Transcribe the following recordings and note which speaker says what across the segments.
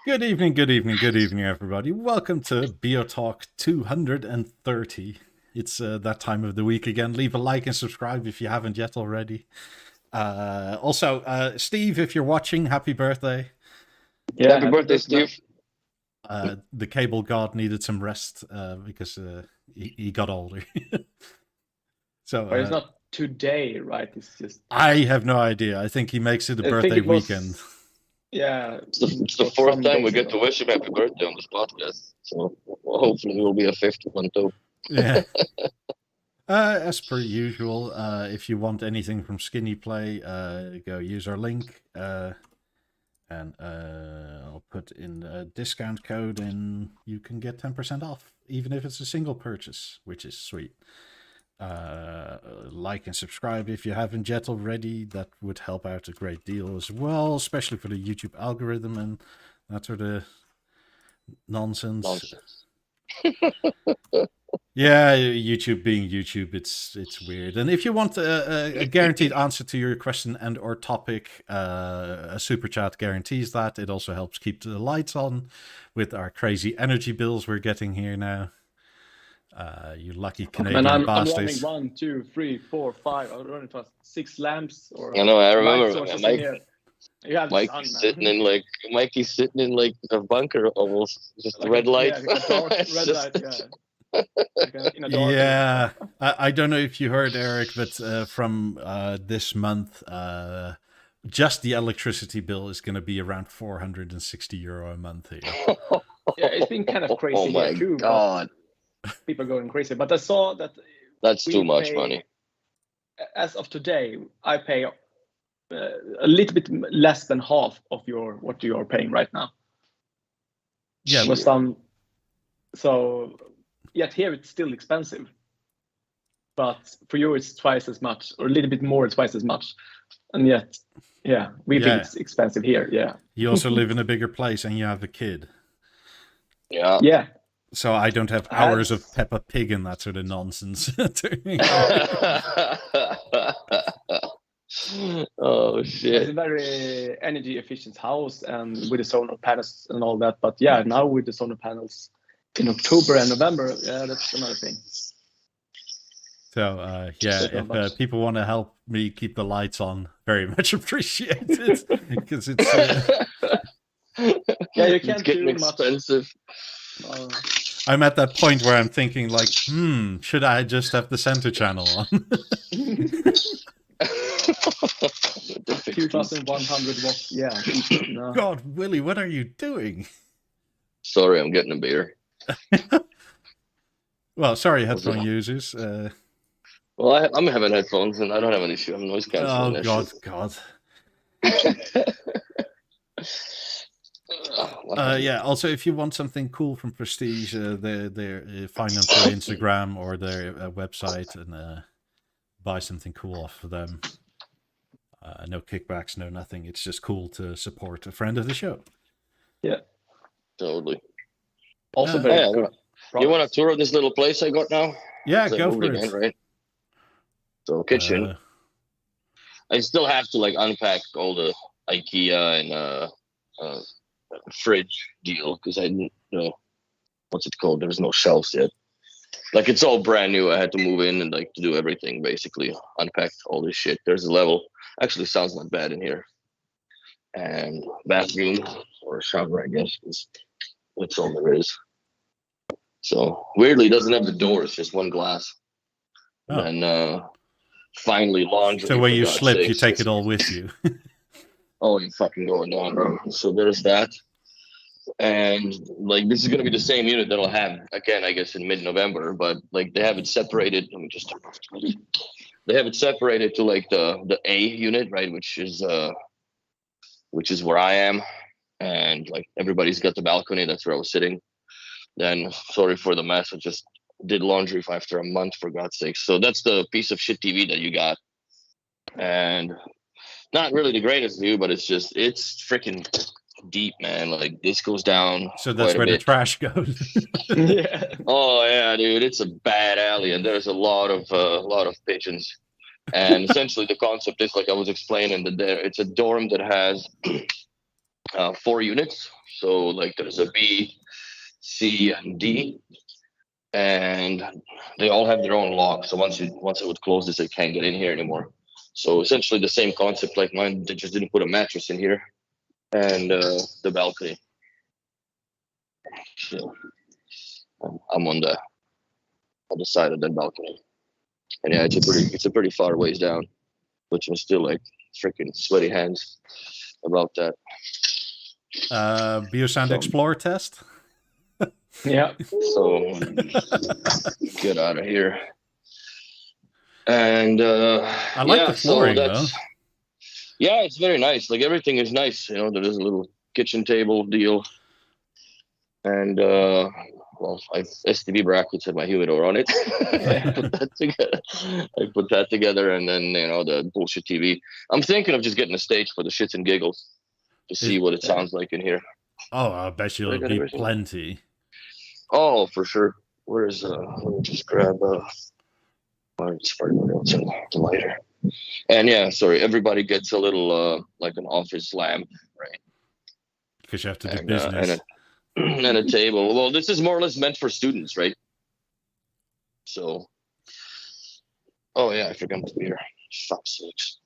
Speaker 1: Good evening, everybody. Welcome to BeoTalk 230. It's that time of the week again. Leave a like and subscribe if you haven't yet already. Also, Steve, if you're watching, happy birthday.
Speaker 2: Yeah, happy birthday, Steve.
Speaker 1: The cable god needed some rest because he got older.
Speaker 2: But it's not today, right? It's just.
Speaker 1: I have no idea. I think he makes it a birthday weekend.
Speaker 2: Yeah,
Speaker 3: it's the fourth time we get to wish him happy birthday on this podcast. So hopefully, it will be a fifth one too.
Speaker 1: Yeah. As per usual, if you want anything from Skinny Play, go use our link, and I'll put in a discount code, and you can get 10% off, even if it's a single purchase, which is sweet. Like and subscribe if you haven't yet already. That would help out a great deal as well, especially for the YouTube algorithm and that sort of nonsense. Yeah, YouTube being YouTube, it's weird. And if you want a guaranteed answer to your question and or topic, a super chat guarantees that. It also helps keep the lights on with our crazy energy bills we're getting here now. You lucky Canadian bastards.
Speaker 2: I'm running 1, 2, 3, 4, 5. I'm running for 6 lamps.
Speaker 3: I know. I remember Mikey's sitting in like a bunker almost, just like red light.
Speaker 2: Red light. Yeah.
Speaker 1: Yeah, I don't know if you heard, Eric, but from this month, just the electricity bill is going to be around €460 a month here.
Speaker 2: Yeah, it's been kind of crazy here too.
Speaker 3: Oh my god.
Speaker 2: People are going crazy, but I saw that
Speaker 3: that's too much money.
Speaker 2: As of today, I pay a little bit less than half of what you are paying right now.
Speaker 1: Yeah,
Speaker 2: so yet here it's still expensive, but for you it's twice as much, or a little bit more, twice as much, and yet, yeah, we think it's expensive here. Yeah.
Speaker 1: You also live in a bigger place, and you have a kid.
Speaker 3: Yeah.
Speaker 2: Yeah.
Speaker 1: So I don't have hours of Peppa Pig and that sort of nonsense.
Speaker 3: Oh shit!
Speaker 2: It's a very energy efficient house, and with the solar panels and all that. But yeah, now with the solar panels in October and November, yeah, that's another thing.
Speaker 1: So if people want to help me keep the lights on, very much appreciated, because it's
Speaker 2: yeah, you can't
Speaker 3: do much. Expensive.
Speaker 1: I'm at that point where I'm thinking, like, should I just have the center channel on?
Speaker 2: 2,100 watts. Yeah. No.
Speaker 1: God, Willie, what are you doing?
Speaker 3: Sorry, I'm getting a beer.
Speaker 1: Well, sorry, headphone users.
Speaker 3: Well, I'm having headphones, and I don't have an issue. I'm noise canceling.
Speaker 1: Oh God. Yeah. Also, if you want something cool from Prestige, they find them through Instagram or their website and buy something cool off of them. No kickbacks, no nothing. It's just cool to support a friend of the show.
Speaker 2: Yeah,
Speaker 3: totally.
Speaker 2: Also, you
Speaker 3: want a tour of this little place I got now?
Speaker 1: Yeah, go for it.
Speaker 3: Again, right? So kitchen. I still have to unpack all the IKEA and fridge deal because I didn't know what's it called. There's no shelves yet. It's all brand new. I had to move in and to do everything basically, unpack all this shit. There's a level. Actually, sounds not bad in here. And bathroom or shower, I guess, is that's all there is. So weirdly, it doesn't have the doors, just one glass. Oh. And finally, laundry.
Speaker 1: So when you slip, you take it all with you.
Speaker 3: Oh, you fucking going down, bro. So there's that. And this is gonna be the same unit that I'll have again, I guess, in mid-November. But they have it separated. Let me just. They have it separated to the A unit, right, which is where I am, and everybody's got the balcony. That's where I was sitting. Then sorry for the mess. I just did laundry after a month, for God's sake. So that's the piece of shit TV that you got, and not really the greatest view, but it's freaking deep, man. This goes down.
Speaker 1: So that's where the trash goes.
Speaker 2: Yeah.
Speaker 3: Oh yeah, dude, it's a bad alley, and there's a lot of pigeons. And essentially, the concept is I was explaining that it's a dorm that has 4 units. So like there's a B, C, and D, and they all have their own lock. So once I would close this, I can't get in here anymore. So essentially the same concept like mine. They just didn't put a mattress in here, and the balcony. So I'm on the other side of that balcony, and yeah, it's a pretty far ways down, which I'm still like freaking sweaty hands about that.
Speaker 1: Beosound Explorer test.
Speaker 2: Yeah.
Speaker 3: So get out of here. And
Speaker 1: I like the flooring though.
Speaker 3: Yeah, it's very nice. Like everything is nice. You know, there's a little kitchen table deal, and well, I have STV brackets and my humidor on it. I put that together, and then the bullshit TV. I'm thinking of just getting a stage for the shits and giggles to see what it sounds like in here.
Speaker 1: Oh, I bet you'll be plenty.
Speaker 3: Oh, for sure. Where's let me just grab the lighter. And yeah, sorry, everybody gets a little like an office lamp, right?
Speaker 1: Because you have to do business.
Speaker 3: And a table. Well, this is more or less meant for students, right? So, oh yeah, I forgot the beer. Fuck's sakes.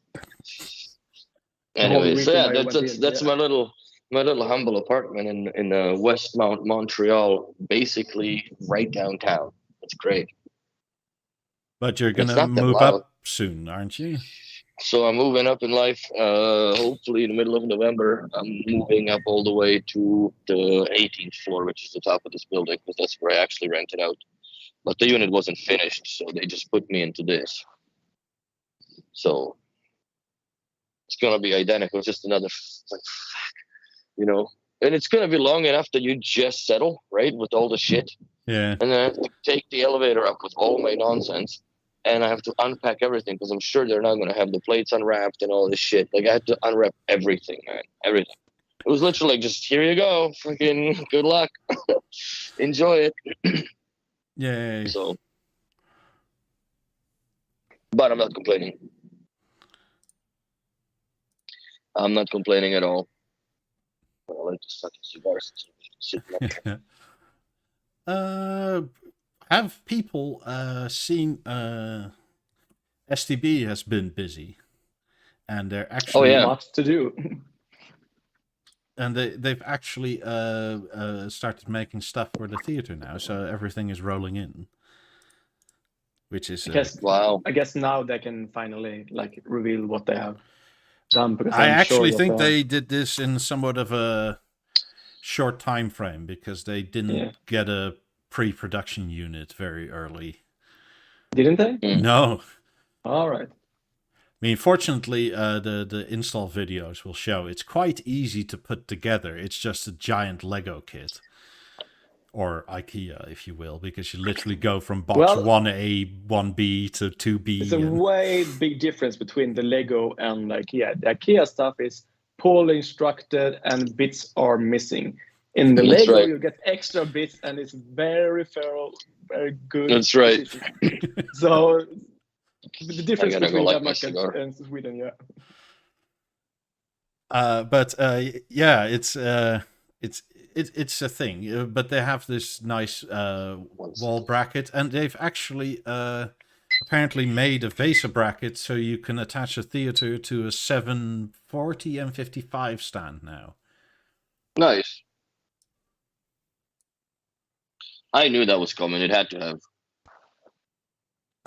Speaker 3: Anyways, so yeah, that's my little humble apartment in Westmount, Montreal, basically right downtown. It's great.
Speaker 1: But you're gonna move up soon, aren't you?
Speaker 3: So I'm moving up in life. Hopefully in the middle of November, I'm moving up all the way to the 18th floor, which is the top of this building, because that's where I actually rented out. But the unit wasn't finished, so they just put me into this. So it's gonna be identical, just another and it's gonna be long enough that you just settle, right, with all the shit.
Speaker 1: Yeah.
Speaker 3: And then I have to take the elevator up with all my nonsense. And I have to unpack everything because I'm sure they're not going to have the plates unwrapped and all this shit. Like, I had to unwrap everything, man. Everything. It was literally like, just here you go. Freaking good luck. Enjoy it.
Speaker 1: Yay.
Speaker 3: So, but I'm not complaining. I'm not complaining at all. But I like to suck cigars sitting up.
Speaker 1: Have people seen STB has been busy, and they're actually
Speaker 2: lots to do,
Speaker 1: and they've actually started making stuff for the theater now, so everything is rolling in, which is
Speaker 3: wow.
Speaker 2: I guess now they can finally reveal what they have done, because
Speaker 1: I actually think they did this in somewhat of a short time frame because they didn't get a pre-production unit very early.
Speaker 2: Didn't they?
Speaker 1: No.
Speaker 2: All right.
Speaker 1: I mean, fortunately, the install videos will show it's quite easy to put together. It's just a giant Lego kit. Or IKEA, if you will, because you literally go from box 1A, 1B to 2B.
Speaker 2: It's a way big difference between the Lego and IKEA. The IKEA stuff is poorly instructed and bits are missing. In the Lego, you get extra bits, and it's very thorough, very good.
Speaker 3: That's right.
Speaker 2: So the difference between Denmark and Sweden,
Speaker 1: it's a thing. But they have this nice wall bracket, and they've actually apparently made a VESA bracket so you can attach a theater to a 740 M55 stand now.
Speaker 3: Nice. I knew that was coming. It had to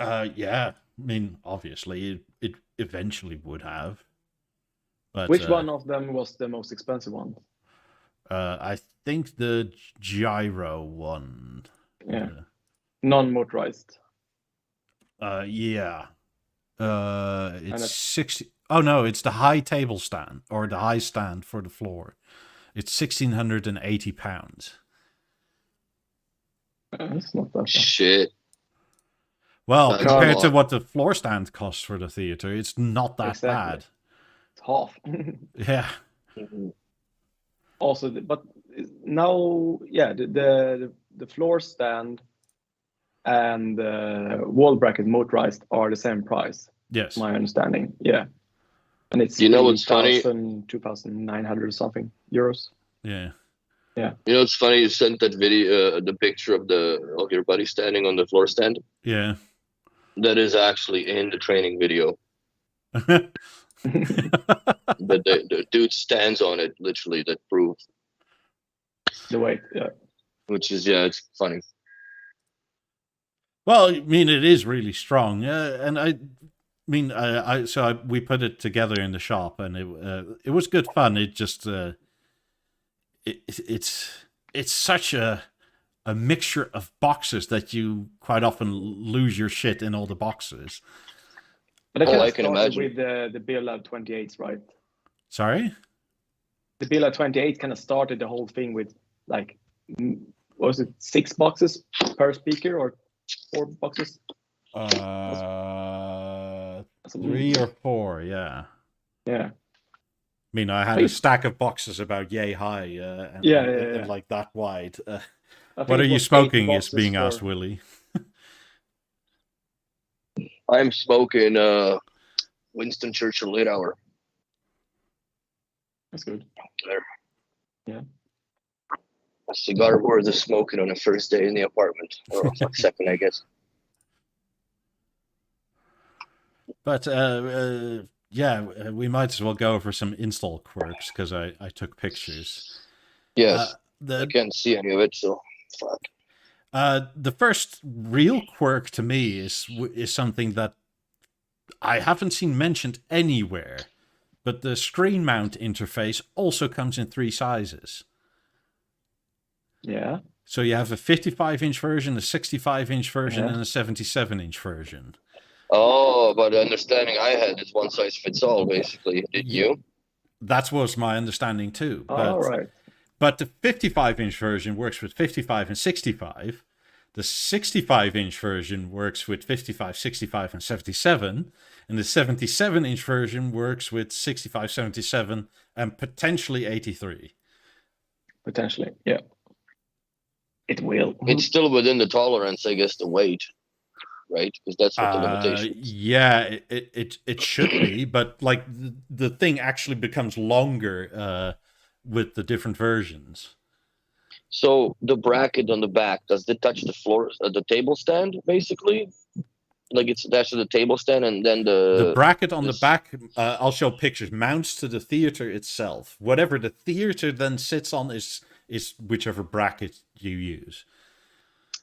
Speaker 3: have.
Speaker 1: Yeah. I mean, obviously, it eventually would have. But
Speaker 2: which one of them was the most expensive one?
Speaker 1: I think the gyro one.
Speaker 2: Yeah. Non-motorized.
Speaker 1: Yeah. It's 60. Oh no, it's the high table stand or the high stand for the floor. It's £1,680.
Speaker 2: That's not that bad.
Speaker 3: Shit.
Speaker 1: Well, compared to what the floor stand costs for the theater, it's not that bad.
Speaker 2: It's half.
Speaker 1: Yeah.
Speaker 2: Also, but now, the floor stand and the wall bracket motorized are the same price.
Speaker 1: Yes.
Speaker 2: My understanding. Yeah. And it's
Speaker 3: what's funny?
Speaker 2: 2,900 or something euros.
Speaker 1: Yeah.
Speaker 3: You know, it's funny you sent that video, the picture of your buddy standing on the floor stand.
Speaker 1: Yeah.
Speaker 3: That is actually in the training video. The dude stands on it, literally. That proves
Speaker 2: the weight. Yeah.
Speaker 3: Which is it's funny.
Speaker 1: Well, I mean, it is really strong, and we put it together in the shop, and it was good fun. It just it's such a mixture of boxes that you quite often lose your shit in all the boxes.
Speaker 2: But I can imagine with the Beolab 28s, right?
Speaker 1: Sorry?
Speaker 2: The Beolab 28 kind of started the whole thing with like, what was it, 6 boxes per speaker or 4 boxes?
Speaker 1: 3 or 4, yeah.
Speaker 2: Yeah.
Speaker 1: I mean, I had a stack of boxes about yay high, and like that wide. What are you smoking? Is being asked, Willie.
Speaker 3: I'm smoking Winston Churchill Late Hour.
Speaker 2: That's good.
Speaker 3: There.
Speaker 2: Yeah.
Speaker 3: A cigar worth of smoking on the first day in the apartment, or second, I guess.
Speaker 1: But we might as well go over some install quirks because I took pictures.
Speaker 3: Yes, I can't see any of it, so fuck.
Speaker 1: The first real quirk to me is something that I haven't seen mentioned anywhere, but the screen mount interface also comes in 3 sizes.
Speaker 2: Yeah.
Speaker 1: So you have a 55-inch version, a 65-inch version, and a 77-inch version.
Speaker 3: Oh, but the understanding I had is one size fits all, basically. Did you?
Speaker 1: That was my understanding too.
Speaker 2: All right.
Speaker 1: But the 55-inch version works with 55 and 65. The 65-inch version works with 55, 65, and 77. And the 77-inch version works with 65, 77, and potentially 83.
Speaker 2: Potentially, yeah. It will.
Speaker 3: It's still within the tolerance, I guess, the weight, right? Because that's what the limitation is.
Speaker 1: Yeah, it should be, but like the thing actually becomes longer with the different versions.
Speaker 3: So the bracket on the back, does it touch the floor, the table stand, basically? Like it's attached to the table stand, and then the
Speaker 1: bracket on the back, I'll show pictures, mounts to the theater itself. Whatever the theater then sits on is whichever bracket you use.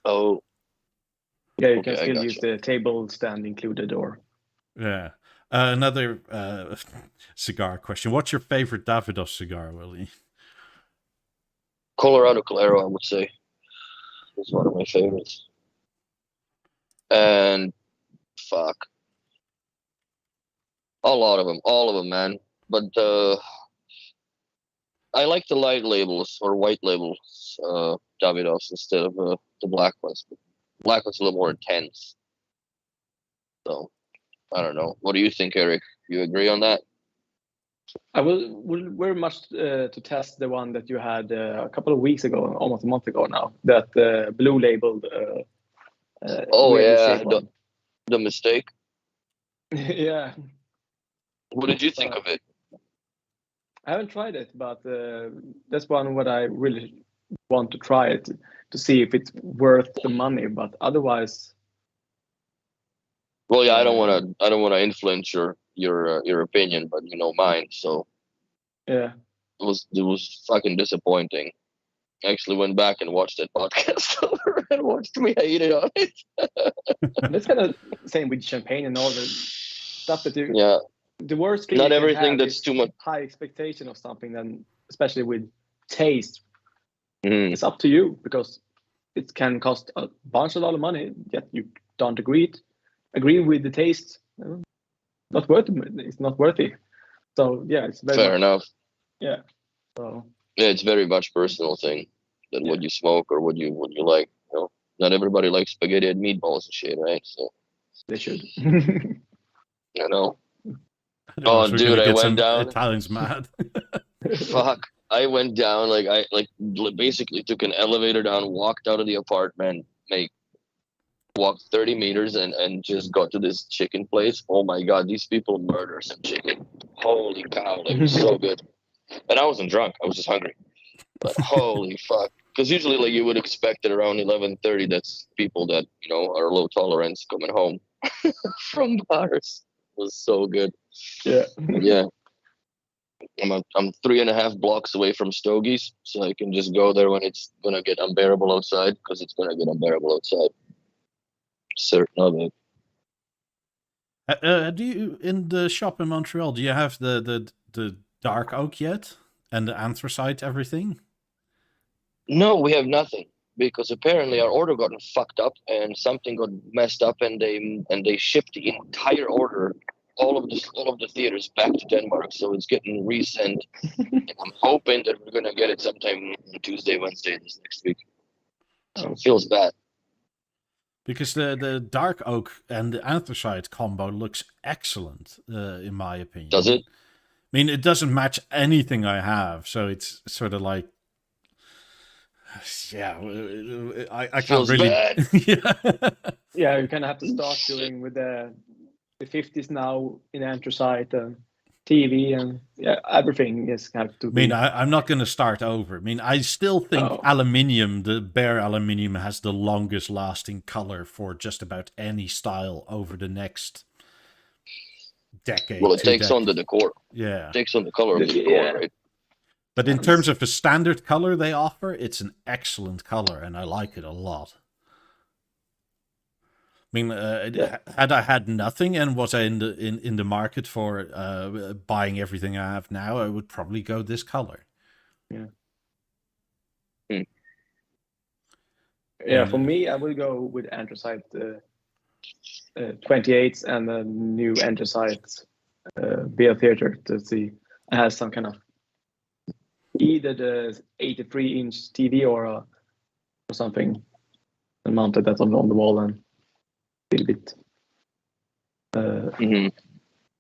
Speaker 3: Oh.
Speaker 2: Yeah, you can still use the table stand included, or...
Speaker 1: Yeah. Another cigar question. What's your favorite Davidoff cigar, Willie?
Speaker 3: Colorado Calero, I would say. It's one of my favorites. And fuck. All of them, man. But I like the light labels or white labels, Davidoffs, instead of the black ones. Black one's a little more intense. So, I don't know. What do you think, Eric? You agree on that?
Speaker 2: I will very much to test the one that you had a couple of weeks ago, almost a month ago now, that blue labeled.
Speaker 3: The mistake.
Speaker 2: Yeah.
Speaker 3: What did you think of it?
Speaker 2: I haven't tried it, but that's one what I really want to try it to see if it's worth the money. But otherwise,
Speaker 3: well, yeah, I don't want to influence your opinion, but you know mine. So
Speaker 2: yeah,
Speaker 3: it was fucking disappointing. I actually went back and watched that podcast over and watched me hate it on it.
Speaker 2: That's kind of the same with champagne and all the stuff that you.
Speaker 3: Yeah.
Speaker 2: The worst thing.
Speaker 3: Not everything that's too much.
Speaker 2: High expectation of something, then especially with taste,
Speaker 3: it's
Speaker 2: up to you, because it can cost a lot of money. Yet you don't agree with the taste. Not worth it. It's not worthy. So yeah, it's very
Speaker 3: fair enough.
Speaker 2: Yeah. So.
Speaker 3: Yeah, it's very much personal thing than what you smoke or what you like. You know, not everybody likes spaghetti and meatballs and shit, right? So
Speaker 2: they should.
Speaker 3: I know. Oh, dude, I went down.
Speaker 1: Italians mad.
Speaker 3: Fuck! I went down. I basically took an elevator down, walked out of the apartment, walked 30 meters, and just got to this chicken place. Oh my god, these people murder some chicken. Holy cow! It was so good. And I wasn't drunk. I was just hungry. But holy fuck. Because usually, like, you would expect at around 11:30, that's people that, you know, are low tolerance coming home from bars. It was so good.
Speaker 2: Yeah.
Speaker 3: Yeah. I'm 3.5 blocks away from Stogie's, so I can just go there when it's gonna get unbearable outside, because it's gonna get unbearable outside. Certain of it.
Speaker 1: Do you, in the shop in Montreal, do you have the dark oak yet? And the anthracite everything?
Speaker 3: No, we have nothing, because apparently our order got fucked up and something got messed up, and they shipped the entire order, all of the theaters back to Denmark, so it's getting resent. And I'm hoping that we're gonna get it sometime Tuesday, Wednesday this next week. So it feels bad.
Speaker 1: Because the dark oak and the anthracite combo looks excellent, in my opinion.
Speaker 3: Does it?
Speaker 1: I mean, it doesn't match anything I have, so it's sort of like, yeah, I can't really.
Speaker 3: Bad.
Speaker 1: Yeah.
Speaker 2: Yeah, you kind of have to start doing with the 50s now in anthracite and TV and everything is have to be.
Speaker 1: I mean, I'm not going to start over. I mean, I still think aluminium, the bare aluminium, has the longest lasting color for just about any style over the next decade.
Speaker 3: Well, it takes on the decor.
Speaker 1: Yeah.
Speaker 3: It takes on the color of the decor, right?
Speaker 1: But in terms of the standard color they offer, it's an excellent color, and I like it a lot. I mean, had I had nothing and was I in the market for buying everything I have now, I would probably go this color.
Speaker 2: Yeah. Yeah, for me, I will go with anthracite 28s and the new anthracite BeoTalk to see. It has some kind of either the 83-inch TV or something, and mounted that on the wall and a little bit.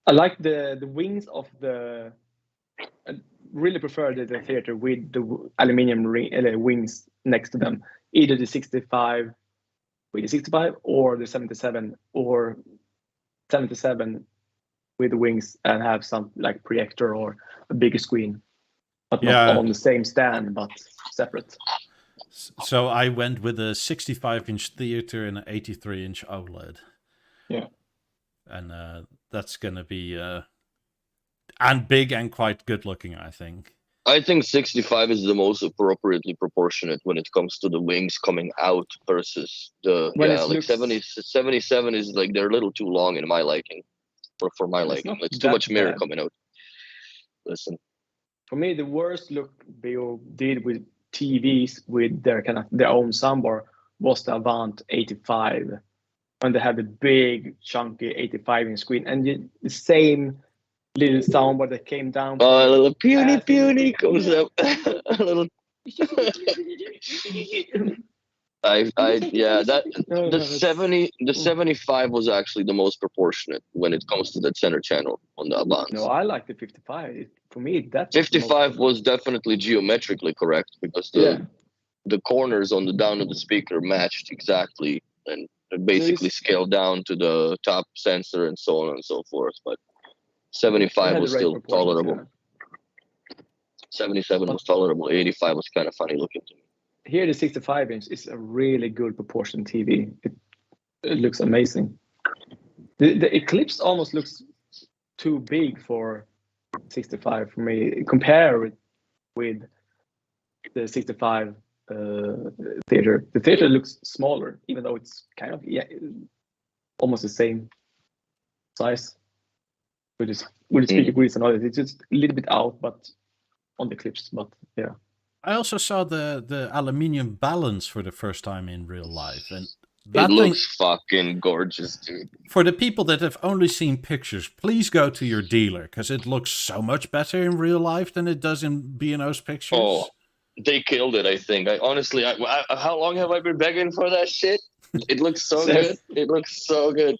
Speaker 2: I like the wings of the. I really prefer the theater with the aluminium wings next to them. Either the 65 with the 65 or the 77 or 77 with the wings and have some like projector or a bigger screen, but not on the same stand, but separate.
Speaker 1: So I went with a 65-inch theater and an 83-inch OLED.
Speaker 2: Yeah.
Speaker 1: And that's going to be and big and quite good looking, I think.
Speaker 3: I think 65 is the most appropriately proportionate when it comes to the wings coming out versus the like 77 is like they're a little too long in my liking. For my liking, it's too much mirror coming out. Listen,
Speaker 2: for me, the worst look Beo did with TVs with their kind of their own soundbar was the Avant 85, when they had the big chunky 85-inch screen and the same little soundbar that came down.
Speaker 3: A little puny comes up. A little. The 75 was actually the most proportionate when it comes to that center channel on the Avant.
Speaker 2: No, I like the 55. For me, that
Speaker 3: 55 was definitely geometrically correct because the corners on the down of the speaker matched exactly and basically scaled down to the top sensor and so on and so forth. But 75 was still tolerable. Yeah. 77 was tolerable. 85 was kind of funny looking to me.
Speaker 2: Here, the 65-inch is a really good proportion TV. It looks amazing. The Eclipse almost looks too big for 65 for me. Compare it with the 65 theater. The theater looks smaller, even though it's kind of almost the same size. With the speaker grids and all that, it's just a little bit out, but on the Eclipse. But yeah.
Speaker 1: I also saw the aluminium balance for the first time in real life, and
Speaker 3: that looks fucking gorgeous, dude.
Speaker 1: For the people that have only seen pictures, please go to your dealer because it looks so much better in real life than it does in B&O's pictures.
Speaker 3: Oh, they killed it, I think. Honestly, how long have I been begging for that shit? It looks so good. It looks so good.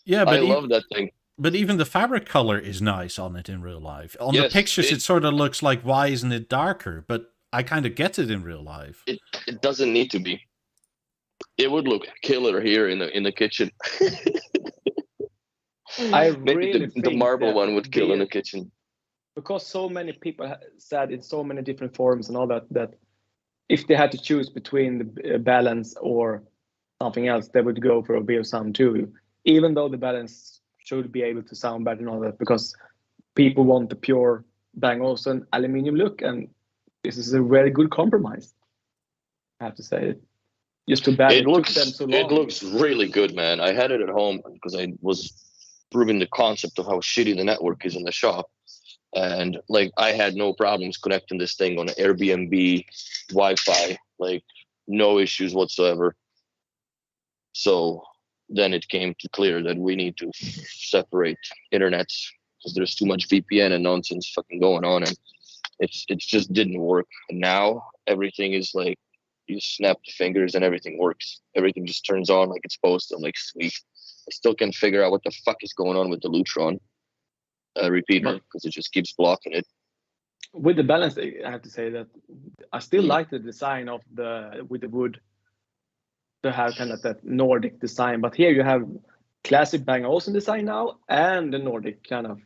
Speaker 1: Yeah, but
Speaker 3: I love that thing.
Speaker 1: But even the fabric color is nice on it in real life. On the pictures, it sort of looks like, why isn't it darker? But I kind of get it in real life.
Speaker 3: It doesn't need to be. It would look killer here in the kitchen.
Speaker 2: I really
Speaker 3: the marble one would kill in the kitchen.
Speaker 2: because so many people said in so many different forums and all that if they had to choose between the balance or something else, they would go for a Beosound 2, even though the balance should be able to sound better and all that, because people want the pure Bang Olufsen aluminium look, and this is a very good compromise, I have to say. Just too bad
Speaker 3: it
Speaker 2: took
Speaker 3: looks
Speaker 2: them so long.
Speaker 3: it looks really good, man. I had it at home because I was proving the concept of how shitty the network is in the shop, and like I had no problems connecting this thing on Airbnb Wi-Fi, like no issues whatsoever. So then it came to clear that we need to separate internets because there's too much VPN and nonsense fucking going on, and it just didn't work. And now everything is like you snap the fingers and everything works. Everything just turns on like it's supposed to. I'm like, sweet. I still can't figure out what the fuck is going on with the Lutron repeater because it just keeps blocking it.
Speaker 2: With the balance, I have to say that I still like the design of with the wood to have kind of that Nordic design. But here you have classic Bang Olufsen design now and the Nordic kind of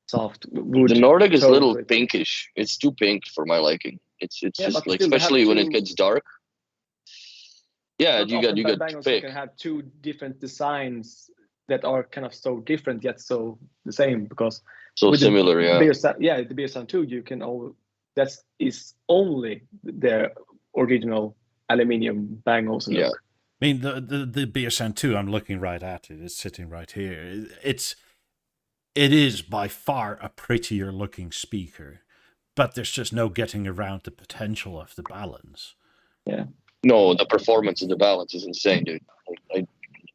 Speaker 2: soft wood.
Speaker 3: The Nordic is a little pinkish. It's too pink for my liking. It's just like, especially when it gets dark. Yeah, you got
Speaker 2: Bang Olufsen can have two different designs that are kind of so different yet so the same, because
Speaker 3: so similar.
Speaker 2: The Beosound 2 you can that is only the original aluminium Bang Olufsen look.
Speaker 1: I mean, the Beosound 2, I'm looking right at it. It's sitting right here. It is by far a prettier looking speaker, but there's just no getting around the potential of the balance.
Speaker 2: Yeah.
Speaker 3: No, the performance of the balance is insane, dude.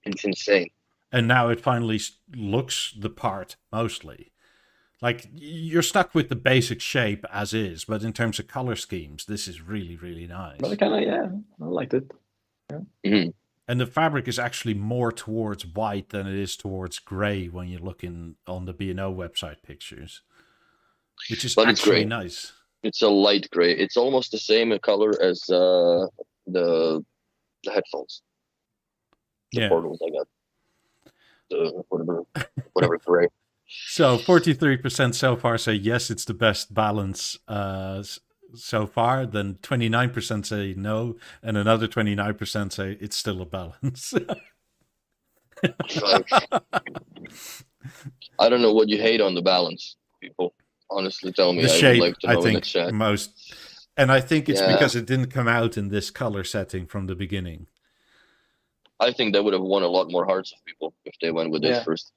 Speaker 3: It's insane.
Speaker 1: And now it finally looks the part mostly. Like, you're stuck with the basic shape as is, but in terms of color schemes, this is really, really nice.
Speaker 2: But I liked it. Yeah.
Speaker 3: Mm-hmm.
Speaker 1: And the fabric is actually more towards white than it is towards gray when you look on the B&O website pictures, which is actually nice.
Speaker 3: It's a light gray. It's almost the same color as the headphones. The portables I got. The whatever gray.
Speaker 1: So 43% so far say yes, it's the best balance so far. Then 29% say no, and another 29% say it's still a balance.
Speaker 3: I don't know what you hate on the balance, people. Honestly, tell me.
Speaker 1: The shape,
Speaker 3: would like to know
Speaker 1: I think,
Speaker 3: in the chat.
Speaker 1: most. And I think it's because it didn't come out in this color setting from the beginning.
Speaker 3: I think that would have won a lot more hearts of people if they went with this first.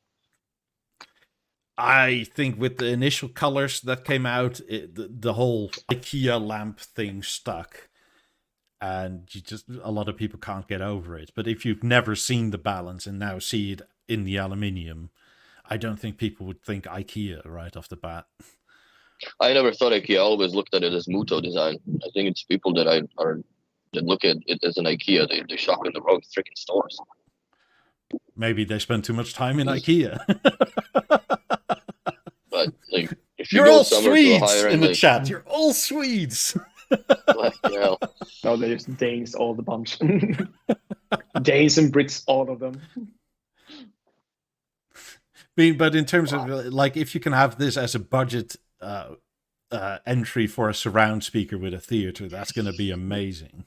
Speaker 1: I think with the initial colors that came out, the whole IKEA lamp thing stuck. And a lot of people can't get over it. But if you've never seen the balance and now see it in the aluminium, I don't think people would think IKEA right off the bat.
Speaker 3: I never thought IKEA. I always looked at it as Muto design. I think it's people that look at it as an IKEA. They shop in the wrong freaking stores.
Speaker 1: Maybe they spend too much time in IKEA.
Speaker 3: But like, if
Speaker 1: you're all Swedes in the chat. You're all Swedes.
Speaker 2: No, they're just Danes, all the bunch. Danes and Brits, all of them.
Speaker 1: But in terms of like, if you can have this as a budget entry for a surround speaker with a theater, that's going to be amazing.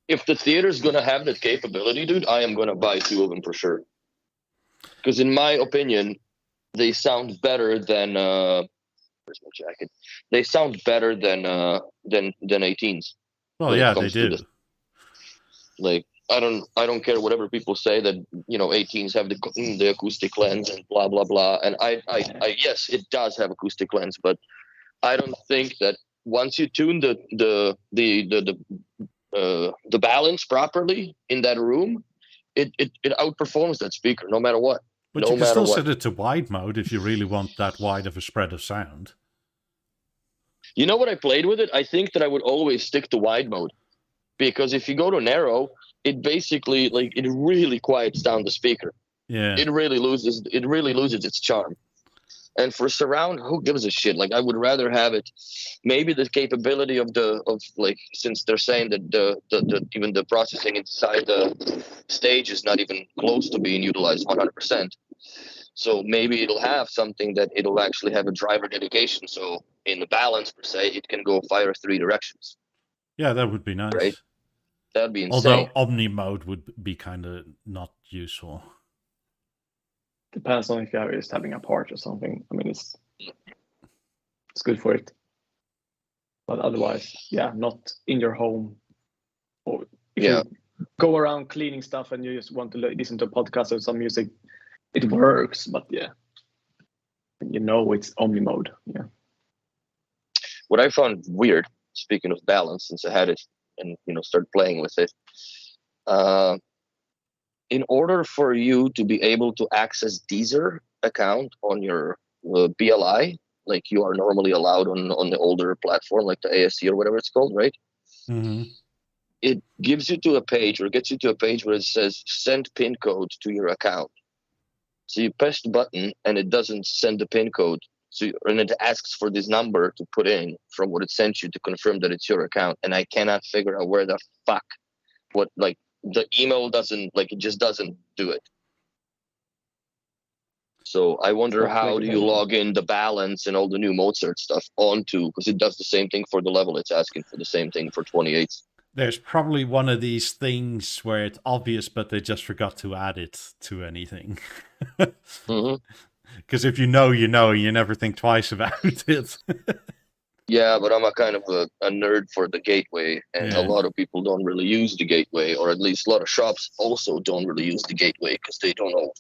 Speaker 3: If the theater's going to have that capability, dude, I am going to buy 2 of them for sure. Because in my opinion, they sound better than where's my jacket? They sound better than 18s.
Speaker 1: Well, yeah, they do.
Speaker 3: Like, I don't care whatever people say that 18s have the acoustic lens and blah blah blah. And I yes, it does have acoustic lens, but I don't think that once you tune the balance properly in that room, it outperforms that speaker no matter what.
Speaker 1: But you can still set it to wide mode if you really want that wide of a spread of sound.
Speaker 3: You know what I played with it? I think that I would always stick to wide mode, because if you go to narrow, it basically it really quiets down the speaker.
Speaker 1: Yeah.
Speaker 3: It really loses its charm. And for surround, who gives a shit? Like, I would rather have it, maybe the capability of since they're saying that even the processing inside the stage is not even close to being utilized 100%. So maybe it'll have something that it'll actually have a driver dedication. So in the balance per se, it can go fire 3 directions.
Speaker 1: Yeah, that would be nice.
Speaker 3: Right. That'd be insane.
Speaker 1: Although Omni mode would be kind of not useful.
Speaker 2: Depends on if you're just having a part or something. I mean, it's good for it. But otherwise, yeah, not in your home. Or if you go around cleaning stuff and you just want to listen to a podcast or some music, it works. But yeah, it's Omni mode. Yeah.
Speaker 3: What I found weird, speaking of balance, since I had it and started playing with it, in order for you to be able to access Deezer account on your BLI, like you are normally allowed on the older platform, like the ASC or whatever it's called, right?
Speaker 1: Mm-hmm.
Speaker 3: It gives you to a page, or gets you to a page where it says send PIN code to your account. So you press the button and it doesn't send the PIN code. And it asks for this number to put in from what it sent you to confirm that it's your account. And I cannot figure out where the fuck, the email doesn't, it just doesn't do it. So I wonder how do you log in the balance and all the new Mozart stuff onto, because it does the same thing for the level. It's asking for the same thing for 28.
Speaker 1: There's probably one of these things where it's obvious, but they just forgot to add it to anything.
Speaker 3: Mm-hmm.
Speaker 1: Because if you know, you never think twice about it.
Speaker 3: Yeah, but I'm a kind of a nerd for the gateway, and a lot of people don't really use the gateway, or at least a lot of shops also don't really use the gateway because they don't know.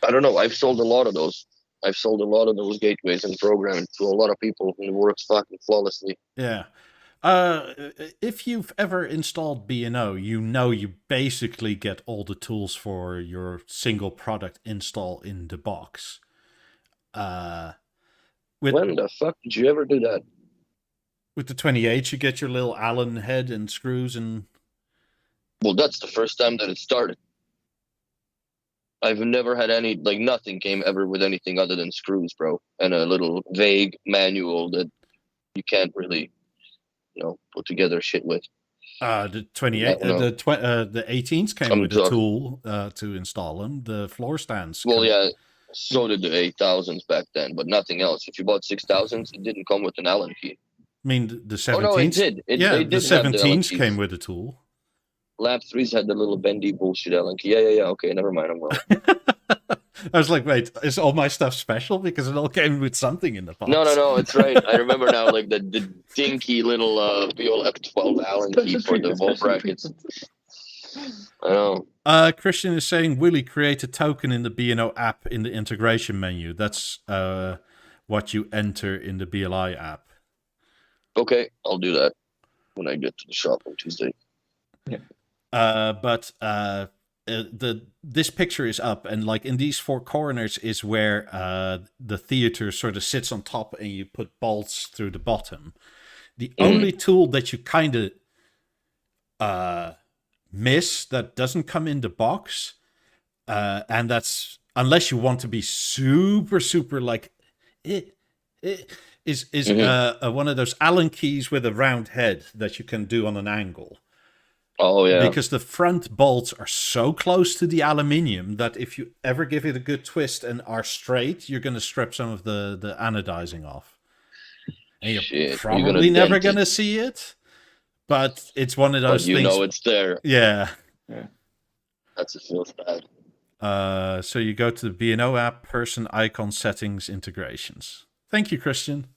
Speaker 3: I don't know. I've sold a lot of those. I've sold a lot of those gateways and programming to a lot of people, and it works fucking flawlessly.
Speaker 1: Yeah. If you've ever installed B&O, you basically get all the tools for your single product install in the box.
Speaker 3: When the fuck did you ever do that?
Speaker 1: With the 28, you get your little Allen head and screws and...
Speaker 3: Well, that's the first time that it started. I've never had any, nothing came ever with anything other than screws, bro. And a little vague manual that you can't really, put together shit with.
Speaker 1: The 28, the 18s came with a tool to install them. The floor stands.
Speaker 3: Well, yeah, so did the 8000s back then, but nothing else. If you bought 6000s, it didn't come with an Allen key.
Speaker 1: I mean, the 17s.
Speaker 3: Oh, no, it did.
Speaker 1: The 17s came with a tool.
Speaker 3: Lab 3s had the little bendy bullshit Allen key. Yeah. Okay, never mind. I'm wrong.
Speaker 1: I was like, wait, is all my stuff special? Because it all came with something in the box.
Speaker 3: No, it's right. I remember now, the dinky little Beolab 12 Allen key for the wall brackets. I know.
Speaker 1: Christian is saying, will he create a token in the B&O app in the integration menu? That's what you enter in the BLI app.
Speaker 3: Okay, I'll do that when I get to the shop on Tuesday.
Speaker 1: Yeah. But this picture is up, and in these 4 corners is where the theater sort of sits on top, and you put bolts through the bottom. The only tool that you kind of miss that doesn't come in the box, and that's unless you want to be super is one of those Allen keys with a round head that you can do on an angle.
Speaker 3: Oh, yeah.
Speaker 1: Because the front bolts are so close to the aluminium that if you ever give it a good twist and are straight, you're going to strip some of the anodizing off. And you're probably never going to see it, but it's one of those things.
Speaker 3: It's there.
Speaker 1: Yeah.
Speaker 3: That's a feels bad.
Speaker 1: So you go to the B&O app, person, icon, settings, integrations. Thank you, Christian.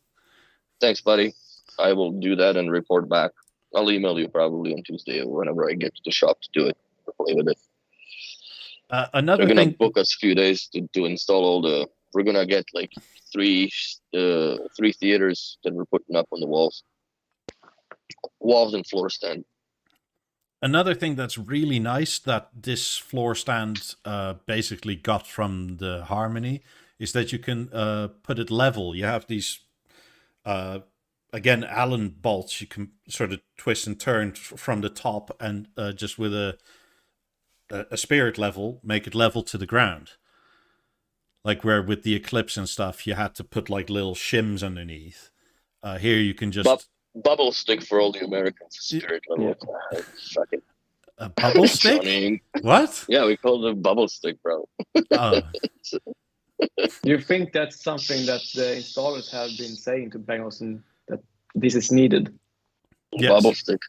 Speaker 3: Thanks, buddy. I will do that and report back. I'll email you probably on Tuesday or whenever I get to the shop to do it, to play with it.
Speaker 1: Another
Speaker 3: They're
Speaker 1: thing...
Speaker 3: going to book us a few days to install all the... We're going to get 3 theaters that we're putting up on the walls. Walls and floor stand.
Speaker 1: Another thing that's really nice that this floor stand basically got from the Harmony is that you can put it level. You have these... Again, Allen bolts you can sort of twist and turn from the top and just with a spirit level, make it level to the ground. Like where with the Eclipse and stuff, you had to put little shims underneath. Here you can just...
Speaker 3: Bubble stick for all the Americans, spirit level.
Speaker 1: A bubble stick?
Speaker 3: Johnny.
Speaker 1: What?
Speaker 3: Yeah, we call it a bubble stick, bro.
Speaker 1: Oh,
Speaker 2: Do you think that's something that the installers have been saying to Beosound that this is needed?
Speaker 1: yes.
Speaker 3: Bubble stick.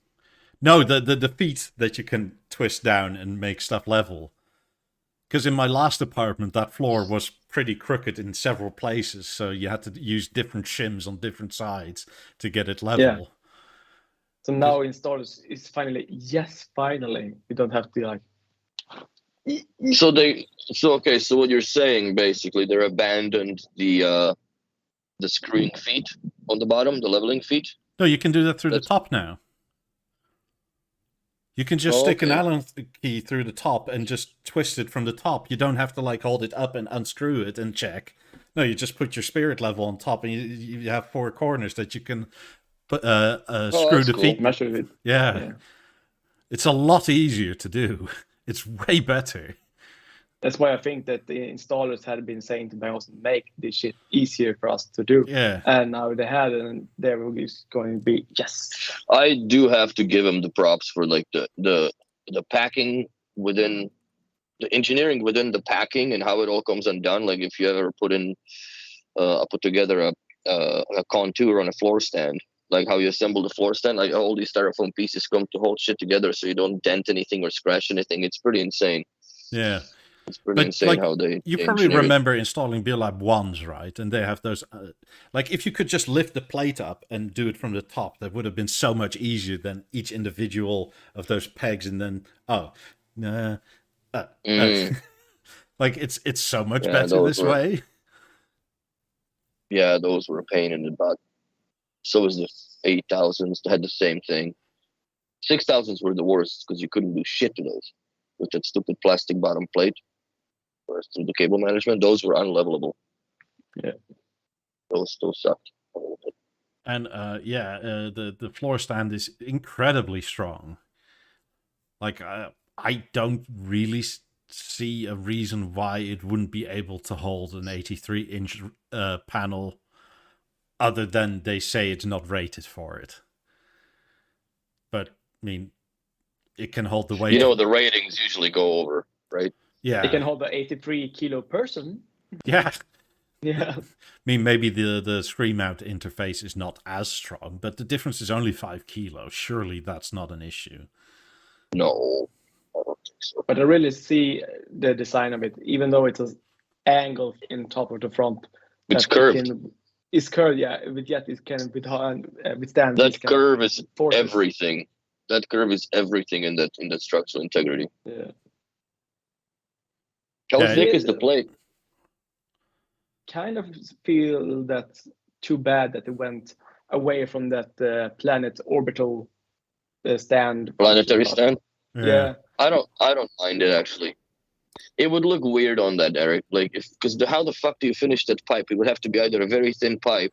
Speaker 1: No, the feet that you can twist down and make stuff level. Because in my last apartment, that floor was pretty crooked in several places, so you had to use different shims on different sides to get it level.
Speaker 2: Yeah. So now installers is finally, yes, finally, you don't have to like.
Speaker 3: So what you're saying basically, they're abandoned the screwing feet on the bottom, the leveling feet.
Speaker 1: No, you can do that through the top now. You can just stick an Allen key through the top and just twist it from the top. You don't have to like hold it up and unscrew it and check. No, you just put your spirit level on top, and you have 4 corners that you can put screw the feet.
Speaker 2: Measure it.
Speaker 1: Yeah. It's a lot easier to do. It's way better.
Speaker 2: That's why I think that the installers had been saying to Beosound, make this shit easier for us to do.
Speaker 1: Yeah.
Speaker 2: And now they had it, and there is going to be, yes.
Speaker 3: I do have to give them the props for like the packing within the engineering within the packing and how it all comes undone. Like if you ever put together a contour on a floor stand, like how you assemble the floor stand, like all these styrofoam pieces come to hold shit together so you don't dent anything or scratch anything. It's pretty insane.
Speaker 1: Yeah.
Speaker 3: It's pretty insane how they.
Speaker 1: You probably remember installing Beolab 1s, right? And they have those. Like, if you could just lift the plate up and do it from the top, that would have been so much easier than each individual of those pegs. And then, like it's so much better this way.
Speaker 3: Yeah, those were a pain in the butt. So was the 8000s. They had the same thing. 6000s were the worst because you couldn't do shit to those with that stupid plastic bottom plate. Whereas through the cable management, those were unlevelable.
Speaker 2: Yeah,
Speaker 3: those sucked a little bit.
Speaker 1: And the floor stand is incredibly strong. Like I don't really see a reason why it wouldn't be able to hold an 83-inch panel, other than they say it's not rated for it. But I mean, it can hold the weight.
Speaker 3: You know, the ratings usually go over, right?
Speaker 1: Yeah.
Speaker 2: It can hold the 83 kilo person.
Speaker 1: Yeah.
Speaker 2: Yeah.
Speaker 1: I mean, maybe the screen mount interface is not as strong, but the difference is only 5 kilos. Surely that's not an issue.
Speaker 3: No, I don't think so.
Speaker 2: But I really see the design of it, even though it's an angle in top of the front.
Speaker 3: It's curved.
Speaker 2: It's curved, yeah. But yet it can withstand.
Speaker 3: That curve is
Speaker 2: forces.
Speaker 3: everything. That curve is everything in that structural integrity.
Speaker 2: Yeah.
Speaker 3: How thick is the plate?
Speaker 2: Kind of feel that's too bad that it went away from that planet orbital stand.
Speaker 3: Planetary stand?
Speaker 2: Yeah.
Speaker 3: I don't mind it actually. It would look weird on that, Eric. Like because how the fuck do you finish that pipe? It would have to be either a very thin pipe,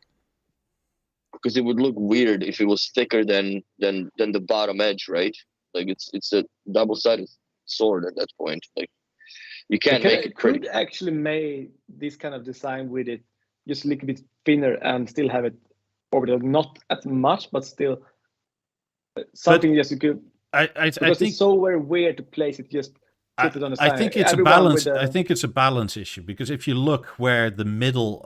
Speaker 3: because it would look weird if it was thicker than the bottom edge, right? Like it's a double-sided sword at that point. Like you can't make it pretty.
Speaker 2: Could actually make this kind of design with it just a little bit thinner and still have it orbital, not as much, but still something just you could.
Speaker 1: I think
Speaker 2: it's so very weird to place it just.
Speaker 1: I think it's a balance. I think it's a balance issue, because if you look where the middle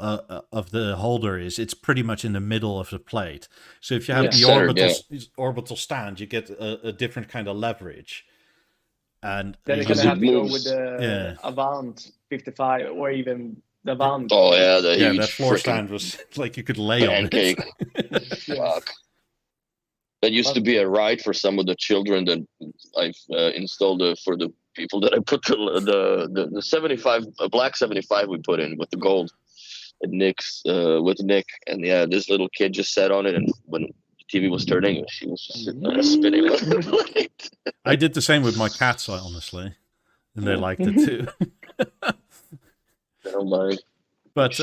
Speaker 1: of the holder is, it's pretty much in the middle of the plate. So if you have the orbital stand, you get a different kind of leverage. And
Speaker 2: then you're gonna have to go with the Avant 55 or even the Avant.
Speaker 3: Oh yeah,
Speaker 1: that floor stand was like you could lay on it.
Speaker 3: Fuck. That used to be a ride for some of the children that I've installed for the people that I put the 75 black 75 we put in with the gold at Nick's with Nick, and yeah, this little kid just sat on it, and when the TV was turning, she was just sitting there spinning on the plate.
Speaker 1: I did the same with my cats, honestly, and they liked it too.
Speaker 3: Oh my.
Speaker 1: But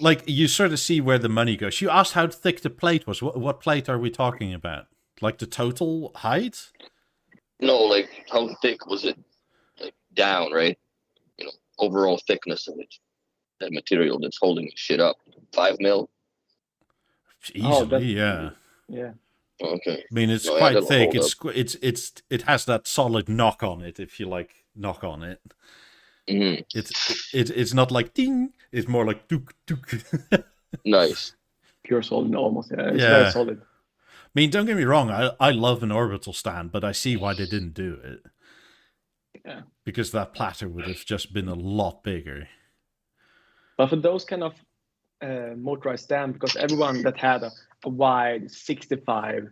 Speaker 1: like you sort of see where the money goes. You asked how thick the plate was. What plate are we talking about? Like the total height?
Speaker 3: No, like how thick was it? Like down, right? You know, overall thickness of it. That material that's holding shit up. 5 mil?
Speaker 1: Easily, yeah.
Speaker 2: Yeah.
Speaker 3: Okay.
Speaker 1: I mean, it's
Speaker 3: No, yeah,
Speaker 1: quite
Speaker 3: that'll
Speaker 1: thick.
Speaker 3: hold
Speaker 1: It has that solid knock on it. If you like knock on it,
Speaker 3: Mhm.
Speaker 1: it's not like ding. It's more like dook dook.
Speaker 3: Nice.
Speaker 2: Pure solid almost. Yeah, it's
Speaker 1: Yeah.
Speaker 2: very solid.
Speaker 1: I mean, don't get me wrong. I love an orbital stand, but I see why they didn't do it.
Speaker 2: Yeah.
Speaker 1: Because that platter would have just been a lot bigger.
Speaker 2: But for those kind of motorized stand, because everyone that had a wide 65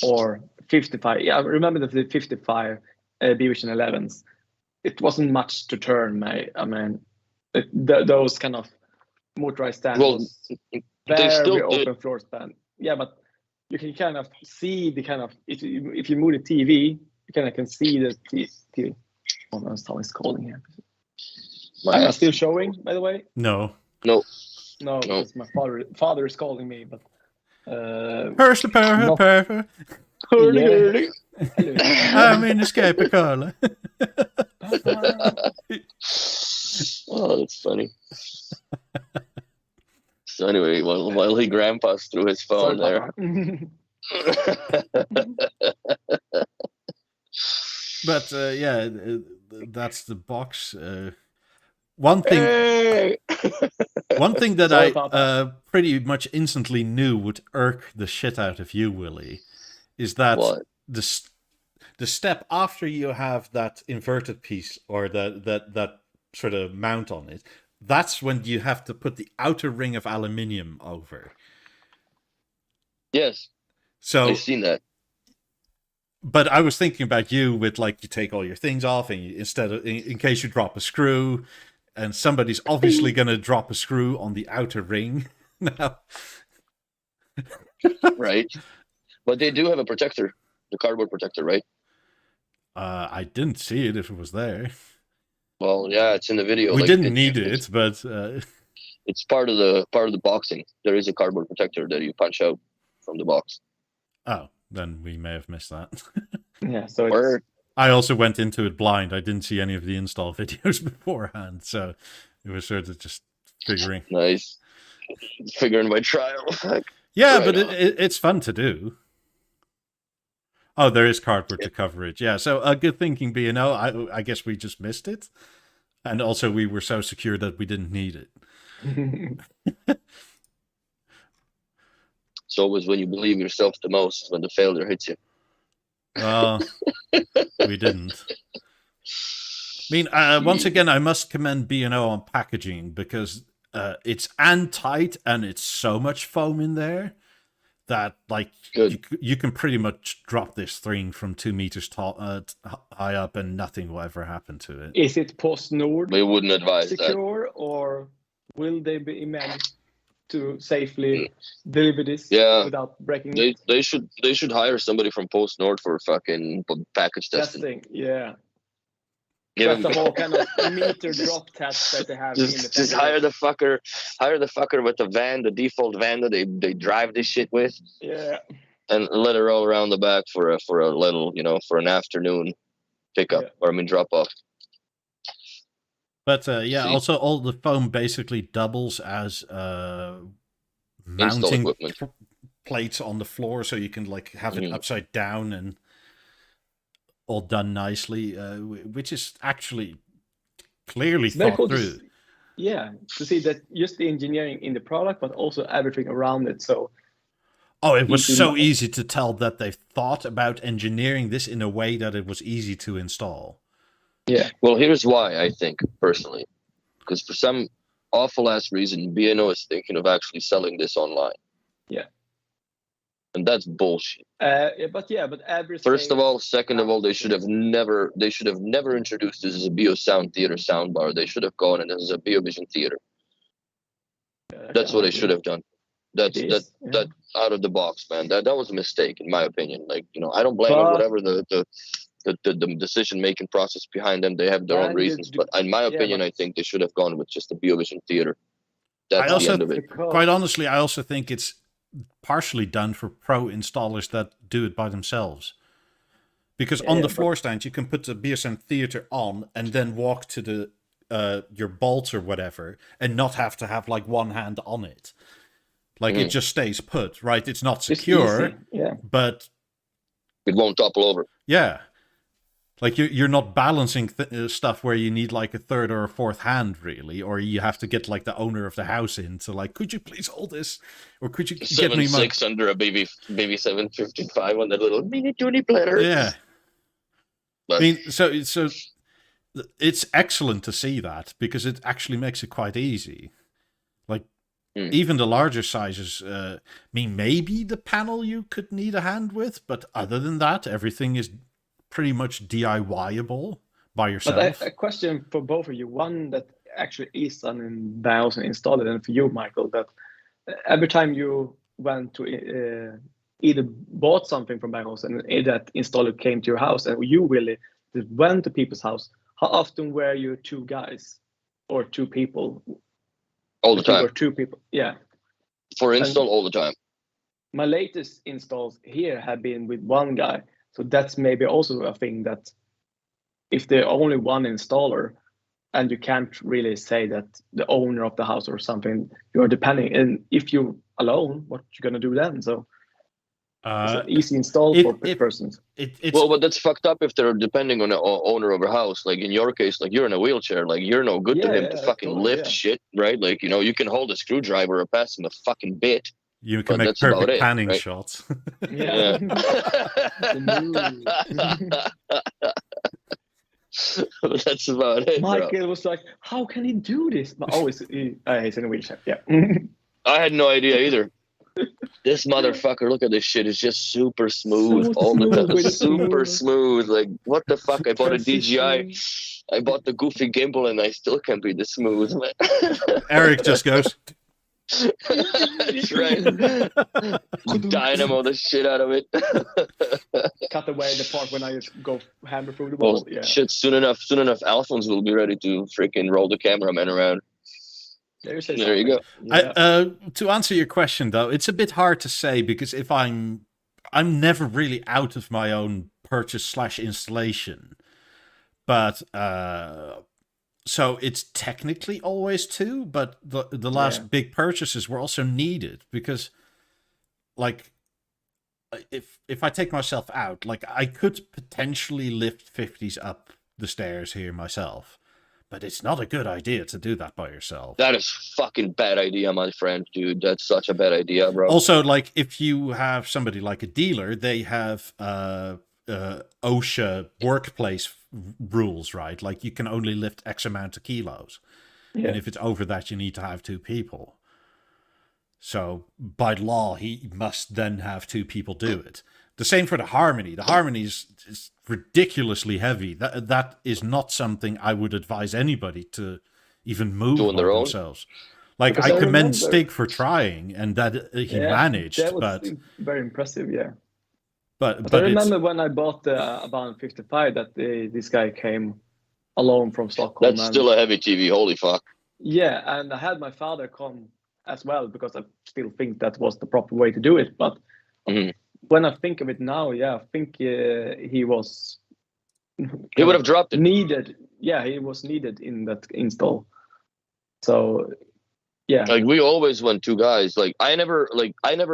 Speaker 2: or 55, yeah, I remember the 55 Beovision 11s. It wasn't much to turn. Those kind of motorized stands was
Speaker 3: they
Speaker 2: very
Speaker 3: still
Speaker 2: open
Speaker 3: did.
Speaker 2: floor span. Yeah, but you can kind of see the kind of if you move the TV, you kind of can see the TV. Oh, no, someone's calling here. Am I still showing, by the way?
Speaker 1: No.
Speaker 3: No.
Speaker 2: No, it's my father is calling me, but
Speaker 1: Horst the per.
Speaker 2: yeah.
Speaker 1: I'm in escape a color.
Speaker 3: Oh, that's funny. So anyway, while he grandpas through his phone there.
Speaker 1: But yeah, that's the box. One thing that
Speaker 2: Sorry,
Speaker 1: I pretty much instantly knew would irk the shit out of you, Willie, is that
Speaker 3: What?
Speaker 1: the step after you have that inverted piece or that sort of mount on it, that's when you have to put the outer ring of aluminium over.
Speaker 3: Yes.
Speaker 1: So
Speaker 3: I've seen that.
Speaker 1: But I was thinking about you with like you take all your things off and instead of in case you drop a screw, and somebody's obviously going to drop a screw on the outer ring now.
Speaker 3: Right. But they do have a protector, the cardboard protector, right?
Speaker 1: I didn't see it if it was there.
Speaker 3: Well, yeah, it's in the video.
Speaker 1: We didn't need it, but
Speaker 3: it's part of the boxing. There is a cardboard protector that you punch out from the box.
Speaker 1: Oh, then we may have missed that.
Speaker 2: Yeah, so
Speaker 1: I also went into it blind. I didn't see any of the install videos beforehand, so it was sort of just figuring.
Speaker 3: Nice. Figuring by trial.
Speaker 1: Yeah,
Speaker 3: right
Speaker 1: but it's fun to do. Oh, there is cardboard to cover it. Yeah, so good thinking, B&O. I guess we just missed it. And also we were so secure that we didn't need it.
Speaker 3: It's always when you believe yourself the most when the failure hits you.
Speaker 1: Well, we didn't. I mean, once again, I must commend B&O on packaging because it's tight and it's so much foam in there that like you can pretty much drop this thing from 2 meters tall, high up and nothing will ever happen to it.
Speaker 2: Is it post-Nord
Speaker 3: We wouldn't advise
Speaker 2: secure
Speaker 3: that.
Speaker 2: Or will they be managed to safely deliver this without breaking it?
Speaker 3: They should hire somebody from Post Nord for fucking package testing.
Speaker 2: Yeah. That's the whole kind of meter drop test that they have.
Speaker 3: Just hire the fucker with the van, the default van that they drive this shit with.
Speaker 2: Yeah.
Speaker 3: And let it roll around the back for a little, for an afternoon pickup drop off.
Speaker 1: But also all the foam basically doubles as mounting plates on the floor, so you can like have it upside down and all done nicely, which is actually clearly thought through.
Speaker 2: To see that just the engineering in the product, but also everything around it. So,
Speaker 1: it was so easy to tell that they thought about engineering this in a way that it was easy to install.
Speaker 3: Yeah. Well, here's why I think personally, because for some awful ass reason, B&O is thinking of actually selling this online.
Speaker 2: Yeah.
Speaker 3: And that's bullshit.
Speaker 2: But every
Speaker 3: first of all, second of all, they should have never introduced this as a Beosound theater soundbar. They should have gone and this is a Beovision theater. That's what they should have done. That out of the box, man. That was a mistake in my opinion. Like, I don't blame them, whatever the decision making process behind them. They have their own reasons, but in my opinion, I think they should have gone with just the Beovision theater. That's the end of it.
Speaker 1: Quite honestly, I also think it's partially done for pro installers that do it by themselves, because on the floor stand you can put the Beosound theater on and then walk to the your bolts or whatever and not have to have like one hand on it. Like it just stays put, right? It's not secure,
Speaker 2: It's easy. Yeah.
Speaker 1: but
Speaker 3: it won't topple over.
Speaker 1: yeah. Like you're not balancing stuff where you need like a third or a fourth hand, really, or you have to get like the owner of the house in to like, could you please hold this, or could you get me
Speaker 3: 7.6 under a baby 755 on that little mini tuning planner.
Speaker 1: Yeah,
Speaker 3: but,
Speaker 1: I mean, so it's excellent to see that because it actually makes it quite easy. Like even the larger sizes, I mean, maybe the panel you could need a hand with, but other than that, everything is pretty much DIY-able by yourself.
Speaker 2: But a question for both of you, one that actually is on Beosound installed, and for you, Michael, that every time you went to either bought something from Beosound and that installer came to your house, and you really went to people's house, how often were you two guys or two people?
Speaker 3: All the time.
Speaker 2: Or two people, yeah.
Speaker 3: For install, all the time.
Speaker 2: My latest installs here have been with one guy. So that's maybe also a thing that if there's only one installer and you can't really say that the owner of the house or something, you're depending. And if you're alone, what you going to do then? So it's an easy install for persons.
Speaker 3: Well, but that's fucked up if they're depending on the owner of a house. Like in your case, like you're in a wheelchair, like you're no good to him to fucking totally, lift shit, right? Like, you know, you can hold a screwdriver or pass him a fucking bit.
Speaker 1: You can make perfect panning shots.
Speaker 2: Yeah.
Speaker 3: That's about it.
Speaker 2: Michael was like, how can he do this? But he's in a wheelchair. Yeah.
Speaker 3: I had no idea either. This motherfucker, look at this shit. It's just super smooth all the time. Super smooth. Like, what the fuck? I bought a DJI. I bought the goofy gimbal and I still can't be this smooth, man.
Speaker 1: Eric just goes.
Speaker 3: That's right. Dynamo the shit out of it.
Speaker 2: Cut away the part when I just go hammer through the wall.
Speaker 3: Yeah. Shit, soon enough, Alphonse will be ready to freaking roll the cameraman around. There you go.
Speaker 1: Yeah. To answer your question, though, it's a bit hard to say because if I'm never really out of my own purchase / installation, but so it's technically always two, but the last big purchases were also needed because, like, if I take myself out, like I could potentially lift 50s up the stairs here myself, but it's not a good idea to do that by yourself.
Speaker 3: That is fucking bad idea, my friend, dude. That's such a bad idea, bro.
Speaker 1: Also, like if you have somebody like a dealer, they have OSHA workplace rules, right? Like you can only lift X amount of kilos. And if it's over that, you need to have two people. So by law, he must then have two people do it. The same for the Harmony. The Harmony is ridiculously heavy. That is not something I would advise anybody to even move on themselves. Like because I commend Stig for trying, and that he managed.
Speaker 2: That was
Speaker 1: but
Speaker 2: very impressive, yeah.
Speaker 1: But
Speaker 2: I remember when I bought the Abound 55 that this guy came alone from Stockholm.
Speaker 3: That's still a heavy TV. Holy fuck.
Speaker 2: Yeah, and I had my father come as well because I still think that was the proper way to do it. But when I think of it now, I think he was.
Speaker 3: He would have dropped it.
Speaker 2: Needed, he was needed in that install. So, yeah.
Speaker 3: Like we always went two guys. Like I never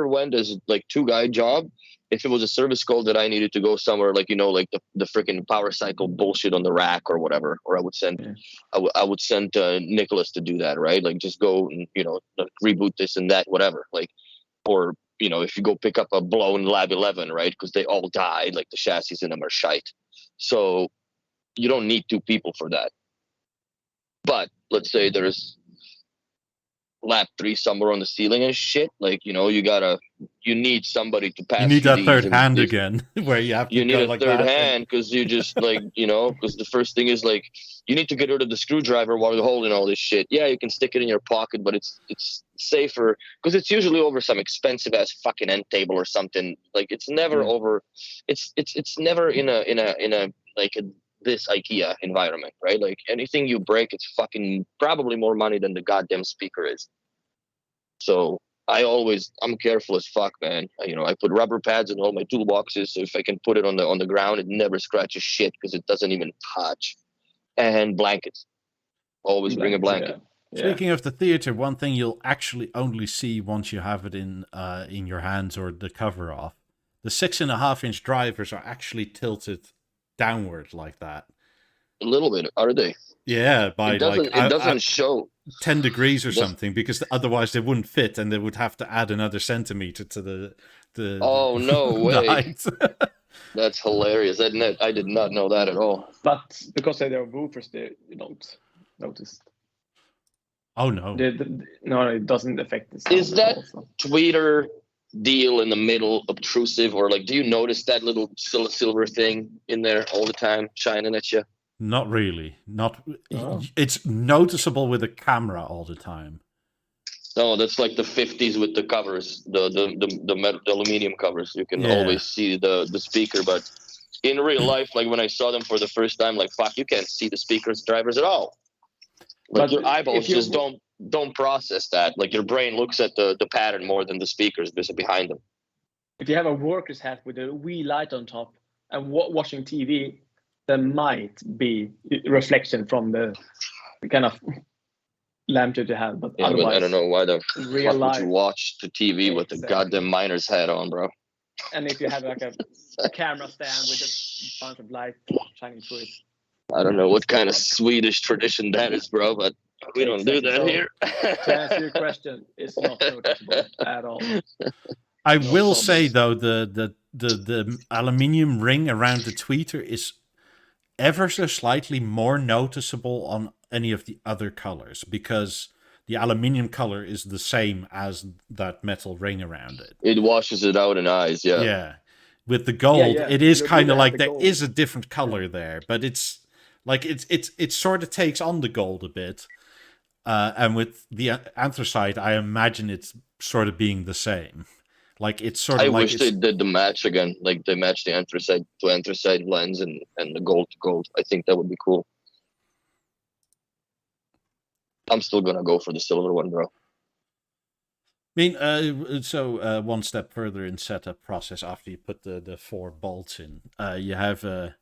Speaker 3: went as like two guy job. If it was a service call that I needed to go somewhere, like like the freaking power cycle bullshit on the rack or whatever, or I would send, I would send Nicholas to do that, right? Like just go and reboot this and that, whatever. Like, or if you go pick up a blown Lab 11, right? Because they all died, like the chassis in them are shite. So you don't need two people for that. But let's say there's Lab 3 somewhere on the ceiling and shit, like you need somebody to pass.
Speaker 1: You need that third hand again, where you have to.
Speaker 3: You need a third hand because you just because the first thing is like you need to get rid of the screwdriver while you're holding all this shit. Yeah, you can stick it in your pocket, but it's safer because it's usually over some expensive ass fucking end table or something. Like it's never over. It's never in a like this IKEA environment, right? Like anything you break, it's fucking probably more money than the goddamn speaker is. So I'm careful as fuck, man. I put rubber pads in all my toolboxes, so if I can put it on the ground, it never scratches shit because it doesn't even touch. And blankets. Always bring a blanket.
Speaker 1: Speaking of the theater, one thing you'll actually only see once you have it in your hands or the cover off, the 6.5-inch drivers are actually tilted downward like that.
Speaker 3: A little bit, are they?
Speaker 1: Yeah, by
Speaker 3: it doesn't show
Speaker 1: 10 degrees or something, because otherwise they wouldn't fit, and they would have to add another centimeter to the
Speaker 3: Oh no way!
Speaker 1: height.
Speaker 3: That's hilarious. I did not know that at all.
Speaker 2: But because they're woofers, you don't notice.
Speaker 1: Oh no!
Speaker 2: No, it doesn't affect the sound.
Speaker 3: Is that tweeter deal in the middle obtrusive, or like, do you notice that little silver thing in there all the time shining at you?
Speaker 1: Not really. It's noticeable with a camera all the time.
Speaker 3: No, that's like the 50s with the covers, the metal, the aluminum covers. You can always see the speaker, but in real life, like when I saw them for the first time, like fuck, you can't see the speakers drivers at all. Like, but your eyeballs just don't process that. Like, your brain looks at the pattern more than the speakers behind them.
Speaker 2: If you have a worker's hat with a wee light on top and watching TV, there might be reflection from the kind of lamp that you have. But
Speaker 3: yeah, but I don't know why the
Speaker 2: real
Speaker 3: fuck
Speaker 2: life
Speaker 3: would you watch the TV with the goddamn miner's hat on, bro.
Speaker 2: And if you have like a camera stand with a bunch of light shining through it.
Speaker 3: I don't know what kind of Swedish tradition that is, bro, but we don't do that here.
Speaker 2: To answer your question, it's not noticeable at all.
Speaker 1: I will say though, the aluminium ring around the tweeter is ever so slightly more noticeable on any of the other colors, because the aluminium color is the same as that metal ring around it.
Speaker 3: It washes it out in eyes, yeah.
Speaker 1: Yeah. With the gold, it is kind of like there is a different color there, but it's like it sort of takes on the gold a bit. And with the anthracite, I imagine it's sort of being the same. Like, it's sort of
Speaker 3: I wish they did the match again. Like, they matched the anthracite to anthracite lens and the gold to gold. I think that would be cool. I'm still gonna go for the silver one, bro.
Speaker 1: I mean, so one step further in setup process after you put the 4 bolts in, you have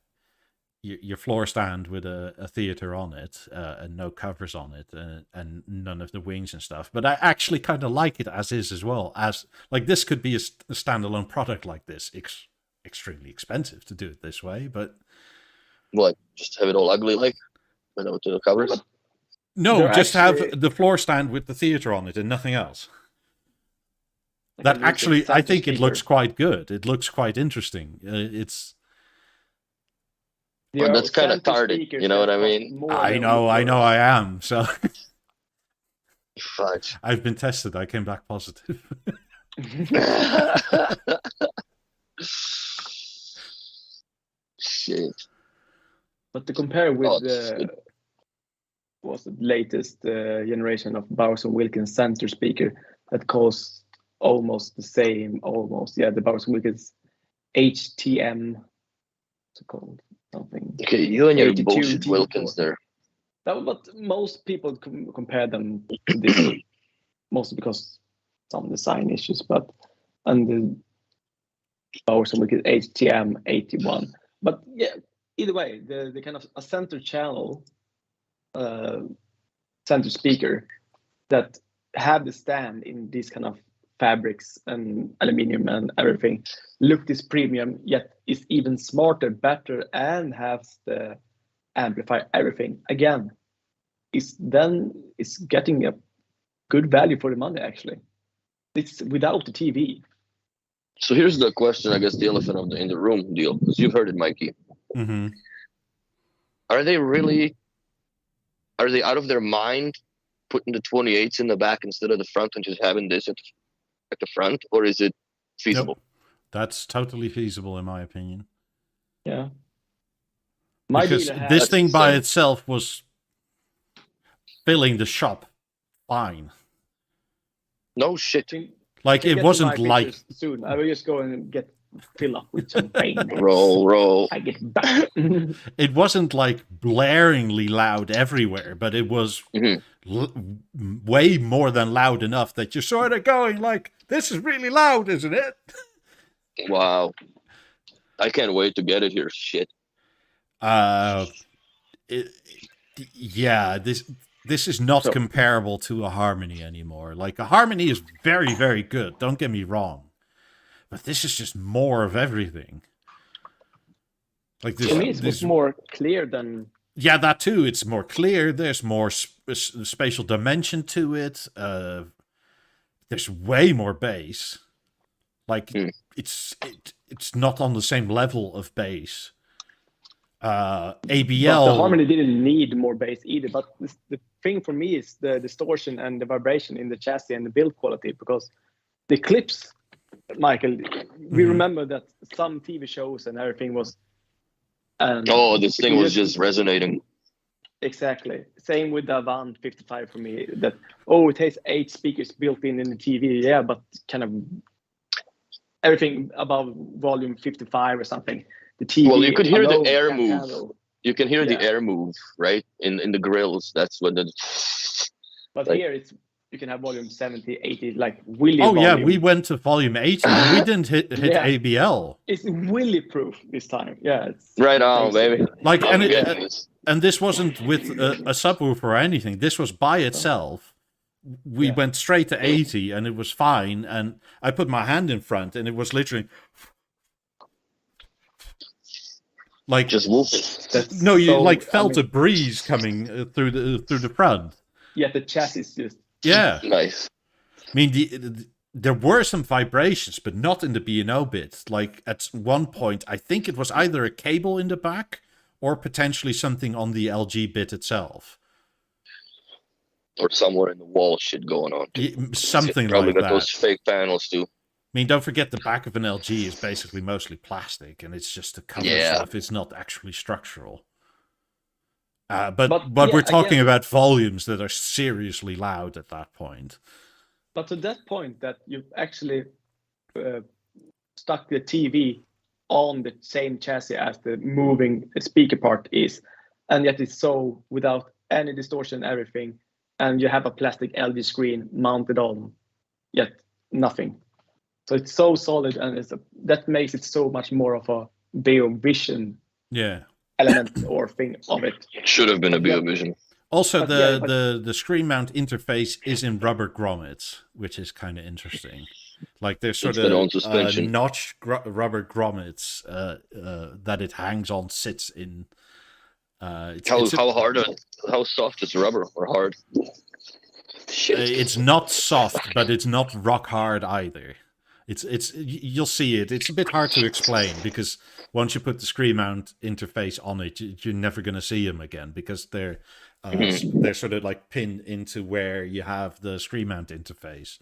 Speaker 1: your floor stand with a theater on it, and no covers on it, and none of the wings and stuff. But I actually kind of like it as is as well. As like, this could be a standalone product like this. Extremely expensive to do it this way, but
Speaker 3: what? Just have it all ugly like without the covers?
Speaker 1: No, just have the floor stand with the theater on it and nothing else. That actually, I think it looks quite good. It looks quite interesting.
Speaker 3: Well, that's kind of tarded, you know what I mean?
Speaker 1: I know I am. So
Speaker 3: Fudge.
Speaker 1: I've been tested. I came back positive.
Speaker 3: Shit.
Speaker 2: But to compare with the latest generation of Bowers & Wilkins center speaker that costs almost the same, the Bowers & Wilkins HTM, what's it called? Something.
Speaker 3: Okay, you and your bullshit Wilkins there.
Speaker 2: But most people compare them to this, mostly because some design issues. And the Bowers & Wilkins HTM 81. But yeah, either way, the kind of a center channel center speaker that have the stand in these kind of fabrics and aluminium and everything look this premium, yet is even smarter, better, and has the amplify everything again, is getting a good value for the money. Actually, it's without the TV.
Speaker 3: So here's the question, I guess, the elephant in the room deal, because you've heard it, Mikey.
Speaker 1: Mm-hmm.
Speaker 3: Are they out of their mind putting the 28s in the back instead of the front and just having this at the front, or is it feasible?
Speaker 1: Nope. That's totally feasible in my opinion.
Speaker 2: Yeah.
Speaker 1: Because this thing by itself was filling the shop fine.
Speaker 3: No shit.
Speaker 1: Like, it wasn't like
Speaker 2: soon. I will just go and fill up with some paint.
Speaker 3: roll.
Speaker 2: I get back.
Speaker 1: It wasn't like blaringly loud everywhere, but it was way more than loud enough that you're sort of going like, this is really loud, isn't it?
Speaker 3: Wow. I can't wait to get it here. Shit.
Speaker 1: Yeah, this this is not
Speaker 2: So-
Speaker 1: comparable to a Harmony anymore. Like, a Harmony is very, very good. Don't get me wrong. But this is just more of everything. Like this,
Speaker 2: For me, it was more clear than.
Speaker 1: Yeah, that too. It's more clear. There's more spatial dimension to it. There's way more bass. Like it's not on the same level of bass. ABL.
Speaker 2: But the Harmony didn't need more bass either. But the thing for me is the distortion and the vibration in the chassis and the build quality, because the clips, Michael, we remember that some TV shows and everything was.
Speaker 3: This thing was just resonating.
Speaker 2: Exactly. Same with the Avant 55 for me. That it has 8 speakers built in the TV. Yeah, but kind of everything above volume 55 or something. The TV.
Speaker 3: Well, you could hear the
Speaker 2: alone
Speaker 3: air
Speaker 2: can't
Speaker 3: move.
Speaker 2: handle.
Speaker 3: You can hear the
Speaker 2: Yeah.
Speaker 3: air move, right? In the grills. That's what the.
Speaker 2: But
Speaker 3: like-
Speaker 2: here you can have volume 70, 80, like Willy.
Speaker 1: Oh
Speaker 2: volume.
Speaker 1: yeah, we went to volume 80 and we didn't hit
Speaker 2: Yeah.
Speaker 1: ABL.
Speaker 2: It's Willy proof this time. Yeah. It's
Speaker 3: Right on, baby.
Speaker 1: Like,
Speaker 3: I'm
Speaker 1: and
Speaker 3: getting this.
Speaker 1: and this wasn't with a subwoofer or anything. This was by itself. We
Speaker 2: Yeah.
Speaker 1: went straight to 80 and it was fine. And I put my hand in front and it was literally like
Speaker 3: Just whooping.
Speaker 2: That's
Speaker 1: no, you
Speaker 2: so-
Speaker 1: like
Speaker 2: I
Speaker 1: felt
Speaker 2: mean,
Speaker 1: a breeze coming through the front.
Speaker 2: Yeah, the chassis is just.
Speaker 1: Yeah,
Speaker 3: Nice.
Speaker 1: I mean there were some vibrations, but not in the B&O bit. Like at one point, I think it was either a cable in the back or potentially something on the LG bit itself.
Speaker 3: Or somewhere in the wall shit going on.
Speaker 1: Something
Speaker 3: Probably
Speaker 1: like
Speaker 3: got
Speaker 1: that.
Speaker 3: those fake panels too.
Speaker 1: I mean, don't forget the back of an LG is basically mostly plastic, and it's just to cover
Speaker 3: Yeah.
Speaker 1: stuff. It's not actually structural. But
Speaker 2: But,
Speaker 1: we're
Speaker 2: yeah,
Speaker 1: talking
Speaker 2: again-
Speaker 1: about volumes that are seriously loud at that point.
Speaker 2: But to that point, that you actually stuck the TV on the same chassis as the moving speaker part is, and yet it's so without any distortion, everything, and you have a plastic LG screen mounted on, yet nothing. So it's so solid, and that makes it so much more of a Beo Vision
Speaker 1: Yeah.
Speaker 2: element or thing of it.
Speaker 3: Should have been a BeoVision.
Speaker 1: Also,
Speaker 2: But
Speaker 1: the,
Speaker 2: yeah, but-
Speaker 1: the screen mount interface is in rubber grommets, which is kind of interesting. Like there's sort
Speaker 3: It's their own
Speaker 1: of
Speaker 3: suspension.
Speaker 1: notched rubber grommets that it hangs on, sits in.
Speaker 3: How soft is rubber or hard? Shit.
Speaker 1: It's not soft, but it's not rock hard either. You'll see it. It's a bit hard to explain because once you put the screen mount interface on it, you're never going to see them again because they're sort of like pinned into where you have the screen mount interface.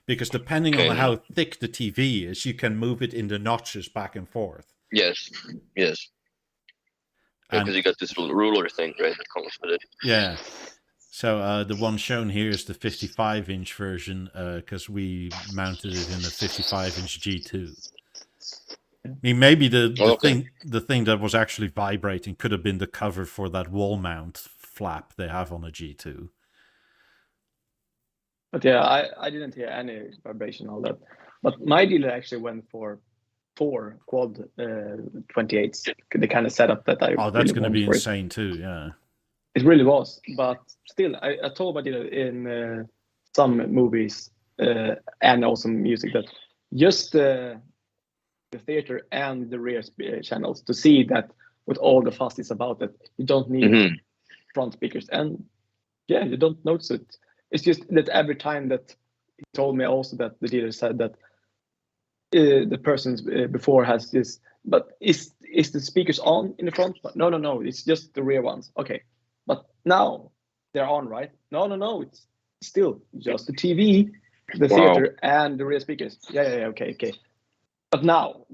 Speaker 1: Because depending on how thick the TV is, you can move it in the notches back and forth.
Speaker 3: Yes. Yes.
Speaker 1: And-
Speaker 3: Because you got this little ruler thing, right? That comes with it.
Speaker 1: Yeah. So the one shown here is the 55-inch version because we mounted it in a 55-inch G2. I mean, maybe the thing that was actually vibrating could have been the cover for that wall mount flap they have on a G2.
Speaker 2: But yeah, I didn't hear any vibration all that. But my dealer actually went for 4 quad 28s. The kind of setup that I.
Speaker 1: Oh, that's
Speaker 2: really
Speaker 1: going to be
Speaker 2: want for it.
Speaker 1: insane too. Yeah.
Speaker 2: It really was, but still, I told my dealer in some movies and also music that just the theater and the rear channels to see that with all the fuss is about it, you don't need front speakers, and yeah, you don't notice it. It's just that every time that he told me also that the dealer said that the person before has this, but is the speakers on in the front? But no, it's just the rear ones. Okay. But now they're on, right? No, it's still just the TV, the theater, and the rear speakers. Yeah, okay. But now,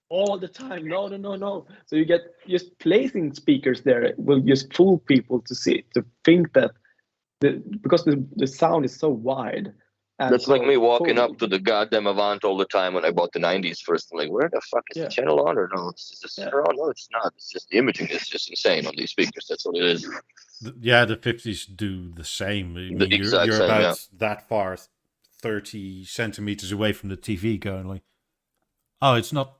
Speaker 2: all the time, no. So you get just placing speakers there will just fool people to think that because the sound is so wide. And
Speaker 3: That's like me walking
Speaker 2: full.
Speaker 3: up to the goddamn Avant all the time when I bought the 90s first. I'm like, where the fuck is the channel on? Or no, it's just the center on. No, it's not. It's just the imaging is just insane on these speakers. That's what it is.
Speaker 1: Yeah, the 50s do the same. I mean,
Speaker 3: The exact
Speaker 1: you're
Speaker 3: same,
Speaker 1: about that far, 30 centimeters away from the TV going like, oh, it's not.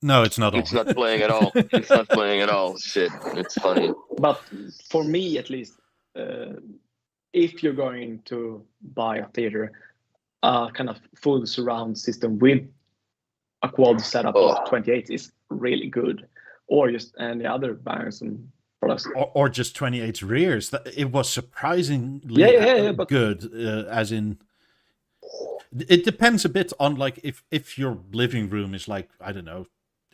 Speaker 1: No, it's not on.
Speaker 3: It's not playing at all. It's not playing at all. Shit, it's funny.
Speaker 2: But for me, at least, if you're going to buy a theater, kind of full surround system with a quad setup of 28 is really good, or just any other bangers and products.
Speaker 1: Or just 28 rears. It was surprisingly
Speaker 2: but
Speaker 1: good, as in... It depends a bit on, like, if your living room is, like, I don't know,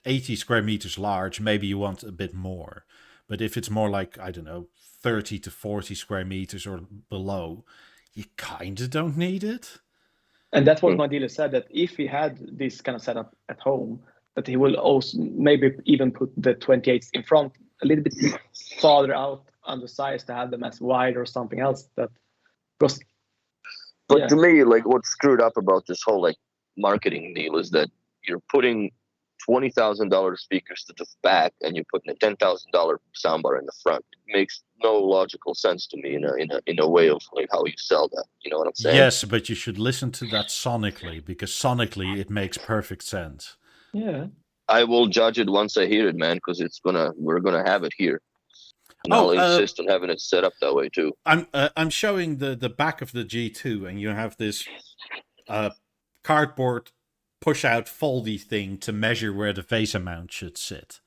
Speaker 1: 80 square meters large, maybe you want a bit more. But if it's more like, I don't know, 30 to 40 square meters or below, you kind of don't need it.
Speaker 2: And that's what my dealer said, that if he had this kind of setup at home, that he will also maybe even put the 28s in front a little bit farther out on the sides to have them as wide or something else. But
Speaker 3: to me, like, what's screwed up about this whole like marketing deal is that you're putting $20,000 speakers to the back and you're putting a $10,000 soundbar in the front. It makes no logical sense to me in a way of like how you sell that. You know what I'm saying?
Speaker 1: Yes, but you should listen to that sonically, because sonically it makes perfect sense.
Speaker 2: Yeah.
Speaker 3: I will judge it once I hear it, man, because we're gonna have it here. And I'll insist on having it set up that way too.
Speaker 1: I'm showing the back of the G2, and you have this cardboard push-out foldy thing to measure where the VESA mount should sit.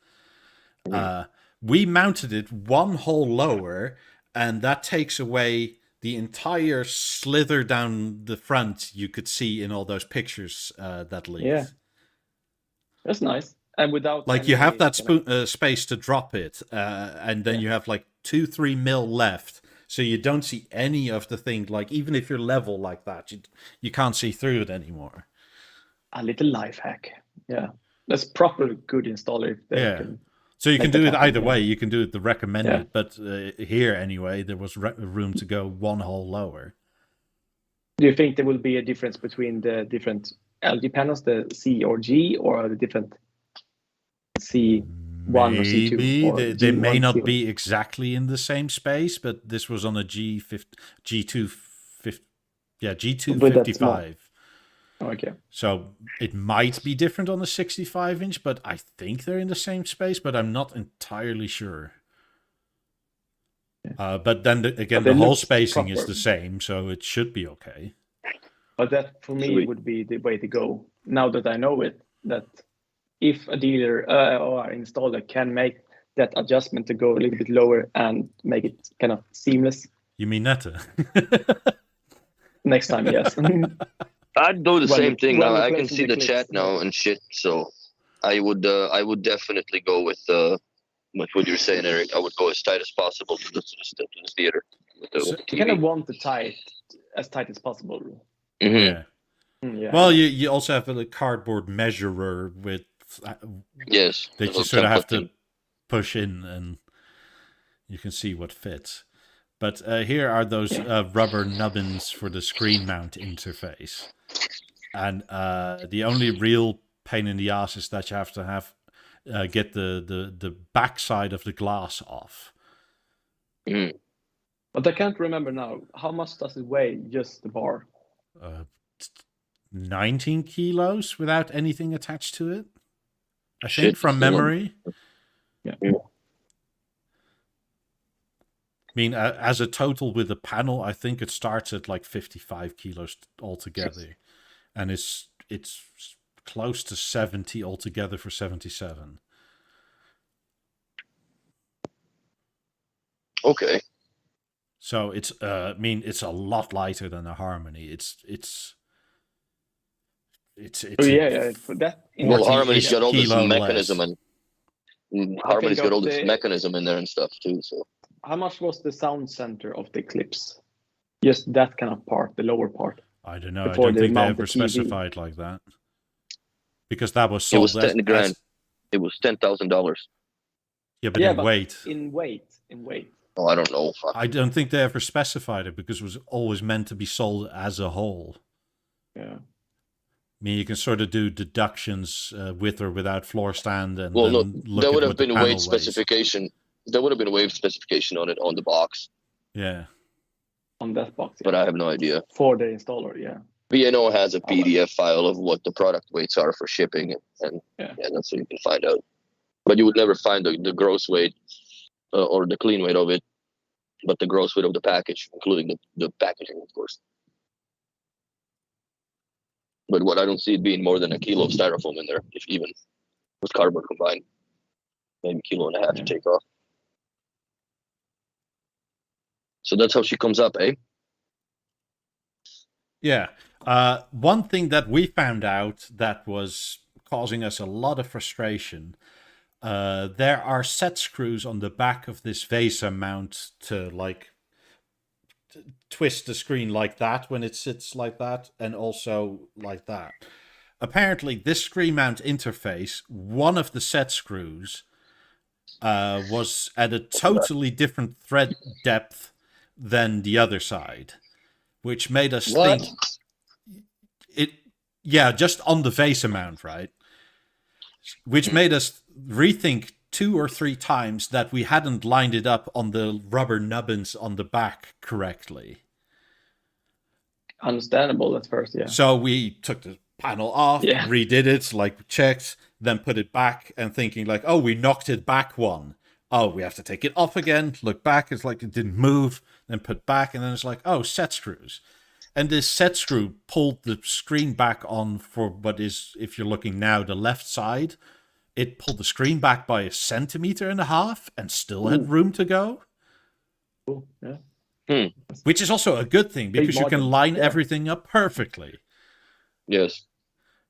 Speaker 1: We mounted it one hole lower, and that takes away the entire slither down the front you could see in all those pictures that leaked.
Speaker 2: Yeah, that's nice. And without
Speaker 1: like you have that space to drop it, and then you have like 2-3 mil left, so you don't see any of the thing. Like even if you're level like that, you can't see through it anymore.
Speaker 2: A little life hack. Yeah, that's proper good installer.
Speaker 1: So you can do it either way. You can do it the recommended, but here anyway, there was room to go one hole lower.
Speaker 2: Do you think there will be a difference between the different LG panels, the C or G, or the different C1 or C2?
Speaker 1: Maybe they may not be exactly in the same space, but this was on a G255.
Speaker 2: Okay.
Speaker 1: So it might be different on the 65-inch, but I think they're in the same space, but I'm not entirely sure. But then again, the whole spacing is the same, so it should be okay.
Speaker 2: But that, for me, would be the way to go. Now that I know it, that if a dealer or installer can make that adjustment to go a little bit lower and make it kind of seamless.
Speaker 1: You mean Netta?
Speaker 2: Next time, yes.
Speaker 3: I'd do the same thing now. I can see the chat now and shit, so I would definitely go with what you're saying, Eric. I would go as tight as possible to the theater.
Speaker 2: So you kind of want the as tight as possible.
Speaker 1: Yeah. Well, you also have a cardboard measurer with that you sort of have to push in, and you can see what fits. But here are those rubber nubbins for the screen mount interface. And the only real pain in the ass is that you have to get the back side of the glass off.
Speaker 2: But I can't remember now. How much does it weigh, just the bar?
Speaker 1: 19 kilos without anything attached to it. I think from memory.
Speaker 2: Yeah.
Speaker 1: I mean, as a total with the panel, I think it starts at like 55 kilos altogether. And it's close to 70 altogether for 77.
Speaker 3: Okay.
Speaker 1: So it's it's a lot lighter than a Harmony. It's
Speaker 3: well, Harmony's got all this mechanism and Harmony's got all this mechanism in there and stuff too. So
Speaker 2: how much was the sound center of the Eclipse? Just that kind of part, the lower part.
Speaker 1: I don't know. I don't think they ever specified like that. Because that was sold.
Speaker 3: It was 10 grand. It was $10,000.
Speaker 1: Yeah, but in weight.
Speaker 2: In weight.
Speaker 3: Oh, I don't know.
Speaker 1: I don't think they ever specified it because it was always meant to be sold as a whole.
Speaker 2: Yeah.
Speaker 1: I mean, you can sort of do deductions with or without floor stand, and
Speaker 3: well, no,
Speaker 1: look
Speaker 3: there would
Speaker 1: at
Speaker 3: have been a weight specification. There would have been a weight specification on it on the box.
Speaker 1: Yeah.
Speaker 2: On that box.
Speaker 3: But I have no idea.
Speaker 2: For the installer, yeah.
Speaker 3: B&O has a PDF file of what the product weights are for shipping, and that's what you can find out. But you would never find the gross weight or the clean weight of it but the gross weight of the package, including the packaging, of course. But what I don't see it being more than a kilo of styrofoam in there, if even with cardboard combined. Maybe a kilo and a half to take off. So that's how she comes up, eh?
Speaker 1: Yeah. One thing that we found out that was causing us a lot of frustration, there are set screws on the back of this VESA mount to like twist the screen like that when it sits like that, and also like that. Apparently, this screen mount interface, one of the set screws was at a totally different thread depth than the other side, which made us think it. Yeah, just on the VESA mount, right? Which made us rethink 2 or 3 times that we hadn't lined it up on the rubber nubbins on the back correctly.
Speaker 2: Understandable at first, yeah.
Speaker 1: So we took the panel off, redid it, like checked, then put it back, and thinking like, oh, we knocked it back one. Oh, we have to take it off again, look back, it's like it didn't move, then put back, and then it's like, oh, set screws. And this set screw pulled the screen back on for what is, if you're looking now, the left side. It pulled the screen back by 1.5 centimeters and still had room to go.
Speaker 2: Cool. Yeah.
Speaker 1: Which is also a good thing because you can line everything up perfectly.
Speaker 3: Yes.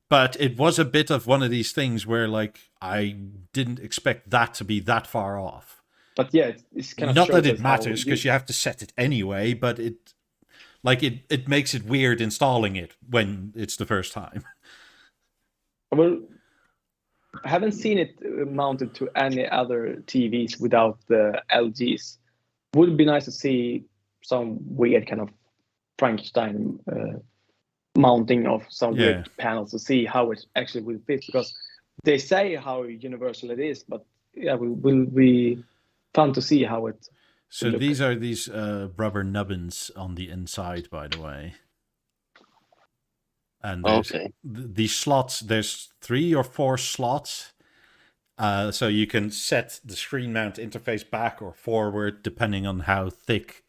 Speaker 1: But it was a bit of one of these things where, like, I didn't expect that to be that far off.
Speaker 2: But yeah, it's kind of
Speaker 1: not that it matters because you have to set it anyway, but it makes it weird installing it when it's the first time.
Speaker 2: Well, I haven't seen it mounted to any other TVs without the LGs. Would be nice to see some weird kind of Frankenstein mounting of some weird panels to see how it actually will fit, because they say how universal it is, but yeah, will be fun to see how it.
Speaker 1: So these are these rubber nubbins on the inside, by the way. And these slots, there's 3 or 4 slots. So you can set the screen mount interface back or forward, depending on how thick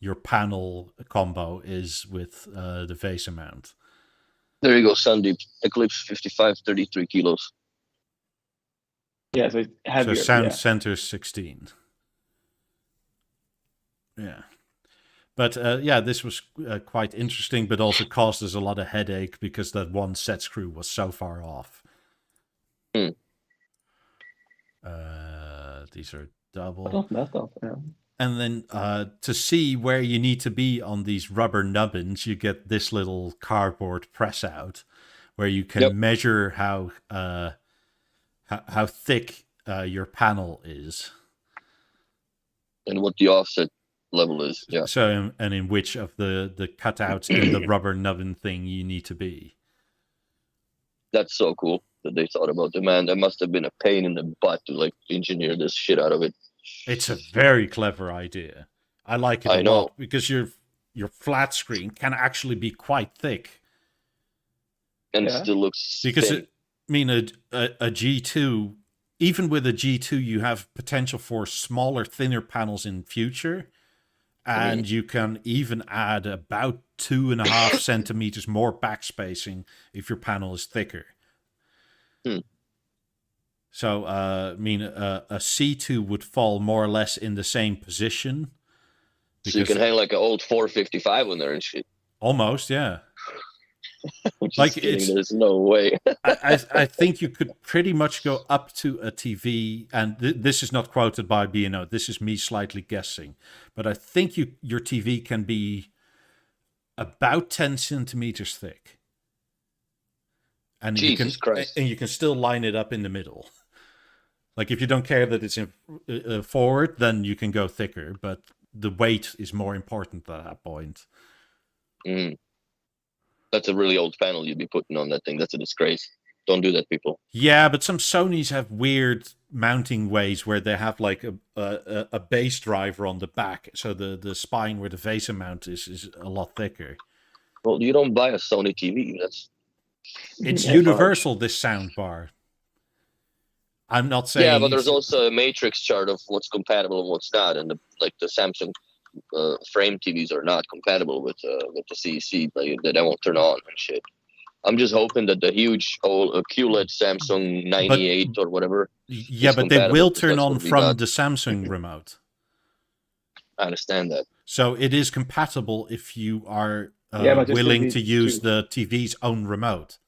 Speaker 1: your panel combo is with the VESA mount.
Speaker 3: There you go, Sandeep. Eclipse 55, 33 kilos.
Speaker 2: Yeah, so it's heavier.
Speaker 1: So sound center 16. Yeah. But this was quite interesting, but also caused us a lot of headache because that one set screw was so far off. These are double.
Speaker 2: Not off, yeah.
Speaker 1: And then to see where you need to be on these rubber nubbins, you get this little cardboard press out where you can measure how thick your panel is.
Speaker 3: And what the offset level is, yeah.
Speaker 1: So, and in which of the cutouts in the rubber nubbin thing you need to be.
Speaker 3: That's so cool that they thought about it, man. That must have been a pain in the butt to like engineer this shit out of it.
Speaker 1: It's a very clever idea. I like it a lot because your flat screen can actually be quite thick.
Speaker 3: And it still looks
Speaker 1: because
Speaker 3: thin.
Speaker 1: A G2, even with a G2, you have potential for smaller, thinner panels in future. And you can even add about 2.5 centimeters more backspacing if your panel is thicker. So, a C2 would fall more or less in the same position.
Speaker 3: So you can hang like an old 455 on there and shit.
Speaker 1: Almost, yeah.
Speaker 3: There's no way.
Speaker 1: I think you could pretty much go up to a TV, and this is not quoted by B&O. This is me slightly guessing, but I think your TV can be about 10 centimeters thick, and
Speaker 3: Jesus Christ,
Speaker 1: and you can still line it up in the middle. Like if you don't care that it's in forward, then you can go thicker, but the weight is more important at that point.
Speaker 3: That's a really old panel you'd be putting on that thing. That's a disgrace. Don't do that, people.
Speaker 1: Yeah, but some Sonys have weird mounting ways where they have like a base driver on the back, so the spine where the VESA mount is a lot thicker.
Speaker 3: Well, you don't buy a Sony TV.
Speaker 1: It's universal, this sound bar. I'm not saying.
Speaker 3: Yeah, but there's also a matrix chart of what's compatible and what's not, and the Samsung frame TVs are not compatible with the CEC. Like, they won't turn on and shit. I'm just hoping that the huge old QLED Samsung 98 or whatever.
Speaker 1: Yeah, but they will turn on from
Speaker 3: got.
Speaker 1: the Samsung remote.
Speaker 3: I understand that.
Speaker 1: So it is compatible if you are
Speaker 2: but
Speaker 1: willing to use the TV's own remote.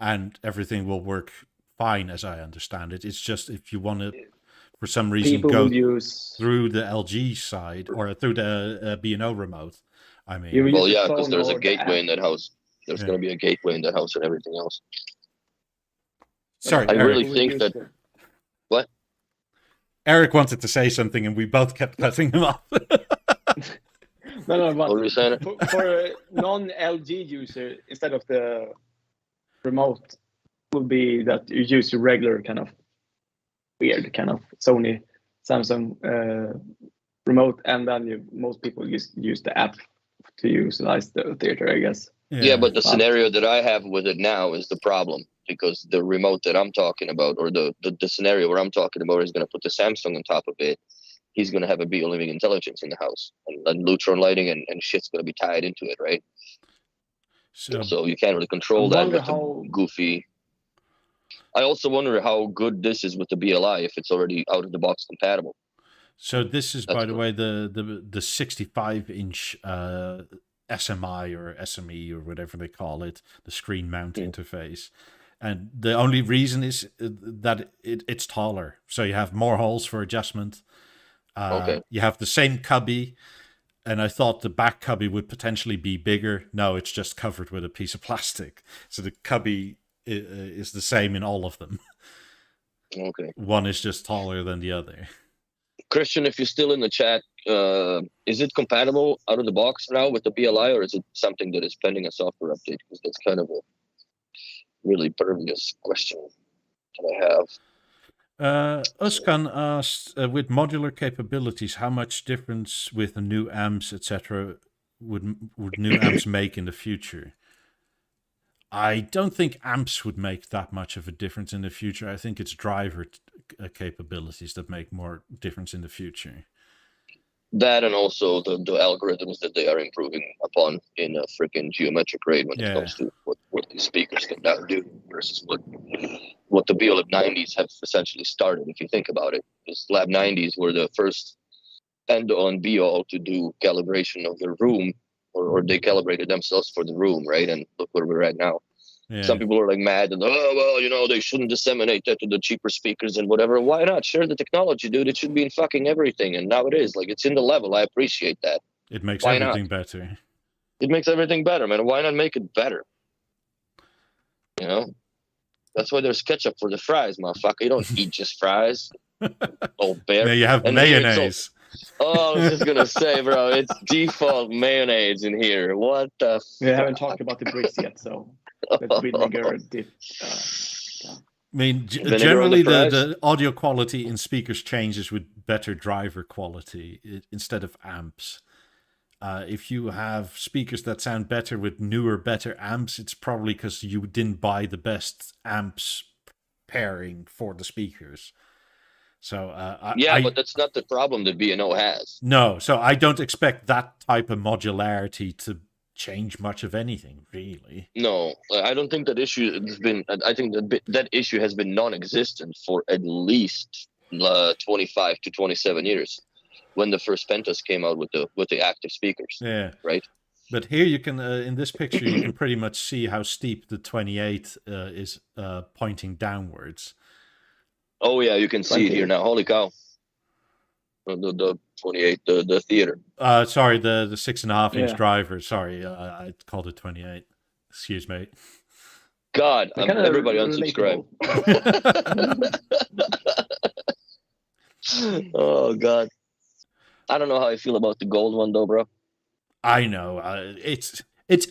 Speaker 1: And everything will work fine, as I understand it. It's just if you want to, for some reason, go through the LG side or through the B&O remote. I mean,
Speaker 3: well, yeah, because there's a gateway in that house. There's going to be a gateway in that house and everything else.
Speaker 1: Sorry,
Speaker 3: I
Speaker 1: Eric.
Speaker 3: really think that. What?
Speaker 1: Eric wanted to say something, and we both kept cutting him off.
Speaker 2: No,
Speaker 3: what were you saying?
Speaker 2: For a non-LG user, instead of the remote, would be that you use your regular kind of weird kind of Sony, Samsung remote, and then most people use the app to utilize the theater, I guess.
Speaker 3: Yeah, but the scenario that I have with it now is the problem, because the remote that I'm talking about, or the scenario where I'm talking about, is going to put the Samsung on top of it. He's going to have a Beolab intelligence in the house, and neutron lighting and shit's going to be tied into it, right? So you can't really control that with the goofy. I also wonder how good this is with the BLI, if it's already out of the box compatible.
Speaker 1: So this is, by the way, the 65-inch SMI or SME or whatever they call it, the screen mount interface. And the only reason is that it's taller. So you have more holes for adjustment. You have the same cubby. And I thought the back cubby would potentially be bigger. No, it's just covered with a piece of plastic. So the cubby is the same in all of them.
Speaker 3: Okay.
Speaker 1: One is just taller than the other.
Speaker 3: Christian, if you're still in the chat, is it compatible out of the box now with the BLI, or is it something that is pending a software update? Because that's kind of a really pervious question that I have.
Speaker 1: Uskan asked, with modular capabilities, how much difference with the new amps, etc., would new amps make in the future? I don't think amps would make that much of a difference in the future. I think it's driver capabilities that make more difference in the future.
Speaker 3: That, and also the algorithms that they are improving upon in a freaking geometric grade when it comes to what these speakers can now do versus what the Beolab 90s have essentially started. If you think about it, the Lab 90s were the first end-on be-all to do calibration of the room, or they calibrated themselves for the room, right? And look where we're at now. Yeah. Some people are like mad and, they shouldn't disseminate that to the cheaper speakers and whatever. Why not? Share the technology, dude. It should be in fucking everything. And now it is. Like, it's in the level. I appreciate that.
Speaker 1: It makes everything better.
Speaker 3: It makes everything better, man. Why not make it better? You know? That's why there's ketchup for the fries, motherfucker. You don't eat just fries. Old bear.
Speaker 1: Yeah, you have mayonnaise.
Speaker 3: I was just gonna say, bro, it's default mayonnaise in here. What the?
Speaker 2: We haven't talked about the bricks yet, so let's vinegar dip.
Speaker 1: I mean, generally the audio quality in speakers changes with better driver quality instead of amps. If you have speakers that sound better with newer, better amps, it's probably because you didn't buy the best amps pairing for the speakers. So
Speaker 3: but that's not the problem that B&O has.
Speaker 1: No, so I don't expect that type of modularity to change much of anything, really.
Speaker 3: No, I don't think that issue has been. I think that issue has been non-existent for at least 25 to 27 years, when the first Pentas came out with the active speakers.
Speaker 1: Yeah,
Speaker 3: right.
Speaker 1: But here you can, in this picture, you can pretty much see how steep the 28 is pointing downwards.
Speaker 3: Oh yeah, you can see it here now. Holy cow! The 28, the theater.
Speaker 1: Sorry, the 6.5-inch driver. Sorry, I called it 28. Excuse me.
Speaker 3: God, everybody unsubscribe. Oh God, I don't know how I feel about the gold one though, bro.
Speaker 1: I know it's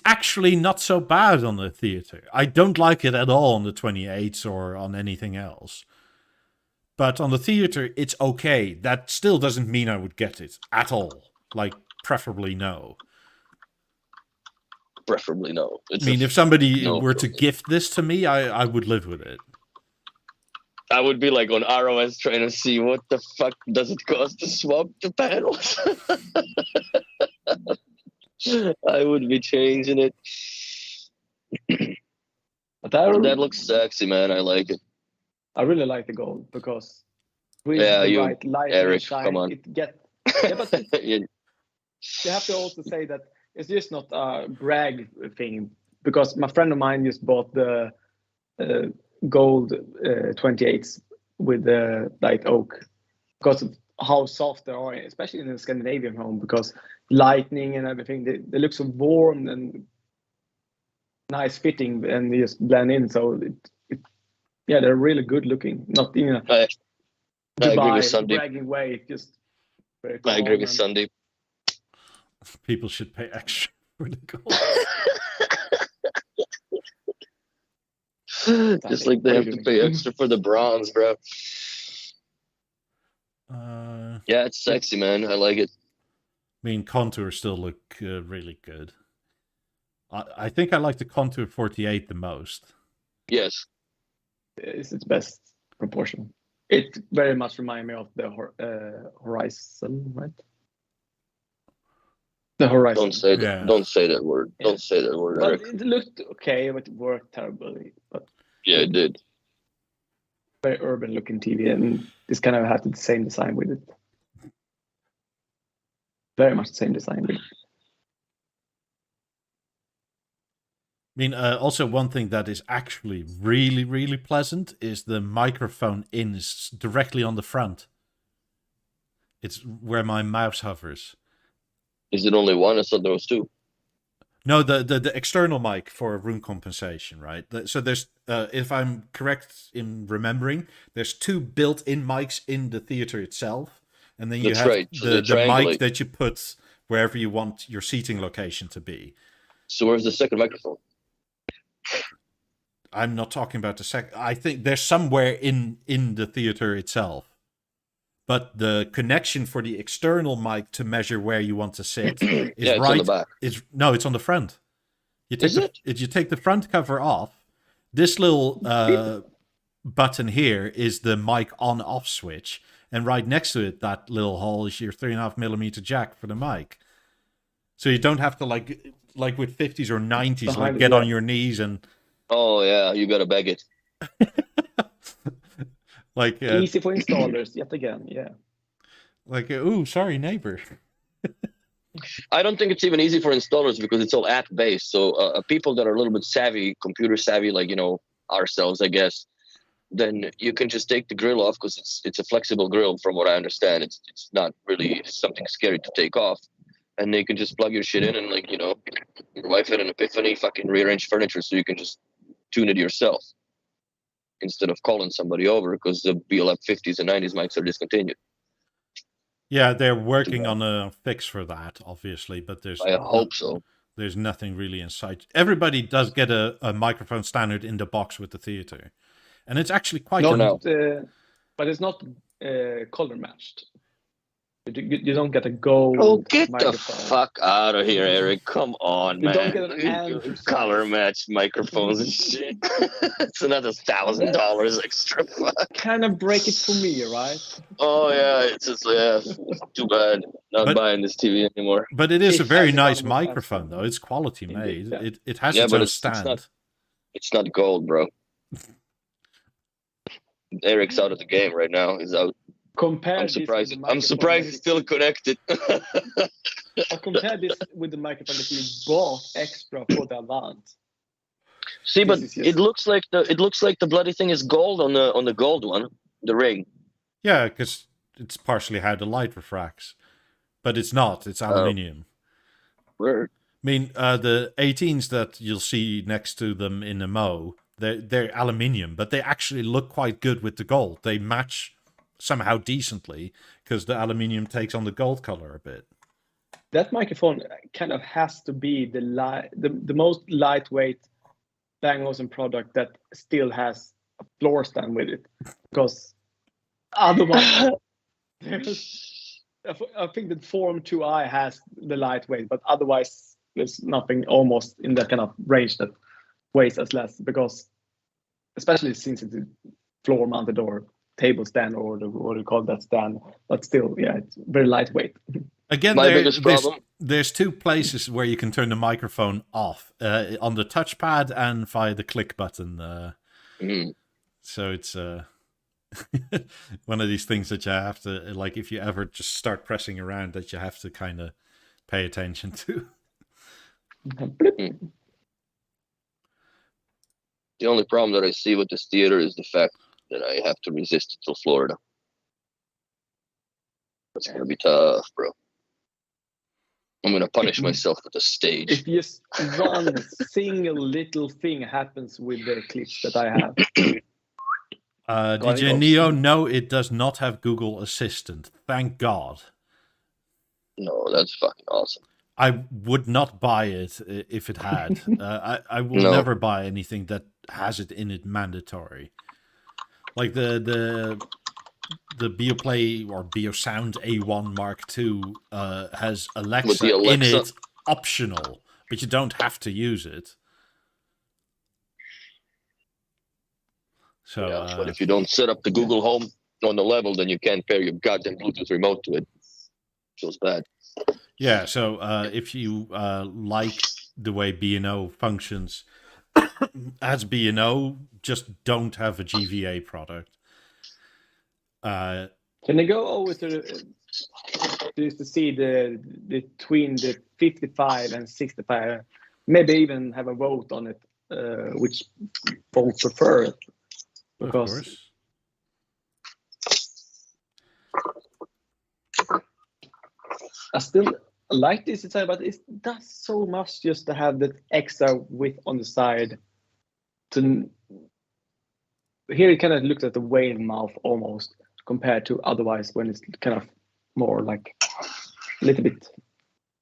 Speaker 1: actually not so bad on the theater. I don't like it at all on the 28s or on anything else. But on the theater, it's okay. That still doesn't mean I would get it at all. Like, preferably no.
Speaker 3: Preferably no.
Speaker 1: If somebody were to gift this to me, I would live with it.
Speaker 3: I would be like on ROS trying to see what the fuck does it cost to swap the panels. I would be changing it.
Speaker 2: But
Speaker 3: That looks sexy, man. I like it.
Speaker 2: I really like the gold because with
Speaker 3: Yeah,
Speaker 2: the
Speaker 3: you,
Speaker 2: right light
Speaker 3: Eric,
Speaker 2: and shine,
Speaker 3: come on.
Speaker 2: it get. Yeah, but
Speaker 3: Yeah,
Speaker 2: you have to also say that it's just not a brag thing because my friend of mine just bought the gold 28s with the light oak because of how soft they are, especially in the Scandinavian home, because lightning and everything, they look so warm and nice fitting and they just blend in. So yeah, they're really good looking. Not in a
Speaker 3: I agree with
Speaker 2: Dubai
Speaker 3: Sandeep.
Speaker 2: bragging way, just very
Speaker 3: I agree with
Speaker 2: calm
Speaker 3: Sandeep.
Speaker 1: People should pay extra for the gold.
Speaker 3: Just like they have to pay extra for the bronze, bro. Yeah, it's sexy, man. I like it.
Speaker 1: I mean, contours still look really good. I think I like the contour 48 the most.
Speaker 3: Yes.
Speaker 2: It's its best proportion. It very much reminds me of the Horizon, right? The Horizon.
Speaker 3: Don't say that.
Speaker 1: Yeah.
Speaker 3: Don't say that word.
Speaker 2: Yeah.
Speaker 3: Don't say that word,
Speaker 2: But
Speaker 3: Eric.
Speaker 2: it looked okay, but it worked terribly. But
Speaker 3: Yeah, it did.
Speaker 2: very urban looking TV, and this kind of had the same design with it. Very much the same design with it.
Speaker 1: I mean, also one thing that is actually really, really pleasant is the microphone in is directly on the front. It's where my mouse hovers.
Speaker 3: Is it only one? I thought there was two.
Speaker 1: No, the external mic for room compensation, right? So there's, if I'm correct in remembering, there's two built-in mics in the theater itself, and then you
Speaker 3: That's
Speaker 1: have
Speaker 3: right. So they
Speaker 1: the
Speaker 3: triangulate.
Speaker 1: mic that you put wherever you want your seating location to be.
Speaker 3: So where's the second microphone?
Speaker 1: I'm not talking about the second. I think there's somewhere in the theater itself. But the connection for the external mic to measure where you want to sit is
Speaker 3: Yeah, it's
Speaker 1: right.
Speaker 3: on the back.
Speaker 1: No, it's on the front. You take
Speaker 3: Is it?
Speaker 1: If you take the front cover off, this little button here is the mic on/off switch, and right next to it, that little hole is your 3.5mm jack for the mic. So you don't have to like with 50s or 90s,
Speaker 2: Behind
Speaker 1: like
Speaker 2: it,
Speaker 1: get
Speaker 2: yeah.
Speaker 1: on your knees and
Speaker 3: Oh yeah, you gotta beg it.
Speaker 1: like
Speaker 2: Easy for installers, yet again, yeah.
Speaker 1: like ooh, sorry neighbor.
Speaker 3: I don't think it's even easy for installers because it's all app based. So people that are a little bit savvy, computer savvy, like ourselves, I guess, then you can just take the grill off because it's a flexible grill. From what I understand, it's not really something scary to take off, and you can just plug your shit in and your wife had an epiphany, fucking rearrange furniture so you can just tune it yourself instead of calling somebody over because the Beolab 50s and 90s mics are discontinued.
Speaker 1: Yeah, they're working on a fix for that, obviously, but
Speaker 3: I hope so.
Speaker 1: There's nothing really in sight. Everybody does get a microphone standard in the box with the theater, and it's actually quite.
Speaker 2: But it's not color matched. You don't get a gold.
Speaker 3: Oh, get
Speaker 2: microphone.
Speaker 3: the fuck out of here, Eric! Come on,
Speaker 2: You
Speaker 3: man.
Speaker 2: don't get an
Speaker 3: color matched microphones and shit. It's another $1,000 extra. Fuck.
Speaker 2: Kind of break it for me, right?
Speaker 3: Oh yeah, it's just too bad. Not buying this TV anymore.
Speaker 1: But it is a very nice
Speaker 2: $8,000
Speaker 1: microphone, though. It's quality made.
Speaker 2: Yeah.
Speaker 1: It has its own stand.
Speaker 3: It's not gold, bro. Eric's out of the game right now. He's out. I'm surprised he's still connected.
Speaker 2: I compare this with the microphone that you bought extra for the Avant.
Speaker 3: See, but it looks like the bloody thing is gold on the gold one, the ring.
Speaker 1: Yeah, because it's partially how the light refracts, but it's not. It's aluminium.
Speaker 3: Weird.
Speaker 1: I mean, the 18s that you'll see next to them in the Mo, they're aluminium, but they actually look quite good with the gold. They match somehow decently because the aluminium takes on the gold color a bit.
Speaker 2: That microphone kind of has to be the most lightweight Bang & Olufsen product that still has a floor stand with it, because otherwise I think the Form 2i has the lightweight, but otherwise there's nothing almost in that kind of range that weighs as less, because especially since it's floor mounted or table stand or what do you call that stand, but still, yeah, it's very lightweight.
Speaker 1: Again,
Speaker 3: My biggest problem.
Speaker 1: there's two places where you can turn the microphone off, on the touchpad and via the click button. So it's one of these things that you have to, like, if you ever just start pressing around, that you have to kind of pay attention to.
Speaker 3: The only problem that I see with this theater is the fact that I have to resist it till Florida. It's gonna be tough, bro. I'm gonna punish myself with a stage.
Speaker 2: If just one single little thing happens with the clips that I have.
Speaker 1: DJ Neo, no, it does not have Google Assistant. Thank God.
Speaker 3: No, that's fucking awesome.
Speaker 1: I would not buy it if it had. I will never buy anything that has it in it mandatory. Like the BeoPlay or Beosound A1 Mark II has Alexa in it optional, but you don't have to use it. So,
Speaker 3: yeah, but if you don't set up the Google Home on the level, then you can't pair your goddamn Bluetooth remote to it. Feels bad.
Speaker 1: Yeah, so if you like the way B&O functions as B&O, just don't have a GVA product.
Speaker 2: Can I go over to see the between the 55 and 65? Maybe even have a vote on it, which folks prefer it. Because
Speaker 1: of course.
Speaker 2: I still like this design, but it does so much just to have that extra width on the side. Here it kind of looks at the whale mouth almost, compared to otherwise when it's kind of more like a little bit,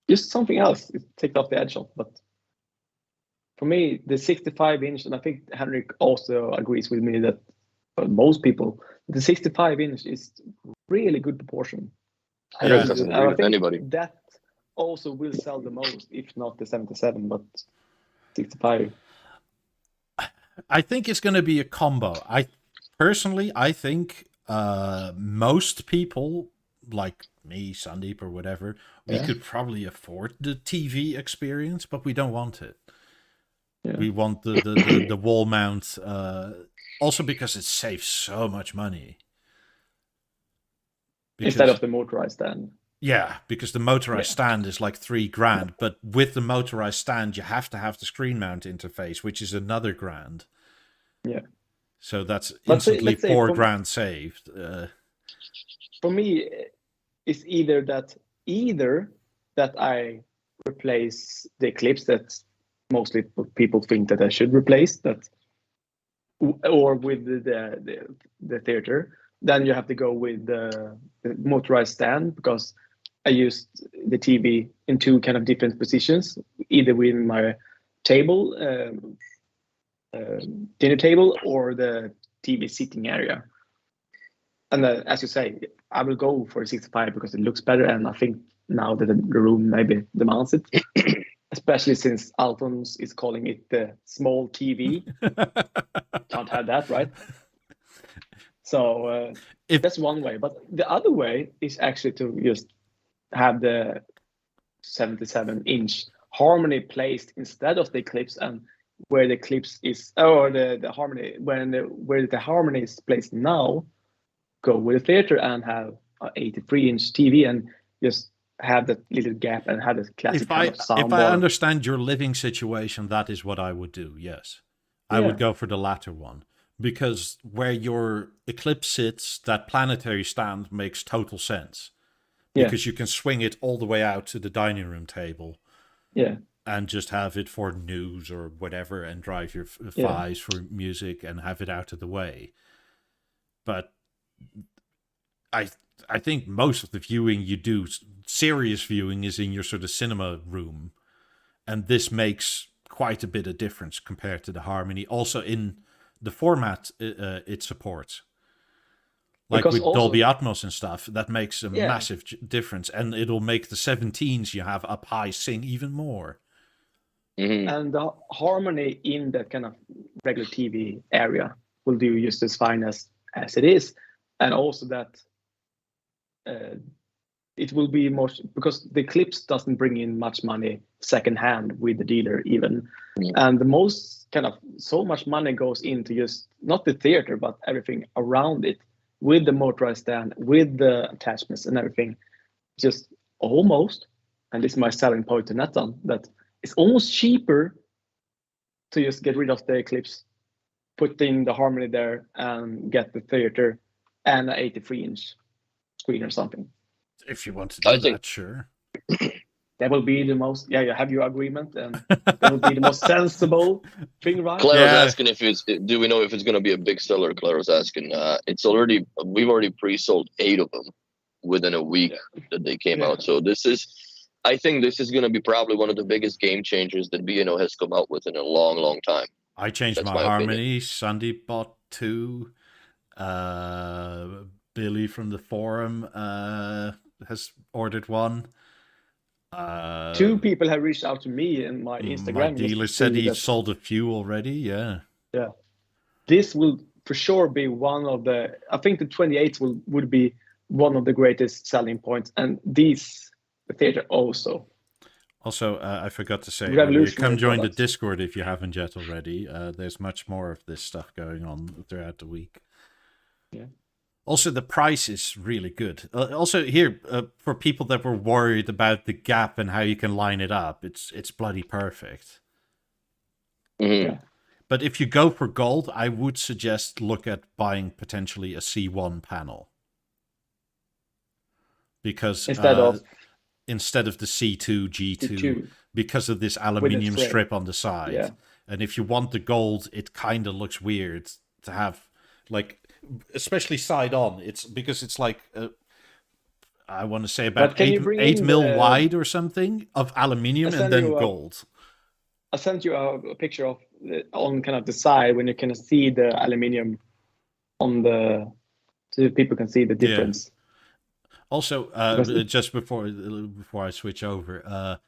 Speaker 2: just something else. It takes off the edge off. But for me, the 65-inch, and I think Henrik also agrees with me that most people, the 65-inch is really good proportion.
Speaker 3: I don't agree with anybody.
Speaker 2: That also will sell the most, if not the 77, but 65.
Speaker 1: I think it's going to be a combo. I think most people, like me, Sandeep, or whatever, we could probably afford the TV experience, but we don't want it. Yeah. We want the wall mount, also because it saves so much money.
Speaker 2: Instead of the motorized stand.
Speaker 1: Yeah, because the motorized stand is like $3,000, but with the motorized stand, you have to have the screen mount interface, which is another $1,000.
Speaker 2: Yeah.
Speaker 1: So that's instantly $4,000 saved.
Speaker 2: For me, it's either that I replace the clips that mostly people think that I should replace that, or with the theater. Then you have to go with the motorized stand, because I used the TV in two kind of different positions, either within my table, dinner table, or the TV sitting area. And as you say, I will go for a 65 because it looks better, and I think now that the room maybe demands it, especially since Alphonse is calling it the small TV. Can't have that, right? So that's one way, but the other way is actually to just have the 77-inch harmony placed instead of the clips, and where the clips is, or the harmony, where the harmony is placed now, go with the theater and have an 83-inch TV and just have that little gap and have a classic kind of sound.
Speaker 1: If I understand your living situation, that is what I would do. Yes, I would go for the latter one. Because where your Eclipse sits, that planetary stand makes total sense. Because you can swing it all the way out to the dining room table.
Speaker 2: Yeah.
Speaker 1: And just have it for news or whatever, and drive your fives for music and have it out of the way. But I think most of the viewing you do, serious viewing, is in your sort of cinema room. And this makes quite a bit of difference compared to the harmony. Also in the format it supports, like because with Dolby Atmos and stuff, that makes a massive difference, and it'll make the 17s you have up high sing even more.
Speaker 2: Mm-hmm. And the harmony in that kind of regular TV area will do just as fine as as it is, and also that it will be more because the clips doesn't bring in much money second hand with the dealer even, and the most kind of so much money goes into just not the theater but everything around it with the motorized stand, with the attachments and everything. Just almost, and this is my selling point to Nathan, that it's almost cheaper to just get rid of the clips, put in the harmony there, and get the theater and an 83-inch screen or something.
Speaker 1: If you want to do that, sure.
Speaker 2: That will be the most. Yeah, you have your agreement, and that will be the most sensible thing, right?
Speaker 3: Clara's asking do we know if it's going to be a big seller? Clara's asking. We've already pre-sold 8 of them within a week that they came out. So I think this is going to be probably one of the biggest game changers that B&O has come out with in a long, long time.
Speaker 1: I changed my harmony. Sandy bought 2. Billy from the forum has ordered 1.
Speaker 2: 2 people have reached out to me in my Instagram.
Speaker 1: My dealer said he sold a few already. Yeah.
Speaker 2: This will for sure be one of the. I think the 28 would be one of the greatest selling points, and the theater also.
Speaker 1: Also, I forgot to say, you come join the Discord if you haven't yet already. There's much more of this stuff going on throughout the week.
Speaker 2: Yeah.
Speaker 1: Also, the price is really good. Also, here, for people that were worried about the gap and how you can line it up, it's bloody perfect.
Speaker 3: Mm-hmm.
Speaker 2: Yeah.
Speaker 1: But if you go for gold, I would suggest look at buying potentially a C1 panel. Because instead of the C2, G2, because of this aluminium strip on the side.
Speaker 2: Yeah.
Speaker 1: And if you want the gold, it kind of looks weird to have, like, especially side on. It's because it's like, I want to say about 8 mil wide or something of aluminium and then gold.
Speaker 2: I sent you a picture of on kind of the side when you can see the aluminium on the, so people can see the difference.
Speaker 1: Yeah. Also, just before I switch over,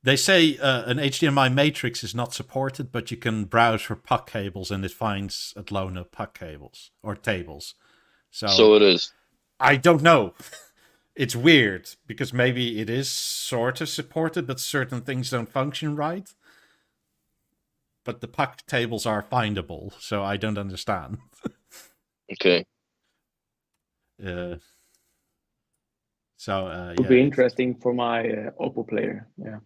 Speaker 1: they say an HDMI matrix is not supported, but you can browse for puck cables and it finds at Lona puck cables or tables.
Speaker 3: So it is.
Speaker 1: I don't know. It's weird because maybe it is sort of supported, but certain things don't function right. But the puck tables are findable, so I don't understand.
Speaker 3: Okay.
Speaker 1: So
Speaker 2: it would be interesting for my Oppo player. Yeah.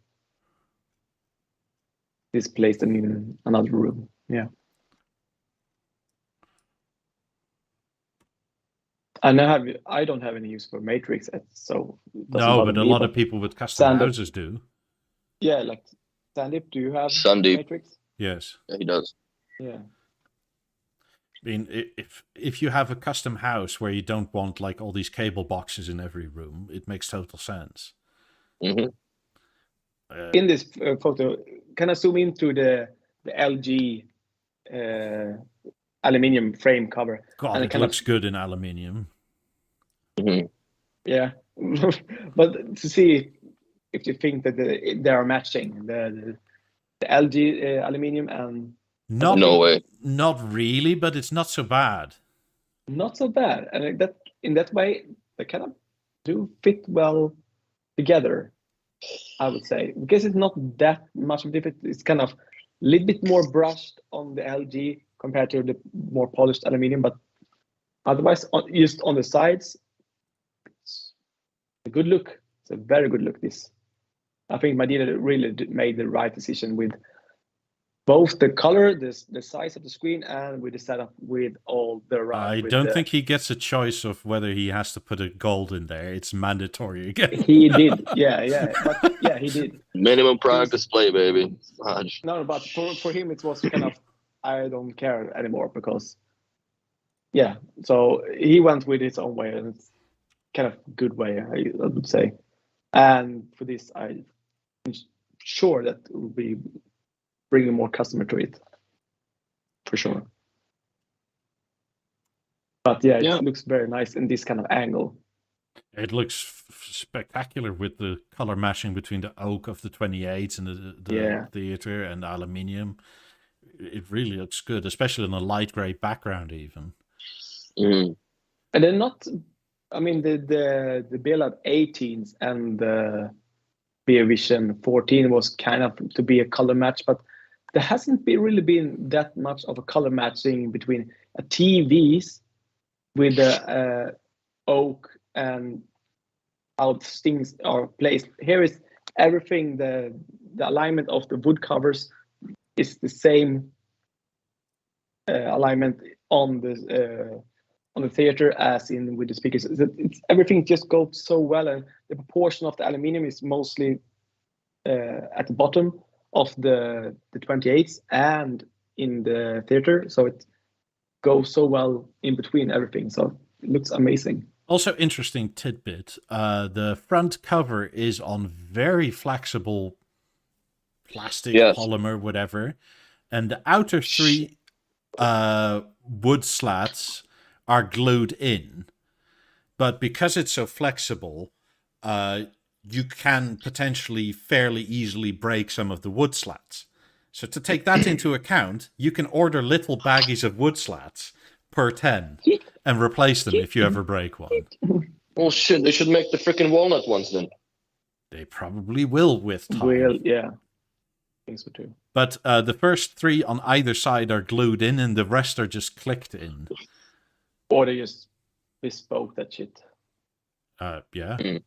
Speaker 2: Displace them in another room. Yeah. I don't have any use for matrix, so
Speaker 1: no, but a lot of people with custom houses do.
Speaker 2: Yeah, like Sandeep, do you have matrix?
Speaker 1: Yes.
Speaker 3: Yeah, he does.
Speaker 2: Yeah.
Speaker 1: I mean, if you have a custom house where you don't want like all these cable boxes in every room, it makes total sense.
Speaker 3: Mm-hmm.
Speaker 2: In this photo, can I zoom into the LG aluminium frame cover?
Speaker 1: God, and it looks good in aluminium.
Speaker 3: Mm-hmm.
Speaker 2: Yeah, but to see if you think that they are matching the LG aluminium and.
Speaker 3: No way.
Speaker 1: Not really, but it's not so bad.
Speaker 2: Not so bad, and that in that way they kind of do fit well together. I would say because it's not that much of a difference. It's kind of a little bit more brushed on the LG compared to the more polished aluminium, but otherwise, just on the sides, it's a good look. It's a very good look. This, I think, my dealer really made the right decision with. Both the color, the size of the screen, and with the setup with all the
Speaker 1: I don't think he gets a choice of whether he has to put a gold in there. It's mandatory again.
Speaker 2: He did, yeah, but yeah, he did.
Speaker 3: Minimum product display, baby.
Speaker 2: No, but for him it was kind of I don't care anymore because, yeah. So he went with his own way, and it's kind of good way I would say. And for this, I'm sure that it will be. Bringing more customer to it, for sure. But yeah, it looks very nice in this kind of angle.
Speaker 1: It looks spectacular with the color mashing between the oak of the 28s and the theater and the aluminium. It really looks good, especially in a light gray background even.
Speaker 3: Mhm.
Speaker 2: And they're not. I mean, the Beolab 18s and the Beovision 14 was kind of to be a color match, but there hasn't really been that much of a color matching between a TVs with the oak and how things are placed. Here is everything. The alignment of the wood covers is the same alignment on the theater as in with the speakers. Everything just goes so well, and the proportion of the aluminium is mostly at the bottom of the 28s and in the theater, so it goes so well in between everything. So it looks amazing.
Speaker 1: Also, interesting tidbit: the front cover is on very flexible plastic, polymer, whatever, and the outer three wood slats are glued in. But because it's so flexible, you can potentially fairly easily break some of the wood slats. So to take that into account, you can order little baggies of wood slats per 10 and replace them if you ever break one.
Speaker 3: Well, shit, they should make the freaking walnut ones then.
Speaker 1: They probably will with time.
Speaker 2: Well, yeah. I think so too.
Speaker 1: But the first 3 on either side are glued in and the rest are just clicked in.
Speaker 2: Or they just bespoke that shit.
Speaker 1: Yeah.
Speaker 3: Mm.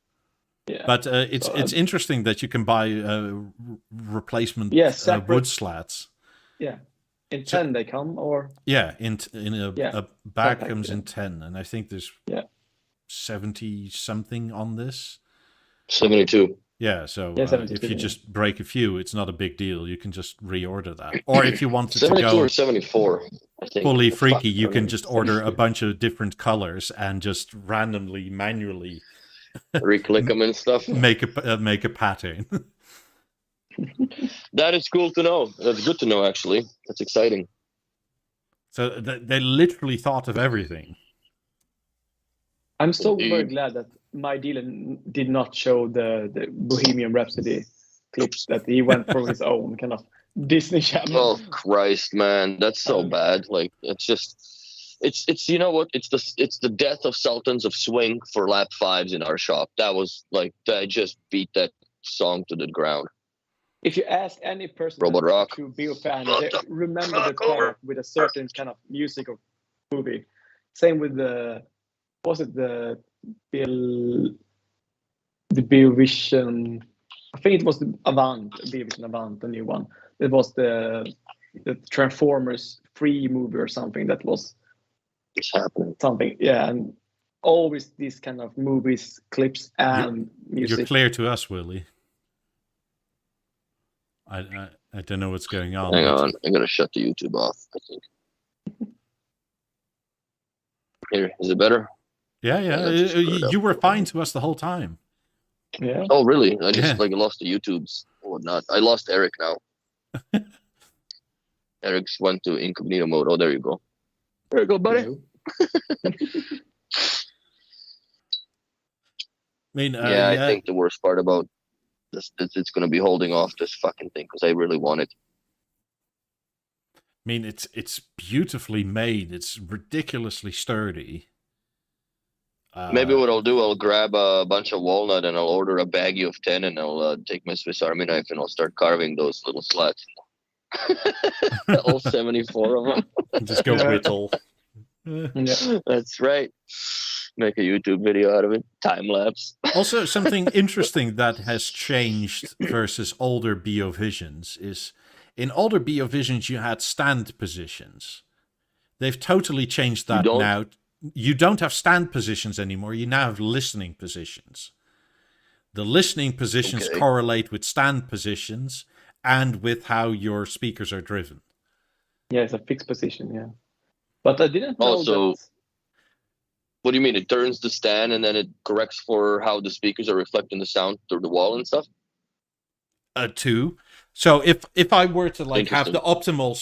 Speaker 2: Yeah.
Speaker 1: But it's interesting that you can buy replacement wood slats.
Speaker 2: Yeah. In 10 they come, or?
Speaker 1: Yeah, in a bag comes in 10, and I think there's 70-something on this.
Speaker 3: 72.
Speaker 1: Yeah, so if you just break a few, it's not a big deal. You can just reorder that. Or if you wanted to go
Speaker 3: or 74, I think.
Speaker 1: fully freaky, you can just order a bunch of different colors and just randomly, manually
Speaker 3: reclick them and stuff.
Speaker 1: Make a pattern.
Speaker 3: That is cool to know. That's good to know, actually. That's exciting.
Speaker 1: So they literally thought of everything.
Speaker 2: I'm so very glad that my dealer did not show the Bohemian Rhapsody clips, that he went for his own kind of Disney Channel.
Speaker 3: Oh Christ, man, that's so bad. Like, it's just, it's you know what? It's the death of Sultans of Swing for lap 5s in our shop. That was like, I just beat that song to the ground.
Speaker 2: If you ask any person to be a fan, they remember the part with a certain kind of music or movie. Same with the Beovision? I think it was the Beovision Avant, the new one. It was the Transformers 3 movie or something that was something. Yeah, and always these kind of movies, clips, and music.
Speaker 1: You're clear to us, Willie. I don't know what's going on.
Speaker 3: Hang on, I'm gonna shut the YouTube off, I think. Here, is it better?
Speaker 1: Yeah. You were fine to us the whole time.
Speaker 2: Yeah.
Speaker 3: Oh, really? I just lost the YouTubes or whatnot. I lost Eric now. Eric's went to incognito mode. Oh, there you go. There you go, buddy. I think the worst part about this is it's going to be holding off this fucking thing because I really want it.
Speaker 1: I mean, it's beautifully made. It's ridiculously sturdy.
Speaker 3: Maybe what I'll do, I'll grab a bunch of walnut and I'll order a baggie of 10 and I'll take my Swiss Army knife and I'll start carving those little slats. All 74 of them.
Speaker 1: Just go whittle.
Speaker 3: That's right. Make a YouTube video out of it. Time lapse.
Speaker 1: Also, something interesting that has changed versus older Beovisions is in older Beovisions you had stand positions. They've totally changed that now. You don't have stand positions anymore. You now have listening positions. The listening positions correlate with stand positions and with how your speakers are driven.
Speaker 2: Yeah, it's a fixed position, yeah. But I didn't know that...
Speaker 3: What do you mean? It turns the stand and then it corrects for how the speakers are reflecting the sound through the wall and stuff?
Speaker 1: Two. So if I were to have the optimal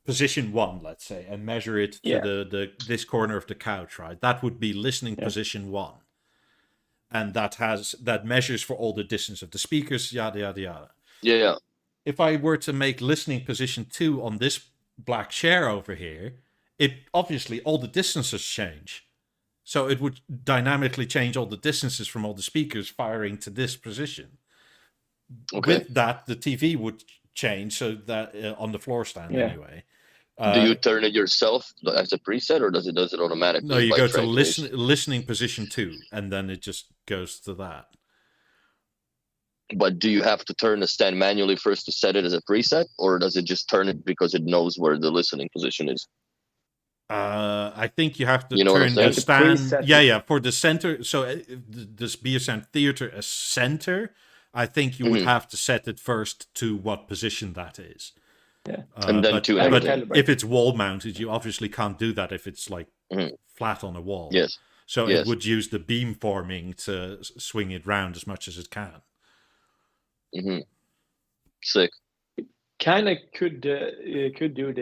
Speaker 1: position 1, let's say, and measure it to this corner of the couch, right? That would be listening position 1. And that measures for all the distance of the speakers, yada, yada, yada.
Speaker 3: Yeah.
Speaker 1: If I were to make listening position 2 on this black chair over here, it obviously all the distances change. So it would dynamically change all the distances from all the speakers firing to this position.
Speaker 3: Okay.
Speaker 1: With that, the TV would change so that on the floor stand anyway.
Speaker 3: Do you turn it yourself as a preset, or does it automatically?
Speaker 1: No, you
Speaker 3: by
Speaker 1: go to
Speaker 3: triangulation?
Speaker 1: listening position 2, and then it just goes to that.
Speaker 3: But do you have to turn the stand manually first to set it as a preset, or does it just turn it because it knows where the listening position is?
Speaker 1: I think you have to
Speaker 3: You know what I'm
Speaker 1: turn the
Speaker 3: saying?
Speaker 1: stand. Yeah, for the center. So this Beosound Theater as center, I think you would have to set it first to what position that is.
Speaker 2: Yeah.
Speaker 3: And then to everything.
Speaker 1: But if it's wall mounted, you obviously can't do that if it's like flat on a wall.
Speaker 3: Yes.
Speaker 1: So it would use the beam forming to swing it round as much as it can.
Speaker 3: Sick.
Speaker 2: Kind of could do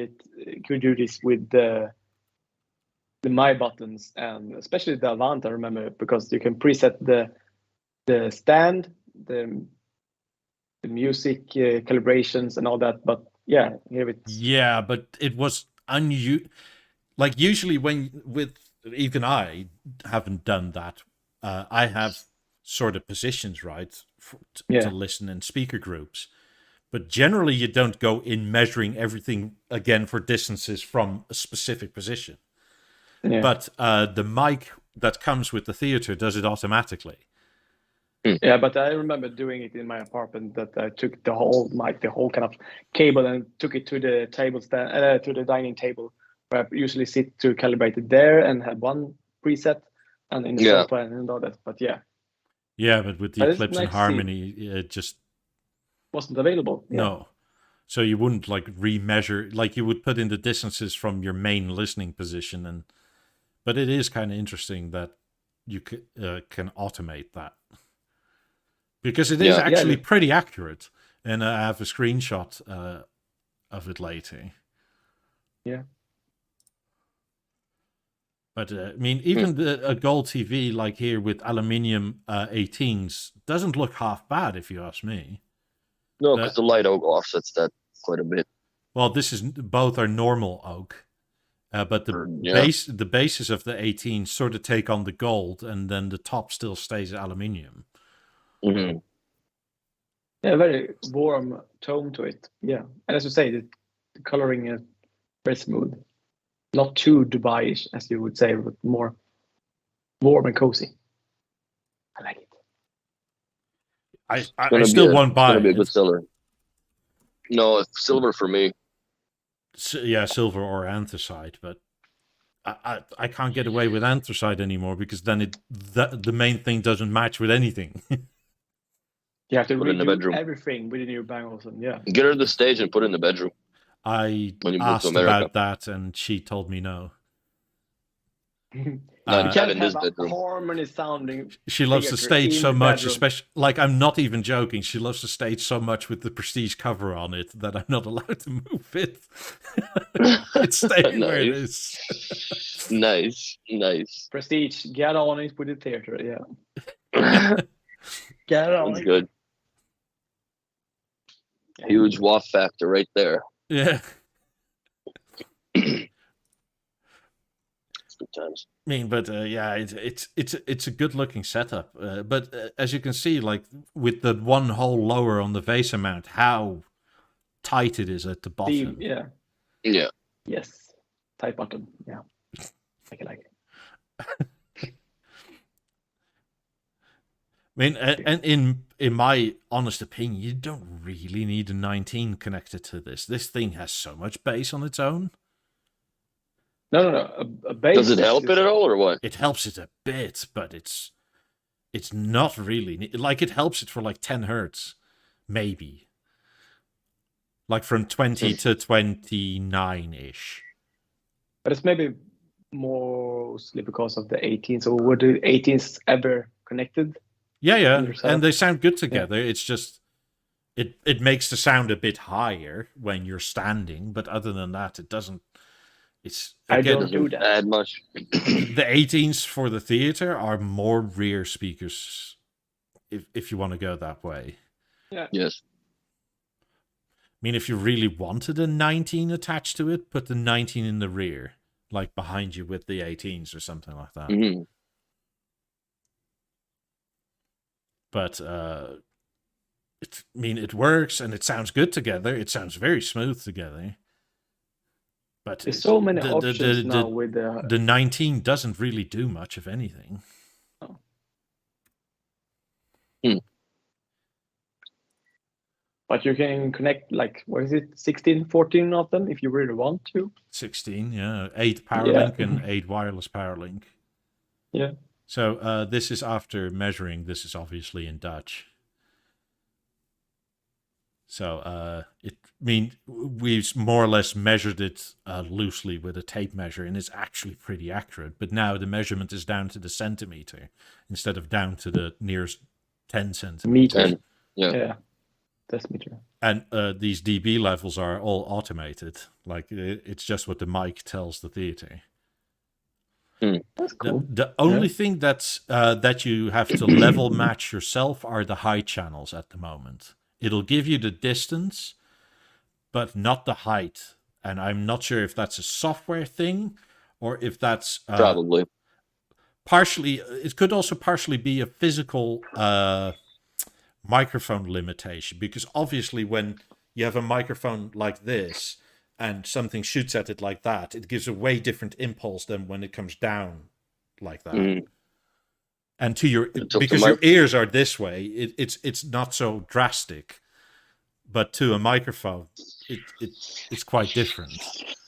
Speaker 2: this with the my buttons, and especially the Avant. I remember, because you can preset the stand, the music calibrations and all that. But yeah, here it's
Speaker 1: but it was like usually even I haven't done that. I have sort of positions right to listen in speaker groups, but generally you don't go in measuring everything again for distances from a specific position. Yeah. But the mic that comes with the theater does it automatically.
Speaker 2: Yeah, but I remember doing it in my apartment, that I took the whole mic, the whole kind of cable, and took it to the table stand, to the dining table, where I usually sit to calibrate it there and have one preset, and in the sofa and all that. But
Speaker 1: but with the Eclipse and Harmony, it just
Speaker 2: wasn't available.
Speaker 1: No, so you wouldn't like remeasure, like you would put in the distances from your main listening position, but it is kind of interesting that you can automate that. Because it is actually pretty accurate, and I have a screenshot of it later.
Speaker 2: Yeah.
Speaker 1: But I mean, even a gold TV like here with aluminium 18s doesn't look half bad, if you ask me.
Speaker 3: No, because the light oak offsets that quite a bit.
Speaker 1: Well, both are normal oak, but the bases of the 18s sort of take on the gold, and then the top still stays aluminium.
Speaker 2: Yeah, very warm tone to it. Yeah, and as you say, the coloring is very smooth, not too Dubai-ish, as you would say, but more warm and cozy. I like it.
Speaker 1: I still won't buy it.
Speaker 3: It's gonna be a good seller. No, silver for me.
Speaker 1: Yeah, silver or anthracite, but I can't get away with anthracite anymore, because then the main thing doesn't match with anything.
Speaker 2: You have to redo everything with the new bangles, and
Speaker 3: get her to the stage and put it in the bedroom.
Speaker 1: I asked about that, and she told me no.
Speaker 2: You can't have a harmony sounding.
Speaker 1: She loves the stage so much, especially, like, I'm not even joking. She loves the stage so much with the Prestige cover on it that I'm not allowed to move it. It's staying where it is.
Speaker 3: Nice.
Speaker 2: Prestige, get on it with the theater. Yeah. Get on.
Speaker 3: That's good. Huge waft factor right there.
Speaker 1: Yeah.
Speaker 3: Good times.
Speaker 1: I mean, but it's a good looking setup. But as you can see, like with the one hole lower on the vase mount, how tight it is at the bottom.
Speaker 3: Yeah.
Speaker 2: Yes. Tight bottom. Yeah. I like it.
Speaker 1: I mean, and in my honest opinion, you don't really need a 19 connected to this. This thing has so much bass on its own.
Speaker 2: No. A bass.
Speaker 3: Does it help it at all, or what?
Speaker 1: It helps it a bit, but it's not really, like, it helps it for like 10 hertz, maybe. Like from 20 to 29-ish.
Speaker 2: But it's maybe mostly because of the 18. So were the 18s ever connected?
Speaker 1: Yeah, and they sound good together. Yeah. It's just it makes the sound a bit higher when you're standing, but other than that, it doesn't. It's again,
Speaker 2: I don't do that.
Speaker 3: Add much.
Speaker 1: The 18s for the theater are more rear speakers, if you want to go that way.
Speaker 2: Yeah.
Speaker 3: Yes.
Speaker 1: I mean, if you really wanted a 19 attached to it, put the 19 in the rear. like behind you with the 18s or something like that.
Speaker 3: Mm-hmm.
Speaker 1: But it works and it sounds good together. It sounds very smooth together. But
Speaker 2: There's so many options now with
Speaker 1: the 19 doesn't really do much of anything.
Speaker 2: Oh. But you can connect, like, what is it, 16, 14 of them if you really want to?
Speaker 1: 16, yeah. 8 PowerLink and 8 wireless PowerLink.
Speaker 2: Yeah.
Speaker 1: So this is after measuring. This is obviously in Dutch. So we've more or less measured it loosely with a tape measure, and it's actually pretty accurate. But now the measurement is down to the centimeter instead of down to the nearest 10 centimeters.
Speaker 3: Yeah.
Speaker 2: Decimeter.
Speaker 1: And these dB levels are all automated. Like it's just what the mic tells the theater.
Speaker 2: That's cool.
Speaker 1: The only thing that's that you have to level match yourself are the high channels at the moment. It'll give you the distance, but not the height. And I'm not sure if that's a software thing or if that's
Speaker 3: probably
Speaker 1: partially. It could also partially be a physical microphone limitation, because obviously when you have a microphone like this and something shoots at it like that, it gives a way different impulse than when it comes down like that. And because your ears are this way, it's not so drastic, but to a microphone it's quite different,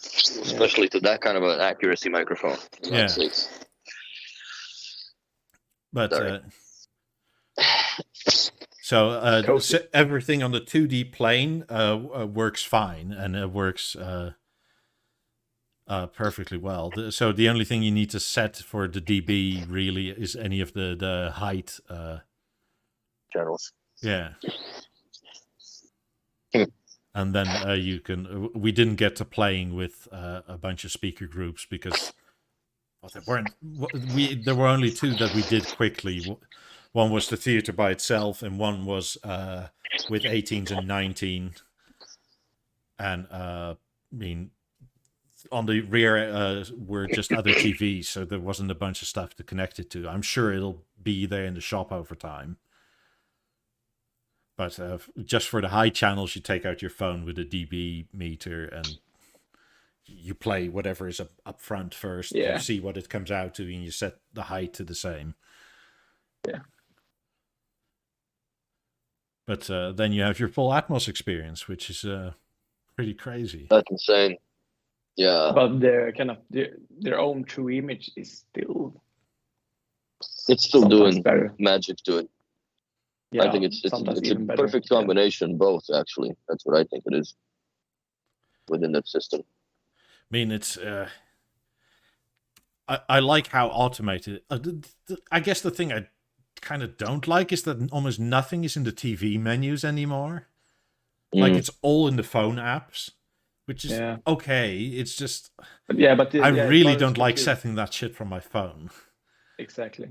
Speaker 3: especially to that kind of an accuracy microphone.
Speaker 1: Yeah. But so everything on the 2D plane works fine, and it works perfectly well. So the only thing you need to set for the dB really is any of the height
Speaker 3: channels.
Speaker 1: Yeah. And then you can. We didn't get to playing with a bunch of speaker groups because there weren't. There were only 2 that we did quickly. One was the theater by itself, and one was with 18s and 19. And on the rear were just other TVs, so there wasn't a bunch of stuff to connect it to. I'm sure it'll be there in the shop over time. But just for the high channels, you take out your phone with a dB meter and you play whatever is up front first.
Speaker 2: Yeah.
Speaker 1: You see what it comes out to, and you set the height to the same.
Speaker 2: Yeah.
Speaker 1: But then you have your full Atmos experience, which is pretty crazy.
Speaker 3: That's insane. Yeah.
Speaker 2: But their kind of their own true image is still.
Speaker 3: It's still doing
Speaker 2: better.
Speaker 3: magic to it.
Speaker 2: Yeah,
Speaker 3: I think it's a perfect combination, both, actually. That's what I think it is within that system.
Speaker 1: It's I like how automated. I guess the thing I kind of don't like is that almost nothing is in the TV menus anymore. Like it's all in the phone apps, which is okay. It's just I really don't like setting that shit from my phone.
Speaker 2: Exactly.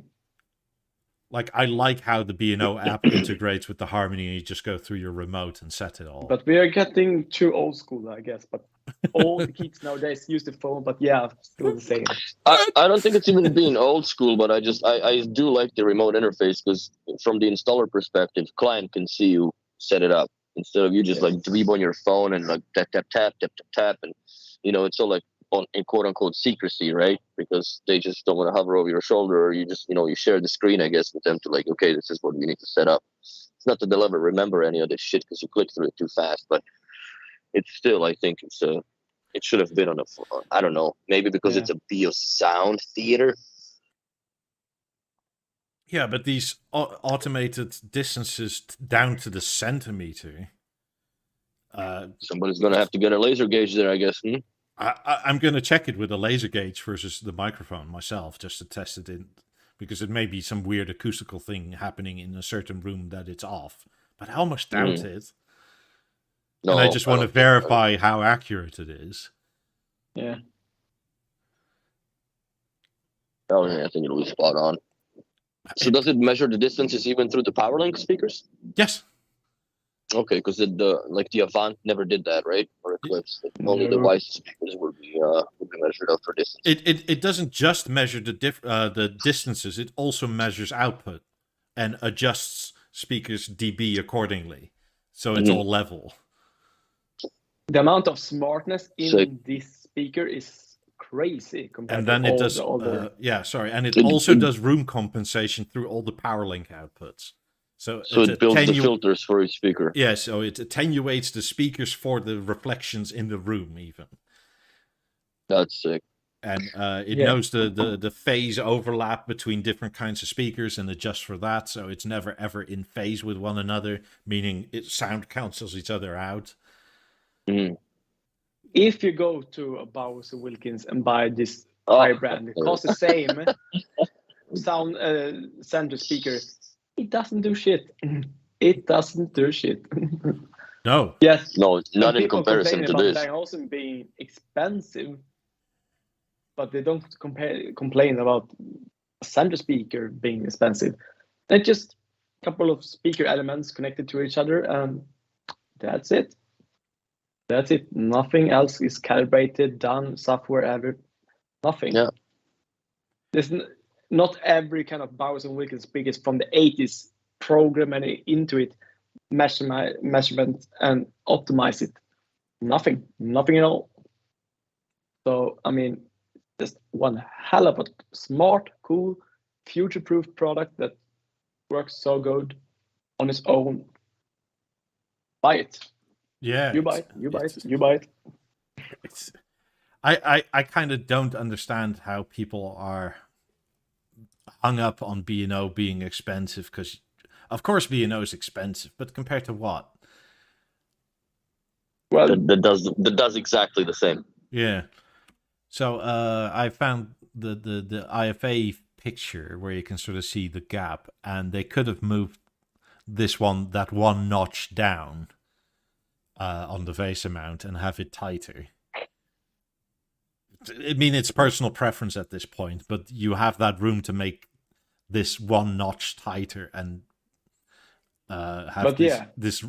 Speaker 1: Like, I like how the B&O app integrates with the Harmony, and you just go through your remote and set it all.
Speaker 2: But we are getting too old school, I guess. But all the kids nowadays use the phone, but still the same.
Speaker 3: I don't think it's even being old school, but I do like the remote interface, because from the installer perspective, client can see you set it up instead of you just like dweeb on your phone and like tap, tap, tap, tap, tap, tap. And, it's all like in quote unquote secrecy, right? Because they just don't want to hover over your shoulder, or you just, you share the screen, I guess, with them to like, okay, this is what we need to set up. It's not that they'll ever remember any of this shit because you click through it too fast, but it's still, I think it should have been on I don't know, maybe because it's a Beosound theater.
Speaker 1: Yeah, but these automated distances down to the centimeter.
Speaker 3: Somebody's going to have to get a laser gauge there, I guess.
Speaker 1: I'm going to check it with a laser gauge versus the microphone myself, just to test it in, because it may be some weird acoustical thing happening in a certain room that it's off. But I almost doubt it. No, and I just want to verify how accurate it is.
Speaker 2: Yeah.
Speaker 3: Oh, yeah, I think it'll be spot on. So does it measure the distances even through the PowerLink speakers?
Speaker 1: Yes.
Speaker 3: Okay, because the Avant never did that, right? Or Eclipse. Only the
Speaker 2: No.
Speaker 3: wisest speakers would be measured up for distance.
Speaker 1: It doesn't just measure the distances. It also measures output and adjusts speakers dB accordingly, so it's all level.
Speaker 2: The amount of smartness in
Speaker 3: So-
Speaker 2: this speaker is crazy compared
Speaker 1: And then
Speaker 2: to
Speaker 1: it
Speaker 2: all
Speaker 1: does,
Speaker 2: the other.
Speaker 1: and it also does room compensation through all the power link outputs. So
Speaker 3: it builds the filters for each speaker.
Speaker 1: Yeah, so it attenuates the speakers for the reflections in the room, even.
Speaker 3: That's sick.
Speaker 1: And it knows the phase overlap between different kinds of speakers and adjusts for that, so it's never ever in phase with one another, meaning sound cancels each other out.
Speaker 3: Mm.
Speaker 2: If you go to a Bowers & Wilkins and buy this high brand, it costs the same sound center speaker. It doesn't do shit. It doesn't do shit.
Speaker 1: No.
Speaker 2: Yes.
Speaker 3: No, not in comparison to this.
Speaker 2: Bang & being expensive, but they don't complain about a center speaker being expensive. It's just a couple of speaker elements connected to each other, and that's it. That's it. Nothing else is calibrated, done, software, ever. Nothing.
Speaker 3: Yeah.
Speaker 2: There's not every kind of Bowers & Wilkins speakers from the 80s program into it, measurement and optimize it. Nothing at all. So, I mean, just one hell of a smart, cool, future-proof product that works so good on its own. Buy it.
Speaker 1: Yeah.
Speaker 2: You buy it. You buy it. You buy it.
Speaker 1: I kind of don't understand how people are hung up on B&O being expensive, because of course B&O is expensive, but compared to what?
Speaker 3: Well, that does exactly the same.
Speaker 1: Yeah. So I found the IFA picture where you can sort of see the gap, and they could have moved that one notch down on the VESA mount and have it tighter. I mean, it's personal preference at this point, but you have that room to make this one notch tighter and have this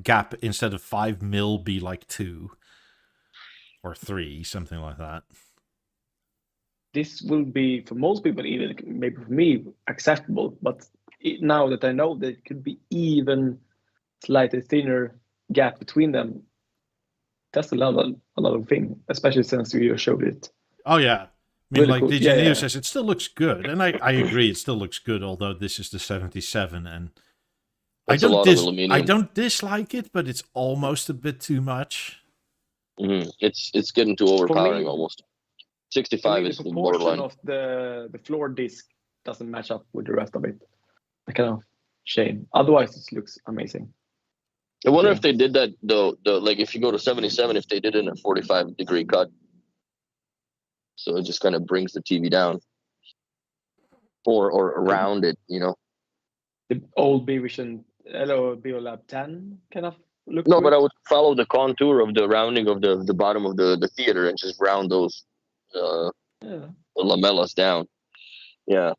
Speaker 1: gap, instead of 5 mil, be like 2 or 3, something like that.
Speaker 2: This will be, for most people, even maybe for me, acceptable. But now that I know that it could be even slightly thinner gap between them, that's a lot of thing, especially since you showed it.
Speaker 1: Oh yeah, I mean,
Speaker 2: really
Speaker 1: like
Speaker 2: cool.
Speaker 1: DJ Neo says, it still looks good, and I agree, it still looks good. Although this is the 77, and I don't dislike it, but it's almost a bit too much.
Speaker 3: Mm-hmm. It's getting too overpowering almost. 65 is the borderline.
Speaker 2: Of the floor disc doesn't match up with the rest of it. A kind of shame. Otherwise, it looks amazing.
Speaker 3: I wonder if they did that though. Like if you go to 77, if they did it in a 45-degree cut, so it just kind of brings the TV down, or around it, you know.
Speaker 2: The old Beolab 10 kind of look.
Speaker 3: No, but I would follow the contour of the rounding of the bottom of the theater and just round those the lamellas down. Yeah.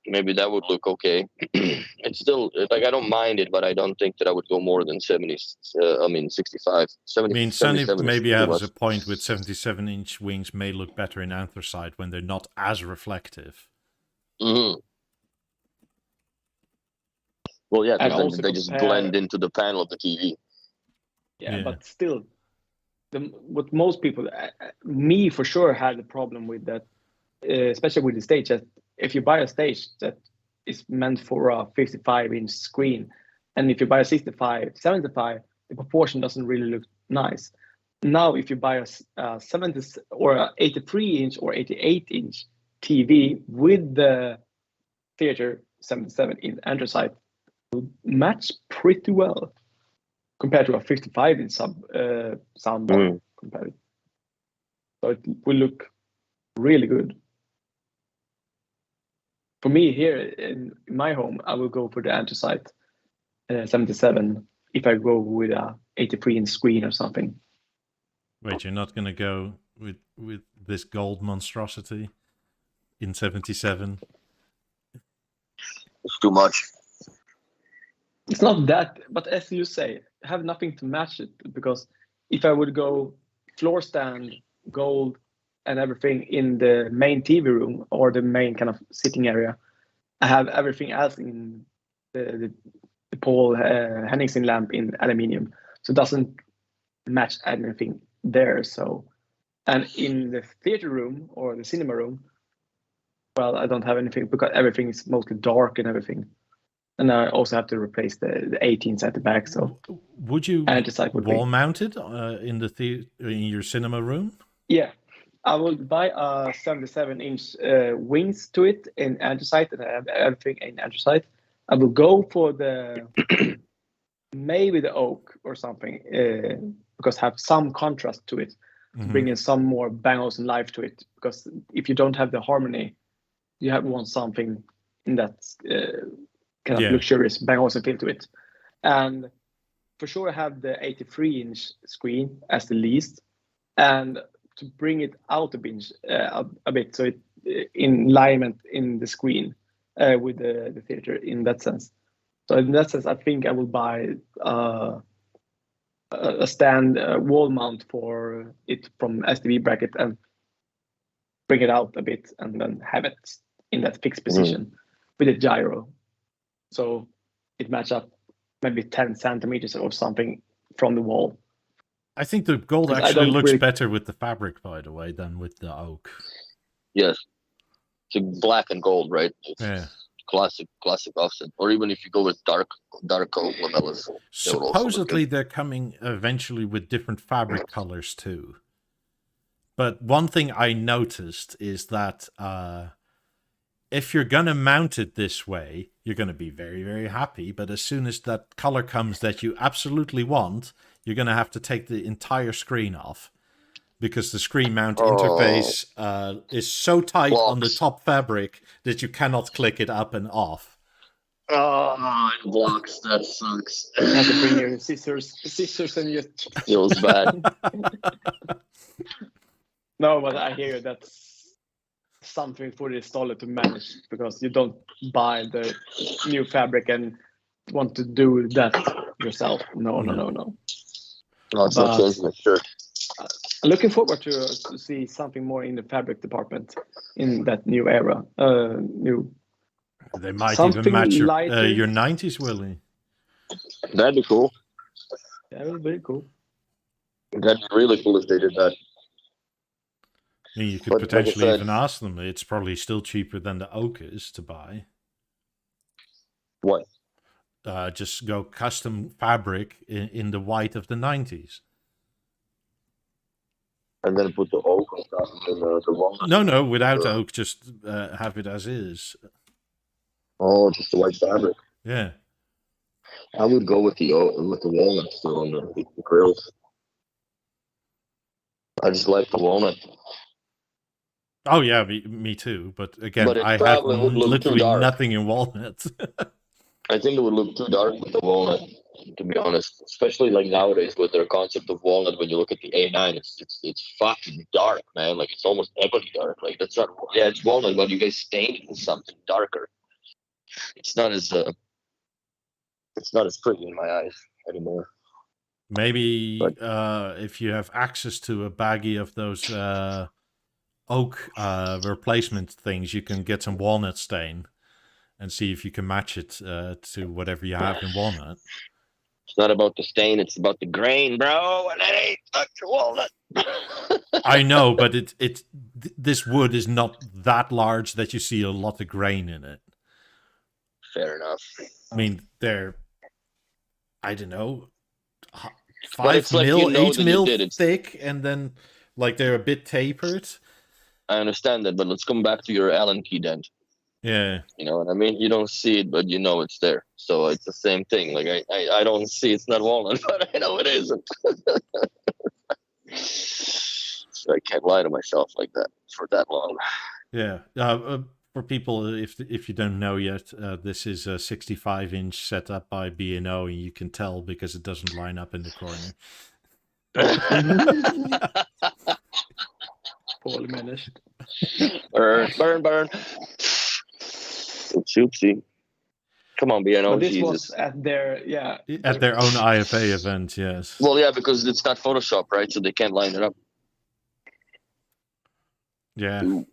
Speaker 3: Maybe that would look okay. It's still, like, I don't mind it, but I don't think that I would go more than 65. 70,
Speaker 1: I mean, Sunny maybe has a point with 77-inch wings may look better in anthracite when they're not as reflective.
Speaker 3: Mm-hmm. Well, yeah, because they just blend into the panel of the TV.
Speaker 2: Yeah. But still, what most people, me for sure, had a problem with that, especially with the stage. That if you buy a stage that is meant for a 55-inch screen, and if you buy a 75, the proportion doesn't really look nice. Now, if you buy a 70 or a 83-inch or 88-inch TV with the theater 77 in anthracite, will match pretty well compared to a 55-inch soundbar. Compared, so it will look really good. For me here in my home, I will go for the anthracite 77 if I go with a 83-inch screen or something.
Speaker 1: Wait, you're not going to go with this gold monstrosity in 77?
Speaker 3: It's too much.
Speaker 2: It's not that, but as you say, have nothing to match it, because if I would go floor stand, gold, and everything in the main TV room or the main kind of sitting area, I have everything else in the Paul Henningsen lamp in aluminium, so it doesn't match anything there. So, and in the theater room or the cinema room, well, I don't have anything because everything is mostly dark and everything. And I also have to replace the 18s at the back. So
Speaker 1: would you wall mount it in your cinema room?
Speaker 2: Yeah, I will buy a 77-inch wings to it in anthracite, and I have everything in anthracite. I will go for the maybe the oak or something because have some contrast to it, to bring in some more bangles and life to it. Because if you don't have the harmony, you want something in that kind of luxurious bangles and feel to it. And for sure, I have the 83-inch screen as the least, and to bring it out a bit, so it in alignment in the screen with the theater in that sense. So in that sense, I think I will buy a stand wall mount for it from STV bracket and bring it out a bit, and then have it in that fixed position with a gyro, so it match up maybe 10 centimeters or something from the wall.
Speaker 1: I think the gold actually looks better with the fabric, by the way, than with the oak.
Speaker 3: Yes. It's black and gold, right?
Speaker 1: Yeah.
Speaker 3: Classic Olufsen. Or even if you go with dark gold lamellas.
Speaker 1: Supposedly they're coming eventually with different fabric colors too. But one thing I noticed is that if you're going to mount it this way, you're going to be very, very happy. But as soon as that color comes that you absolutely want, you're going to have to take the entire screen off, because the screen mount interface is so tight on the top fabric that you cannot click it up and off.
Speaker 3: Oh, it blocks. That sucks.
Speaker 2: You have to bring your scissors and you
Speaker 3: feels bad.
Speaker 2: No, but I hear that's something for the installer to manage, because you don't buy the new fabric and want to do that yourself. No.
Speaker 3: No, it's not changing the shirt.
Speaker 2: Looking forward to see something more in the fabric department in that new era.
Speaker 1: They might even match your 90s, Willie.
Speaker 3: That'd be cool.
Speaker 2: That would be cool.
Speaker 3: That'd be really cool if they did that.
Speaker 1: And you could potentially even ask them. It's probably still cheaper than the oak is to buy.
Speaker 3: What?
Speaker 1: Just go custom fabric in the white of the 90s.
Speaker 3: And then put the oak on top and the walnut.
Speaker 1: No, without oak, just have it as is.
Speaker 3: Oh, just the white fabric.
Speaker 1: Yeah.
Speaker 3: I would go with the walnut still on the grills. I just like the walnut.
Speaker 1: Oh yeah, me too. But again, I have literally nothing in walnut.
Speaker 3: I think it would look too dark with the walnut, to be honest. Especially like nowadays with their concept of walnut. When you look at the A9, it's fucking dark, man. Like it's almost ebony dark. Like that's not. Yeah, it's walnut, but you guys stained it with something darker. It's not as pretty in my eyes anymore.
Speaker 1: Maybe if you have access to a baggie of those oak replacement things, you can get some walnut stain and see if you can match it to whatever you have in walnut.
Speaker 3: It's not about the stain, it's about the grain, bro, and it ain't fucking walnut.
Speaker 1: I know, but this wood is not that large that you see a lot of grain in it.
Speaker 3: Fair enough.
Speaker 1: I mean, they're, I don't know, 5 mil, 8 mil thick, and then like they're a bit tapered.
Speaker 3: I understand that, but let's come back to your Allen key dent.
Speaker 1: Yeah.
Speaker 3: You know what I mean? You don't see it, but you know it's there. So it's the same thing. Like I don't see it's not walnut, but I know it isn't. So I can't lie to myself like that for that long.
Speaker 1: Yeah. For people, if you don't know yet, this is a 65-inch setup by B&O, and you can tell because it doesn't line up in the corner.
Speaker 2: Poorly managed.
Speaker 3: Burn. Oopsie. Come on, BNO,
Speaker 2: But this
Speaker 3: Jesus.
Speaker 2: was at their
Speaker 1: At their own IFA event, yes.
Speaker 3: Well, yeah, because it's not Photoshop, right? So they can't line it up.
Speaker 1: Yeah.
Speaker 3: Ooh.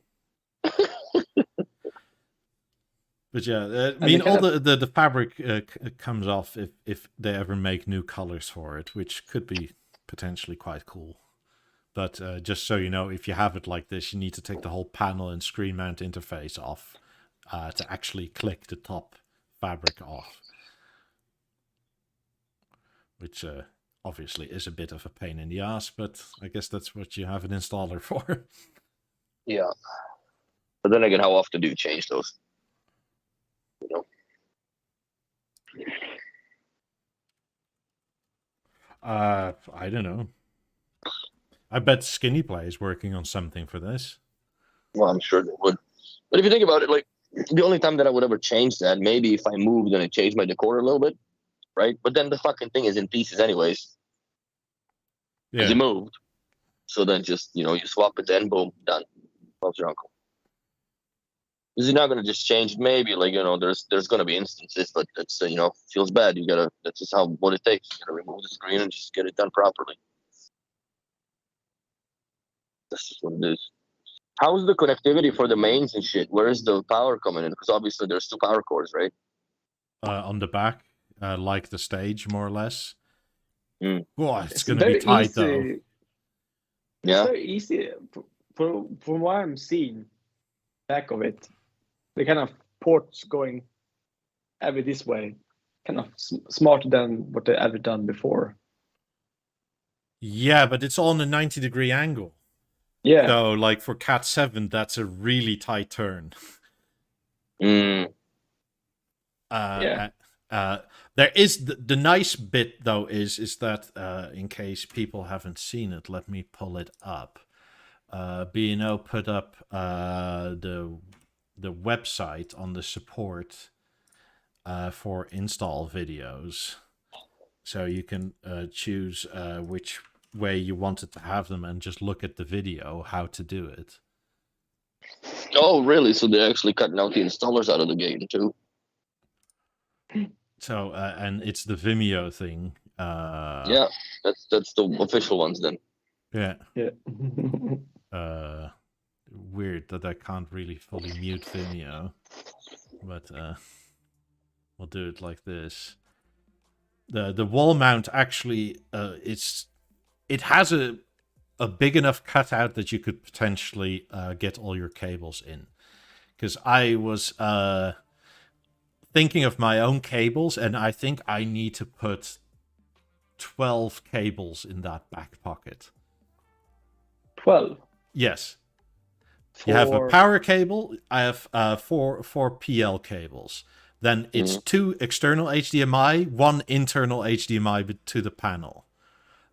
Speaker 1: But yeah, I mean, all the fabric comes off if they ever make new colors for it, which could be potentially quite cool. But just so you know, if you have it like this, you need to take the whole panel and screen mount interface off to actually click the top fabric off. Which obviously is a bit of a pain in the ass, but I guess that's what you have an installer for.
Speaker 3: Yeah. But then again, how often do you change those? You know?
Speaker 1: I don't know. I bet Skinny Play is working on something for this.
Speaker 3: Well, I'm sure they would. But if you think about it, like, the only time that I would ever change that, maybe if I moved and I changed my decor a little bit, right? But then the fucking thing is in pieces anyways. Because
Speaker 1: Yeah.
Speaker 3: it moved. So then just, you swap it, then boom, done. Bob's your uncle. Because you're not going to just change, maybe, like, there's going to be instances, but it's, feels bad. That's just what it takes. You got to remove the screen and just get it done properly. That's just what it is. How's the connectivity for the mains and shit? Where is the power coming in? Because obviously there's 2 power cords, right?
Speaker 1: On the back, like the stage, more or less.
Speaker 3: Mm.
Speaker 1: Boy, it's going to be tight, though.
Speaker 2: Yeah. It's very easy. From what I'm seeing, back of it, the kind of ports going every this way, kind of smarter than what they've ever done before.
Speaker 1: Yeah, but it's all on a 90-degree angle.
Speaker 2: Yeah.
Speaker 1: So, like, for Cat 7, that's a really tight turn.
Speaker 3: Mm.
Speaker 2: Yeah.
Speaker 1: There is the nice bit, though, is that in case people haven't seen it, let me pull it up. B&O put up the website on the support for install videos, so you can choose which way you wanted to have them and just look at the video how to do it.
Speaker 3: Oh, really? So they're actually cutting out the installers out of the game too.
Speaker 1: So and it's the Vimeo thing.
Speaker 3: Yeah, that's the official ones then.
Speaker 1: Yeah.
Speaker 2: Yeah.
Speaker 1: Weird that I can't really fully mute Vimeo, but we'll do it like this. The wall mount actually it has a big enough cutout that you could potentially get all your cables in. Because I was thinking of my own cables, and I think I need to put 12 cables in that back pocket.
Speaker 2: 12?
Speaker 1: Yes. You have a power cable. I have four PL cables. Then it's 2 external HDMI, 1 internal HDMI to the panel.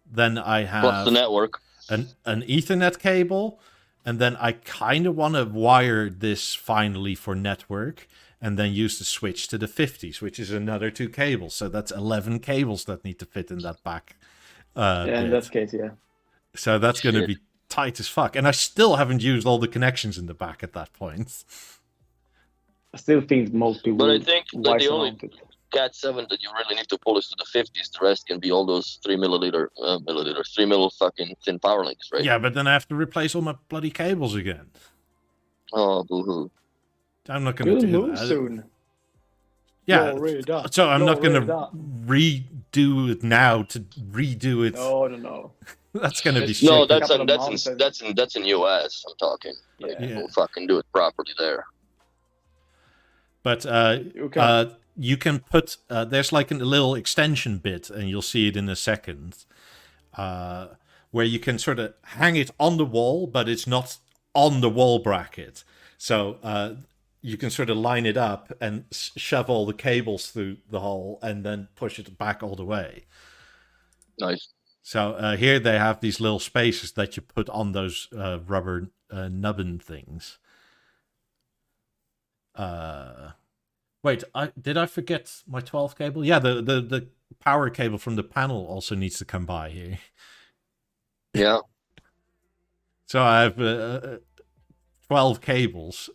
Speaker 1: Then I have
Speaker 3: plus the network,
Speaker 1: an Ethernet cable, and then I kind of want to wire this finally for network, and then use the switch to the 50s, which is another 2 cables. So that's 11 cables that need to fit in that back.
Speaker 2: In that case, yeah.
Speaker 1: So that's going to be tight as fuck, and I still haven't used all the connections in the back at that point.
Speaker 2: I still think most people.
Speaker 3: But I think that the only Cat 7 that you really need to pull is to the 50s. The rest can be all those 3 mil fucking thin power links, right?
Speaker 1: Yeah, but then I have to replace all my bloody cables again.
Speaker 3: Oh, boo-hoo.
Speaker 1: I'm not going to do
Speaker 2: move
Speaker 1: that.
Speaker 2: soon.
Speaker 1: Yeah,
Speaker 2: done.
Speaker 1: So I'm not going to redo it now to redo it.
Speaker 2: No.
Speaker 1: That's going to be shit.
Speaker 3: No, that's in US. I'm talking. Like, we'll fucking do it properly there.
Speaker 1: But you can put there's like a little extension bit, and you'll see it in a second, where you can sort of hang it on the wall, but it's not on the wall bracket. So you can sort of line it up and shove all the cables through the hole, and then push it back all the way.
Speaker 3: Nice.
Speaker 1: So here they have these little spaces that you put on those rubber nubbin things. Wait, did I forget my 12 cable? Yeah, the power cable from the panel also needs to come by here.
Speaker 3: Yeah.
Speaker 1: So I have 12 cables.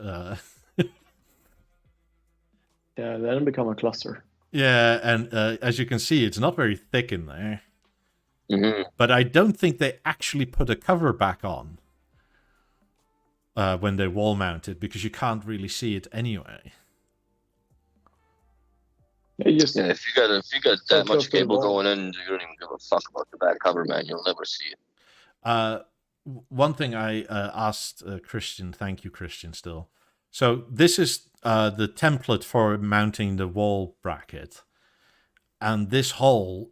Speaker 2: Yeah, then become a cluster.
Speaker 1: Yeah, and as you can see, it's not very thick in there.
Speaker 3: Mm-hmm.
Speaker 1: But I don't think they actually put a cover back on when they wall mount it, because you can't really see it anyway.
Speaker 2: Yeah,
Speaker 3: if you got
Speaker 2: so
Speaker 3: that
Speaker 2: close
Speaker 3: much
Speaker 2: to the
Speaker 3: cable
Speaker 2: wall.
Speaker 3: going in, you don't even give a fuck about the back cover, man. You'll never see it.
Speaker 1: One thing I asked Christian, thank you, Christian, still. So this is the template for mounting the wall bracket. And this hole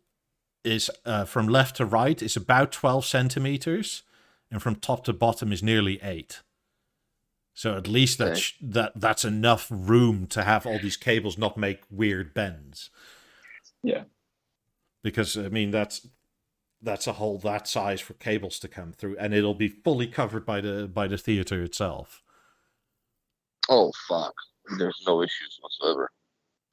Speaker 1: is from left to right is about 12 centimeters, and from top to bottom is nearly 8. So at least that's enough room to have all these cables not make weird bends.
Speaker 2: Yeah.
Speaker 1: Because I mean that's a hole that size for cables to come through, and it'll be fully covered by the theater itself.
Speaker 3: Oh fuck! There's no issues whatsoever,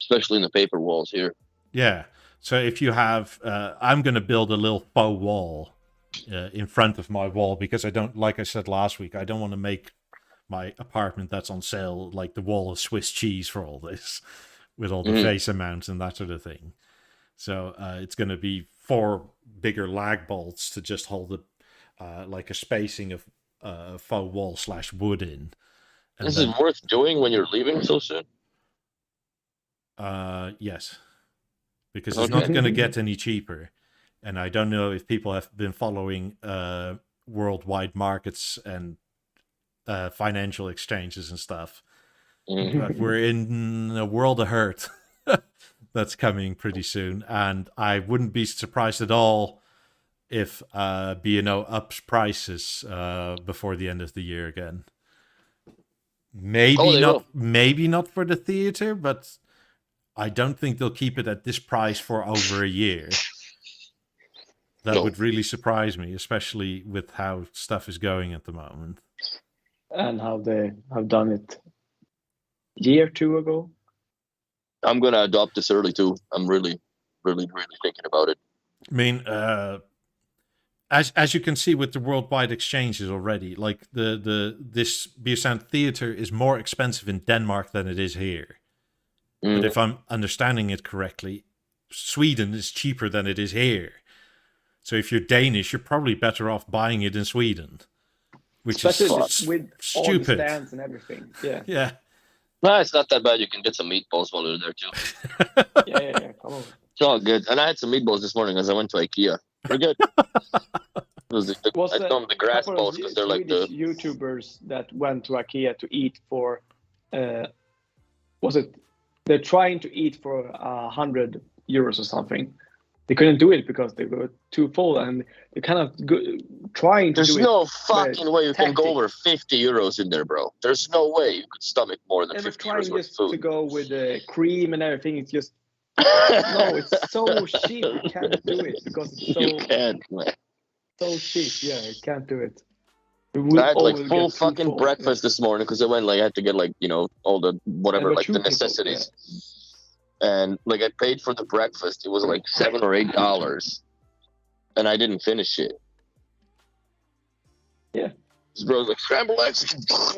Speaker 3: especially in the paper walls here.
Speaker 1: Yeah. So if you have, I'm going to build a little faux wall in front of my wall, because I don't, like I said last week, I don't want to make my apartment that's on sale like the wall of Swiss cheese for all this, with all the VESA mounts and that sort of thing. So it's going to be 4 bigger lag bolts to just hold like a spacing of faux wall / wood in. And
Speaker 3: is it worth doing when you're leaving so soon?
Speaker 1: Yes. Because it's not going to get any cheaper. And I don't know if people have been following worldwide markets and financial exchanges and stuff. But we're in a world of hurt that's coming pretty soon. And I wouldn't be surprised at all if B&O ups prices before the end of the year again. Maybe not for the theater, but I don't think they'll keep it at this price for over a year. That would really surprise me, especially with how stuff is going at the moment.
Speaker 2: And how they have done it a year or 2 ago.
Speaker 3: I'm going to adopt this early too. I'm really, really, really thinking about it.
Speaker 1: I mean, as you can see with the worldwide exchanges already, like this Beosound theater is more expensive in Denmark than it is here. But if I'm understanding it correctly, Sweden is cheaper than it is here. So if you're Danish, you're probably better off buying it in Sweden, which
Speaker 2: especially
Speaker 1: is
Speaker 2: with
Speaker 1: stupid.
Speaker 2: All the stands and everything. Yeah.
Speaker 1: Yeah.
Speaker 3: No, it's not that bad. You can get some meatballs while you're there too.
Speaker 2: Yeah. Come on.
Speaker 3: It's all good. And I had some meatballs this morning as I went to IKEA. They're good. I told them the grass balls because they're like the
Speaker 2: YouTubers that went to IKEA to eat for. They're trying to eat for 100 euros or something. They couldn't do it because they were too full, and they're kind of trying to
Speaker 3: There's
Speaker 2: do it.
Speaker 3: There's no fucking way you can go over 50 euros in there, bro. There's no way you could stomach more than 50 euros worth of food.
Speaker 2: To go with the cream and everything. It's just no, it's so cheap. You can't do it because it's so.
Speaker 3: You can't, man.
Speaker 2: So cheap, yeah, you can't do it.
Speaker 3: I had like full fucking breakfast this morning because I went I had to get all the whatever the necessities. And I paid for the breakfast. It was like $7 or $8, and I didn't finish it.
Speaker 2: Yeah.
Speaker 3: This bro's like, scrambled eggs,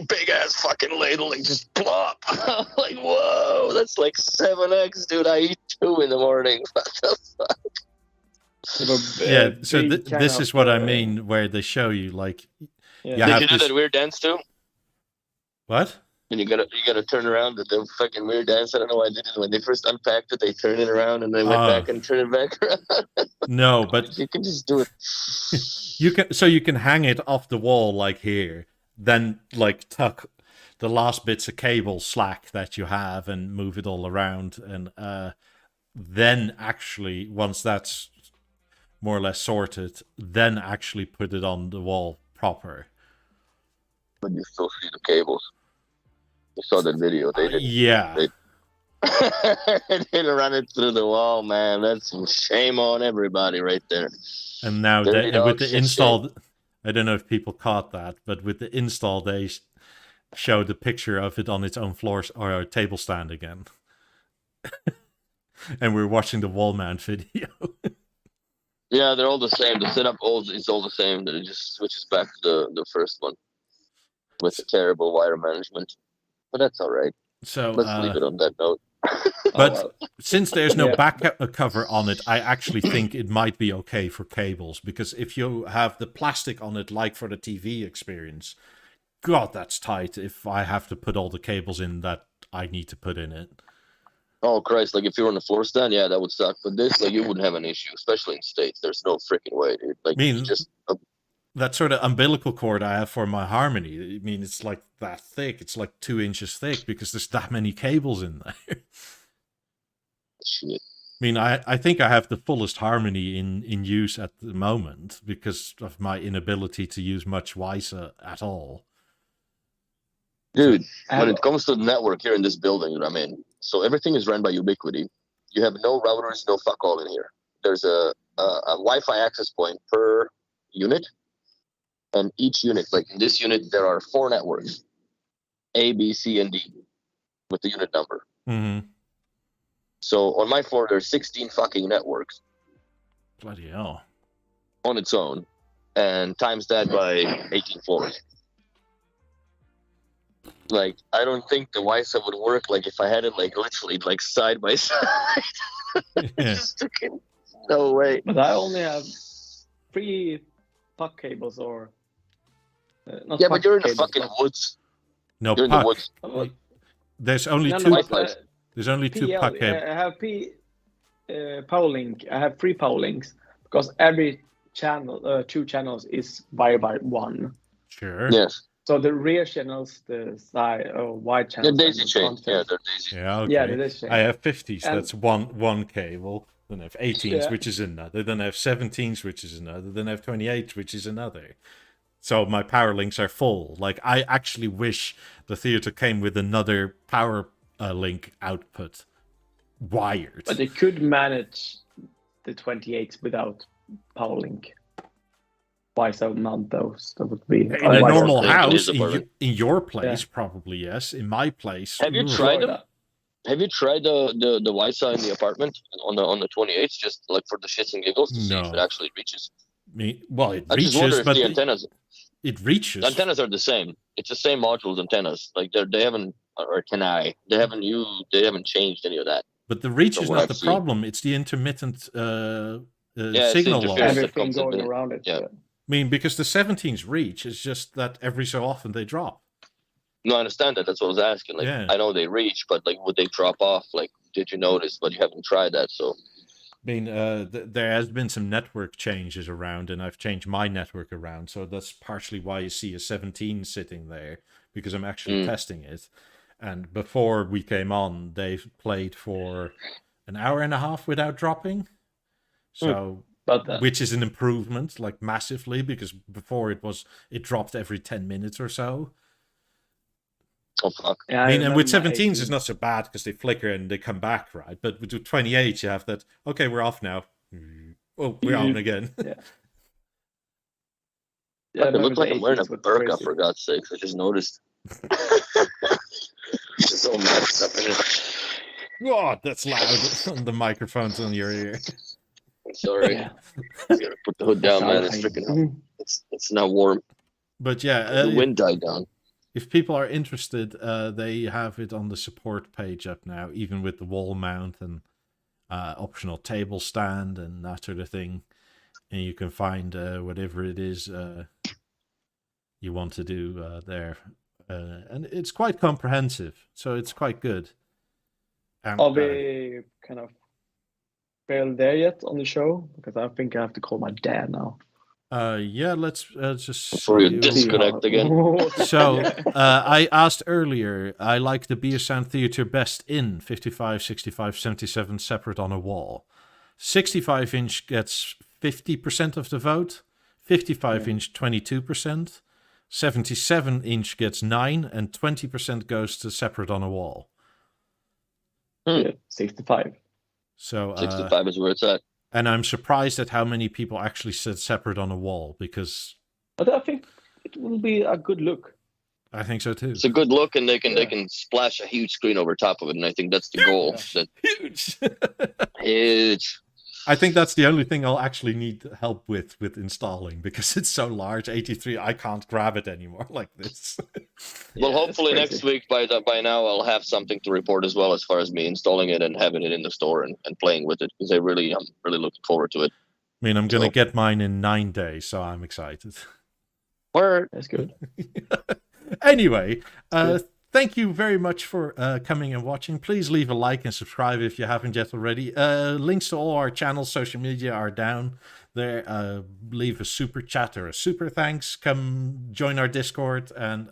Speaker 3: big ass fucking ladle, just plop. I'm like, whoa, that's like 7 eggs, dude. I eat 2 in the morning. What the fuck?
Speaker 1: Yeah, so this is what I mean, where they show you
Speaker 3: Did you do that weird dance too?
Speaker 1: What?
Speaker 3: And you gotta turn around and the fucking weird dance. I don't know why I did it. When they first unpacked it, they turned it around and then went back and turned it back around.
Speaker 1: No, but
Speaker 3: you can just do it.
Speaker 1: You can hang it off the wall like here, then tuck the last bits of cable slack that you have and move it all around, and then actually once that's more or less sorted, then actually put it on the wall proper.
Speaker 3: But you still see the cables. You saw that video. They didn't.
Speaker 1: Yeah.
Speaker 3: They didn't run it through the wall, man. That's some shame on everybody right there.
Speaker 1: And now with the install, I don't know if people caught that, but with the install, they showed the picture of it on its own floor or table stand again. And we're watching the wall mount video.
Speaker 3: Yeah, they're all the same. The setup is all the same. It just switches back to the first one with the terrible wire management. But that's all right.
Speaker 1: So
Speaker 3: let's leave it on that note.
Speaker 1: But since there's no
Speaker 2: Yeah.
Speaker 1: back cover on it, I actually think it might be okay for cables, because if you have the plastic on it, like for the TV experience, God, that's tight if I have to put all the cables in that I need to put in it.
Speaker 3: Oh Christ! Like if you're on the floor stand, yeah, that would suck. But this, like, you wouldn't have an issue, especially in States. There's no freaking way, dude. Like,
Speaker 1: I mean,
Speaker 3: it's just
Speaker 1: that sort of umbilical cord I have for my Harmony, I mean, it's like that thick. It's like 2 inches thick because there's that many cables in there.
Speaker 3: shit.
Speaker 1: I mean, I think I have the fullest Harmony in use at the moment because of my inability to use much WiSA at all.
Speaker 3: Dude, when it comes to the network here in this building that I'm in, so everything is run by Ubiquiti. You have no routers, no fuck all in here. There's a Wi-Fi access point per unit, and each unit, like in this unit, there are 4 networks, A, B, C, and D, with the unit number.
Speaker 1: Mm-hmm.
Speaker 3: So on my floor, there's 16 fucking networks
Speaker 1: Bloody hell.
Speaker 3: on its own, and times that by 18 floors. Like, I don't think the WiSA would work like if I had it like literally like side by side. Just fucking no way.
Speaker 2: But I only have 3 puck cables, or not.
Speaker 3: Yeah,
Speaker 2: puck
Speaker 3: but you're in the
Speaker 2: cables,
Speaker 3: fucking
Speaker 2: but-
Speaker 3: woods.
Speaker 1: No
Speaker 3: You're in the
Speaker 1: puck.
Speaker 3: woods.
Speaker 1: There's only
Speaker 2: No,
Speaker 1: two.
Speaker 2: no,
Speaker 3: but,
Speaker 1: There's only 2
Speaker 2: PL,
Speaker 1: puck cables.
Speaker 2: I have power link. I have 3 power links because every channel, 2 channels is by 1.
Speaker 1: Sure.
Speaker 3: Yes.
Speaker 2: So the rear channels, the side or wide
Speaker 3: They're
Speaker 2: channels,
Speaker 3: daisy
Speaker 2: and
Speaker 3: chains. Yeah,
Speaker 2: content.
Speaker 3: they're daisy.
Speaker 1: Yeah. Okay.
Speaker 2: Yeah, the daisy chain.
Speaker 1: I have 50s.
Speaker 2: And-
Speaker 1: That's one cable. Then I have 18s,
Speaker 2: Yeah.
Speaker 1: which is another. Then I have 17s, which is another. Then I have 28s, which is another. So my power links are full. Like, I actually wish the theater came with another power link output wired.
Speaker 2: But they could manage the 28s without power link. Why so mount those? That would be
Speaker 1: In a
Speaker 3: Otherwise,
Speaker 1: normal
Speaker 3: it is
Speaker 1: house,
Speaker 3: a problem.
Speaker 1: in your place, probably yes. In my place,
Speaker 3: Have you
Speaker 1: ugh.
Speaker 3: tried them?
Speaker 2: Florida.
Speaker 3: Have you tried the Wi-Fi in the apartment on the 28s, just like for the shits and giggles, to see if
Speaker 1: No.
Speaker 3: it actually reaches?
Speaker 1: Well, it
Speaker 3: I just wonder
Speaker 1: reaches,
Speaker 3: if
Speaker 1: but
Speaker 3: the antennas
Speaker 1: it reaches.
Speaker 3: the antennas are the same. It's the same modules antennas. Like they haven't, or can I? They haven't changed any of that.
Speaker 1: But the reach
Speaker 3: From
Speaker 1: is
Speaker 3: what
Speaker 1: not
Speaker 3: I've
Speaker 1: the
Speaker 3: seen.
Speaker 1: problem. It's the intermittent
Speaker 3: it's
Speaker 1: signal
Speaker 3: the
Speaker 1: loss.
Speaker 3: interference. that
Speaker 2: Everything
Speaker 3: comes in
Speaker 2: going
Speaker 3: there.
Speaker 2: around it.
Speaker 3: Yeah.
Speaker 1: I mean, because the 17s reach is just that every so often they drop.
Speaker 3: No, I understand that. That's what I was asking. Like,
Speaker 1: Yeah.
Speaker 3: I know they reach, but like, would they drop off? Like, did you notice? But you haven't tried that, so.
Speaker 1: I mean, there has been some network changes around, and I've changed my network around, so that's partially why you see a 17 sitting there, because I'm actually testing it. And before we came on, they played for an hour and a half without dropping. So,
Speaker 2: But
Speaker 1: which is an improvement, like massively, because before it dropped every 10 minutes or so.
Speaker 3: Oh fuck.
Speaker 2: yeah,
Speaker 1: I mean, and with
Speaker 2: remember
Speaker 1: 17s,
Speaker 2: 18.
Speaker 1: it's not so bad because they flicker and they come back, right? But with 28, you have that, okay, we're off now. Oh, we're on again.
Speaker 2: Yeah,
Speaker 3: It
Speaker 2: remember
Speaker 3: looks like
Speaker 2: the
Speaker 3: I'm wearing a
Speaker 2: 18s was
Speaker 3: burqa,
Speaker 2: crazy.
Speaker 3: for God's sakes. I just noticed. It's so messed up in it.
Speaker 1: God, that's loud on the microphones on your ear.
Speaker 3: Sorry.
Speaker 2: Yeah.
Speaker 3: I gotta put the hood down, man. It's
Speaker 2: Sorry.
Speaker 3: freaking hot. It's not warm.
Speaker 1: But yeah,
Speaker 3: The wind died down.
Speaker 1: if people are interested, they have it on the support page up now, even with the wall mount and optional table stand and that sort of thing. And you can find whatever it is you want to do there. And it's quite comprehensive, so it's quite good.
Speaker 2: Are we kind of fail there yet on the show? Because I think I have to call my dad now.
Speaker 1: Yeah, let's just
Speaker 3: Before you
Speaker 1: see.
Speaker 3: disconnect again.
Speaker 1: So I asked earlier, I like the Beosound Theater best in 55, 65, 77 separate on a wall. 65-inch gets 50% of the vote, 55-inch 22%, 77-inch gets 9%, and 20% goes to separate on a wall.
Speaker 2: Yeah, 65.
Speaker 1: So
Speaker 3: 65 is where it's at.
Speaker 1: and I'm surprised at how many people actually said separate on a wall, because
Speaker 2: But I think it will be a good look.
Speaker 1: I think so too.
Speaker 3: It's a good look, and they can splash a huge screen over top of it, and I think that's the goal.
Speaker 2: Yeah.
Speaker 3: That
Speaker 1: Huge.
Speaker 3: huge.
Speaker 1: I think that's the only thing I'll actually need help with installing, because it's so large. 83, I can't grab it anymore like this.
Speaker 3: Well, hopefully next week by now I'll have something to report as well, as far as me installing it and having it in the store and playing with it, because I'm really looking forward to it.
Speaker 1: I mean, I'm going to get mine in 9 days, so I'm excited.
Speaker 3: Word.
Speaker 2: That's good.
Speaker 1: Anyway, thank you very much for coming and watching. Please leave a like and subscribe if you haven't yet already. Links to all our channels, social media are down there. Leave a super chat or a super thanks. Come join our Discord, and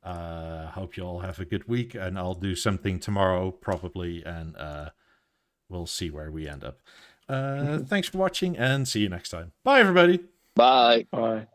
Speaker 1: hope you all have a good week. And I'll do something tomorrow probably, and we'll see where we end up. Thanks for watching, and see you next time. Bye, everybody.
Speaker 3: Bye.
Speaker 2: Bye.